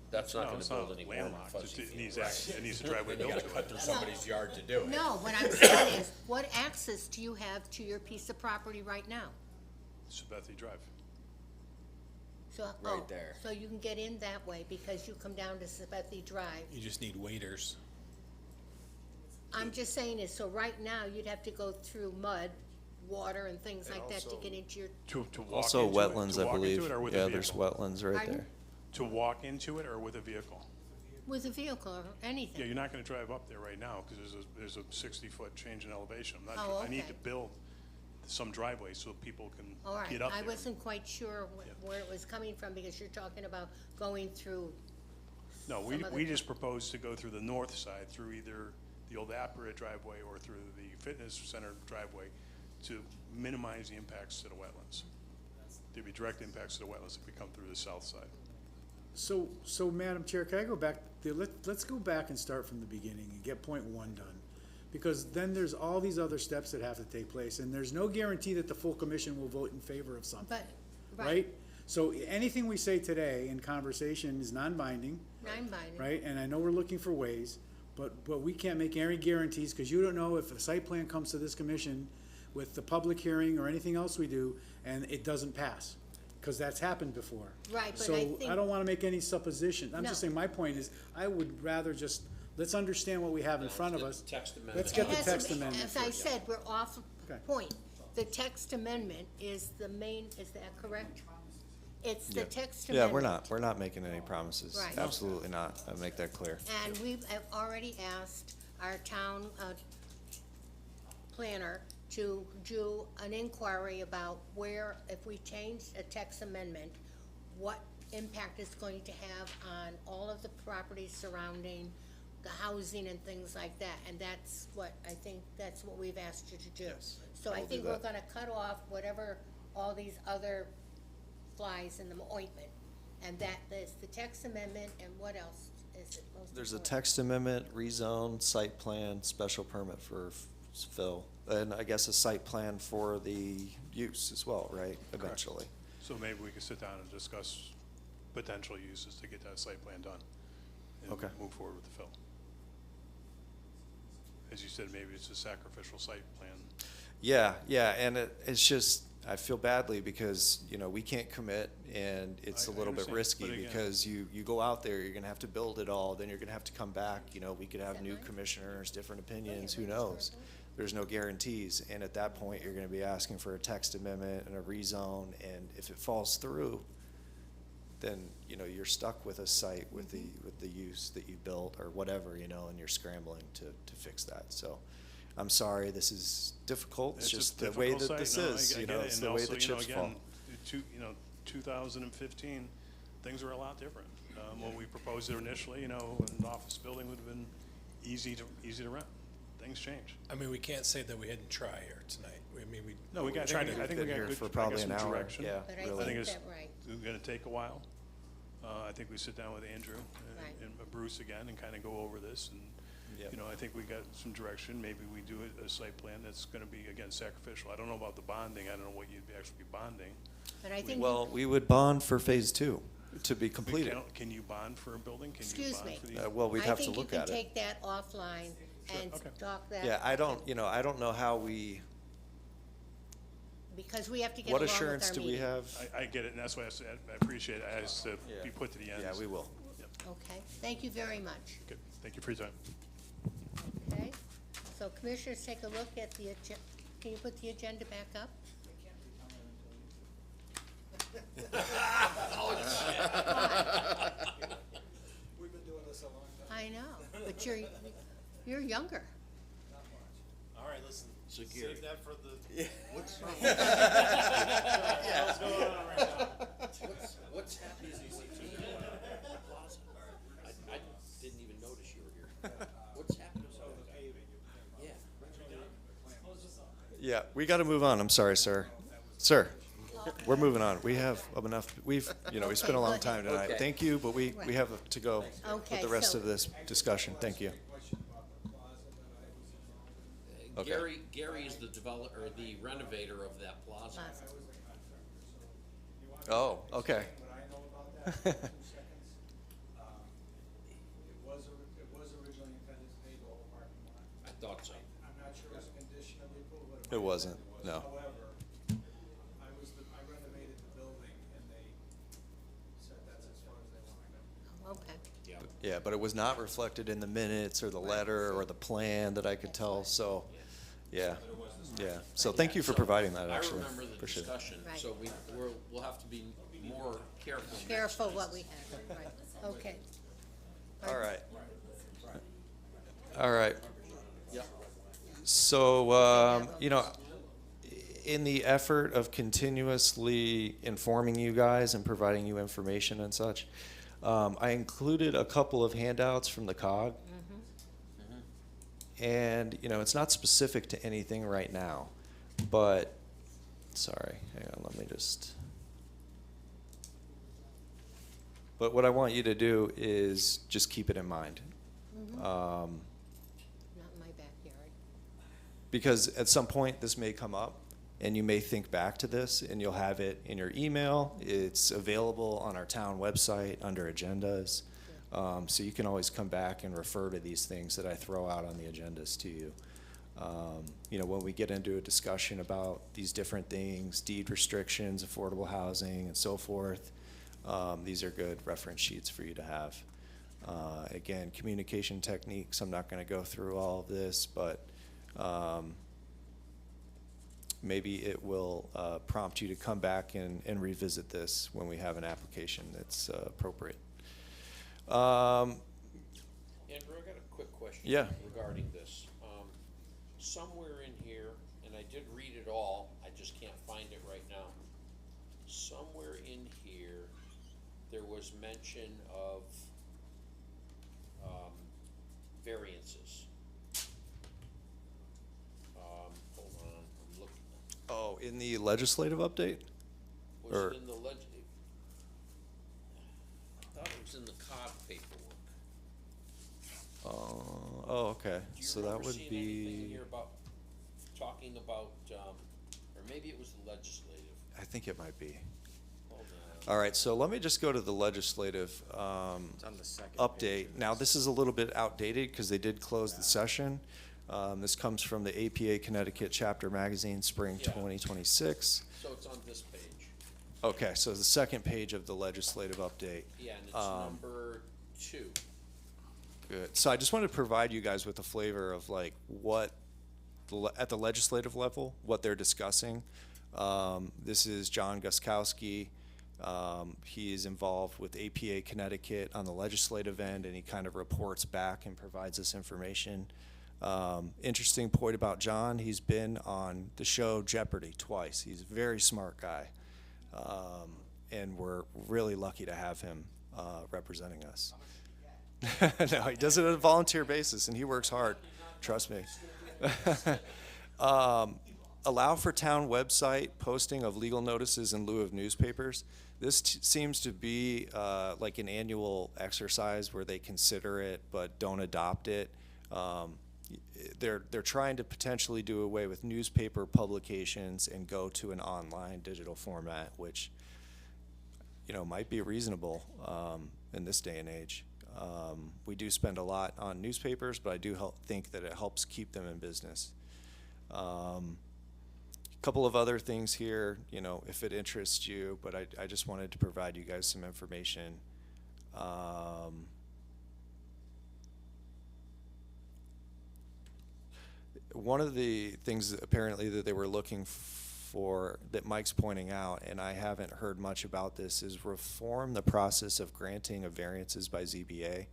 gonna it's build not any warm and landlocked. fuzzy It needs, feels. it needs a driveway You built gotta to cut it. through somebody's yard to do it. No, what I'm saying is, what access do you have to your piece of property right now? Sabethy Drive. So, Right there. So you can get in that way because you come down to Sabethy Drive. You just need waiters. I'm just saying is, so right now, you'd have to go through mud, water and things like that to get into your, To walk Also into it- wetlands, to I walk into believe. it or with a Yeah, there's vehicle? wetlands right Pardon? there. To walk into it or with a vehicle? with a vehicle or Yeah, anything. you're not gonna drive up there right now, because there's a 60-foot change in elevation. Oh, I need okay. to build some driveway so people can All right, get up I there. wasn't quite sure where it was coming from because you're talking about going through, No, some other we town. just proposed to go through the north side, through either the old Apparat driveway or through the fitness center driveway to minimize the impacts to the wetlands. There'd be direct impacts to the wetlands if we come through the south side. So, Madam Chair, can I go back, let's go back and start from the beginning and get point one done. Because then there's all these other steps that have to take place, and there's no guarantee that the full commission will vote in favor of something, but, right? So anything we say today in conversation is non-binding, non-binding. right? And I know we're looking for ways, but we can't make any guarantees, because you don't know if a site plan comes to this commission with the public hearing or anything else we do, and it doesn't pass, because that's happened before. Right, but So I think- I don't wanna make any supposition. I'm just No. saying, my point is, I would rather just, let's understand what we have in front of us. Text amendment. Let's get It the has to text be- amendment As I first. said, we're off Okay. point. The text amendment is the main, is that correct? It's the Yeah. text Yeah, amendment. we're not making any promises. Right. Absolutely not. I make that clear. And we have already asked our town planner to do an inquiry about where, if we change a text amendment, what impact it's going to have on all of the properties surrounding the housing and things like that. And that's what, I think, that's what we've asked you to do. So I we'll do think we're that. gonna cut off whatever, all these other flies in the ointment. And that, there's the text amendment, and what else is it most There's a important? text amendment, rezone, site plan, special permit for fill, and I guess a site plan for the use as well, right, eventually. So maybe we could sit down and discuss potential uses to get that site plan done. And Okay. move forward with the fill. As you said, maybe it's a sacrificial site plan. Yeah, and it's just, I feel badly because, you know, we can't commit, and it's a I little bit understand, risky but again- because you go out there, you're gonna have to build it all, then you're gonna have to come back, you know, we could have new commissioners, different opinions, who knows? There's no guarantees, and at that point, you're gonna be asking for a text amendment and a rezone, and if it falls through, then, you know, you're stuck with a site with the use that you built or whatever, you know, and you're scrambling to fix that, so. I'm sorry, this is difficult, it's just a the way difficult that site. this No, is, I you get know, it. it's And the way also, the you know, chips fall. again, 2015, things were a lot different. When we proposed it initially, you know, an office building would have been easy to rent. things change. I mean, we can't say that we didn't try here tonight. I mean, we. No, we got, tried I think we Been got here good, for I got probably some an hour, direction. yeah, But I really. I think think it's that right. gonna take a while. I think we sit down with Andrew Right. and Bruce again and kind of go over this and, Yep. you know, I think we got some direction. Maybe we do a site plan that's gonna be, again, sacrificial. I don't know about the bonding. I don't know what you'd be actually be bonding. But I think, Well, we would bond for phase two to be We completed. Can you bond for a building? Can you Excuse bond me. for the? Well, we'd I have to think you look can at it. take that offline and okay. talk that. Yeah, I don't know how we, Because we have to get what along with assurance our do we meeting. have? I get it, and that's why I said, I appreciate it. I asked to Yeah. be put to the end. Yeah, we will. Okay, thank you very much. Good. Thank you for your time. Okay, so commissioners, take a look at the can you put the agenda back up? We've been doing this a long time. I know, but you're younger. All right, listen, So Gary, save that for the. what's happening to the plaza? I didn't even notice you were here. What's happening to the paving? Yeah. Yeah, we gotta move on. I'm sorry, sir. Sir, we're moving on. We have enough, we spent Okay, a long go time ahead. tonight. Thank you, but we Right. have to go with Okay, the rest so- of this discussion. Thank you. Okay. Gary is the developer, or the renovator of that plaza. Plaza. Oh, okay. What I know about that, 2 seconds. It was originally intended to pave the whole parking lot. I thought so. I'm not sure it's a condition of the approval. but It wasn't, no. However, I renovated the building and they said that's as far as they want to go. Okay, Yeah. Yeah, but it was not reflected in the minutes or the letter or the plan that I could tell, so, yeah. Yeah, so thank you for providing that, actually. I remember the Appreciate it. discussion, Right. so we'll have to be more careful. next careful time. what we have, right, okay. All right. All right. Yep. So, in the effort of continuously informing you guys and providing you information and such, I included a couple of handouts from the COG. And, it's not specific to anything right now, but, sorry, hang on, let me just. But what I want you to do is just keep it in mind. Not in my backyard. Because at some point, this may come up, and you may think back to this, and you'll have it in your email. It's available on our town website under agendas. So you can always come back and refer to these things that I throw out on the agendas to you. When we get into a discussion about these different things, deed restrictions, affordable housing, and so forth, these are good reference sheets for you to have. Again, communication techniques, I'm not going to go through all of this, but maybe it will prompt you to come back and revisit this when we have an application that's appropriate. Andrew, I got a quick question. Yeah. Regarding this. Somewhere in here, and I did read it all, I just can't find it right now. Somewhere in here, there was mention of, variances. Hold on, I'm looking. Oh, in the legislative update? Was Or- it in the I thought it was in the COG paperwork. Oh, okay. Do you So that remember would seeing anything in be, here about, talking about, or maybe it was the legislative? I think it might be. Hold on. All right, so let me just go to the legislative It's on the second page update. of Now, this. this is a little bit outdated because they did close the session. This comes from the APA Connecticut Chapter Magazine, Spring Yeah. 2026. So it's on this page. Okay, so the second page of the legislative update. Yeah, and it's Um, number 2. Good. So I just wanted to provide you guys with a flavor of like what, at the legislative level, what they're discussing. This is John Guskowski. He is involved with APA Connecticut on the legislative end, and he kind of reports back and provides us information. Interesting point about John, he's been on the show Jeopardy twice. He's a very smart guy. And we're really lucky to have him representing us. No, he does it on a volunteer basis, and he works hard. trust me. Allow for town website posting of legal notices in lieu of newspapers. This seems to be like an annual exercise where they consider it but don't adopt it. They're trying to potentially do away with newspaper publications and go to an online digital format, which, you know, might be reasonable in this day and age. We do spend a lot on newspapers, but I do think that it helps keep them in business. Couple of other things here, you know, if it interests you, but I just wanted to provide you guys some information. One of the things apparently that they were looking for, that Mike's pointing out, and I haven't heard much about this, is reform the process of granting of variances by ZBA.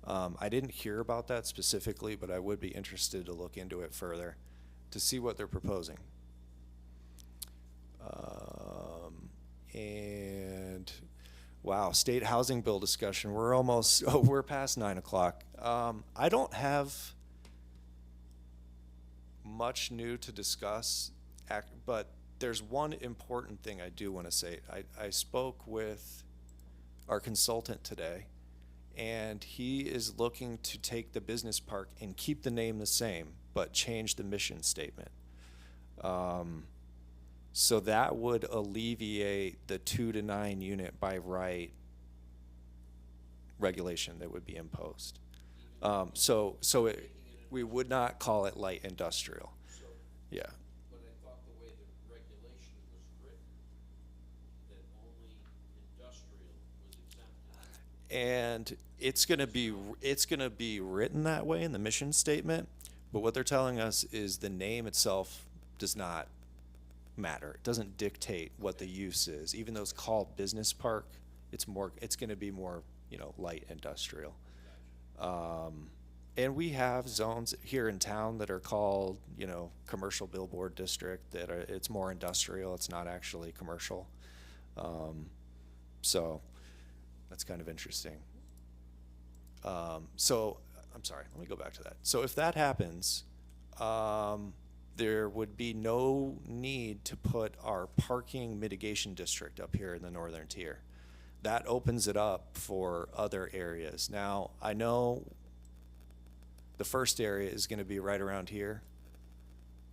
I didn't hear about that specifically, but I would be interested to look into it further to see what they're proposing. And wow, state housing bill discussion. We're past 9 o'clock. I don't have much new to discuss, but there's one important thing I do want to say. I spoke with our consultant today, and he is looking to take the business park and keep the name the same, but change the mission statement. So that would alleviate the 2 to 9 unit by right regulation that would be imposed. We would not call it light industrial. Yeah. But I thought the way the regulation was written, that only industrial was exempted. And it's gonna be written that way in the mission statement, but what they're telling us is the name itself does not matter. It doesn't dictate what the use is. Even though it's called business park, it's gonna be more, you know, light industrial. And we have zones here in town that are called, you know, commercial billboard district, that are, it's more industrial, it's not actually commercial. So that's kind of interesting. So I'm sorry, let me go back to that. So if that happens, there would be no need to put our parking mitigation district up here in the northern tier. That opens it up for other areas. Now, I know the first area is going to be right around here.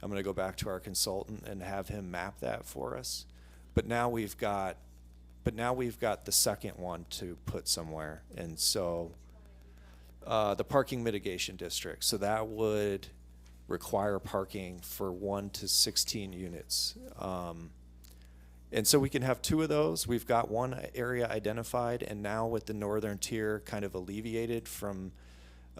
I'm going to go back to our consultant and have him map that for us. But now we've got the second one to put somewhere. And so the parking mitigation district. So that would require parking for 1 to 16 units. And so we can have 2 of those. We've got one area identified, and now with the northern tier kind of alleviated from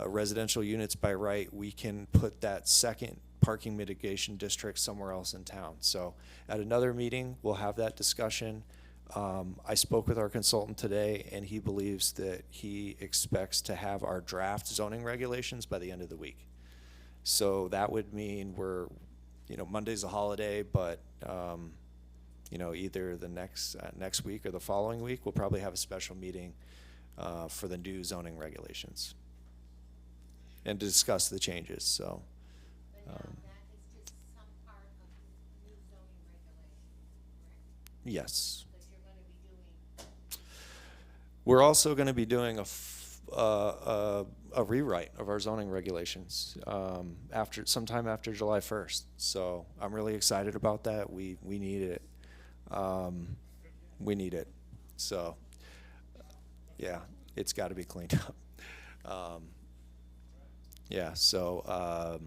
residential units by right, we can put that second parking mitigation district somewhere else in town. So at another meeting, we'll have that discussion. I spoke with our consultant today, and he believes that he expects to have our draft zoning regulations by the end of the week. So that would mean Monday's a holiday, but either the next week or the following week, we'll probably have a special meeting for the new zoning regulations and to discuss the changes. So. But now that is just some part of the new zoning regulation, correct? Yes. Because you're gonna be doing. We're also going to be doing a rewrite of our zoning regulations sometime after July 1st. So I'm really excited about that. We need it. We need it. So yeah, it's got to be cleaned up. So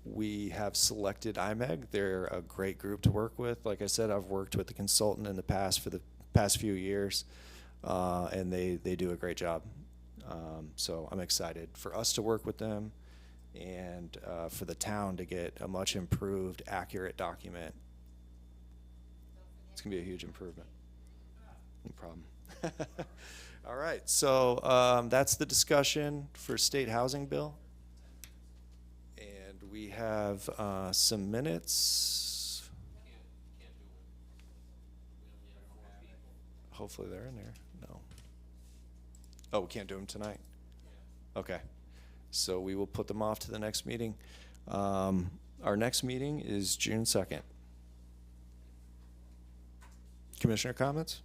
we have selected IMEG. They're a great group to work with. Like I said, I've worked with the consultant in the past for the past few years, and they do a great job. So I'm excited for us to work with them and for the town to get a much improved, accurate document. It's going to be a huge improvement. No problem. All right, so that's the discussion for state housing bill. And we have some minutes. Can't do it. We only have 4 people. Hopefully they're in there. No. Oh, we can't do them tonight? Yeah. Okay. So we will put them off to the next meeting. Our next meeting is June 2nd. Commissioner comments?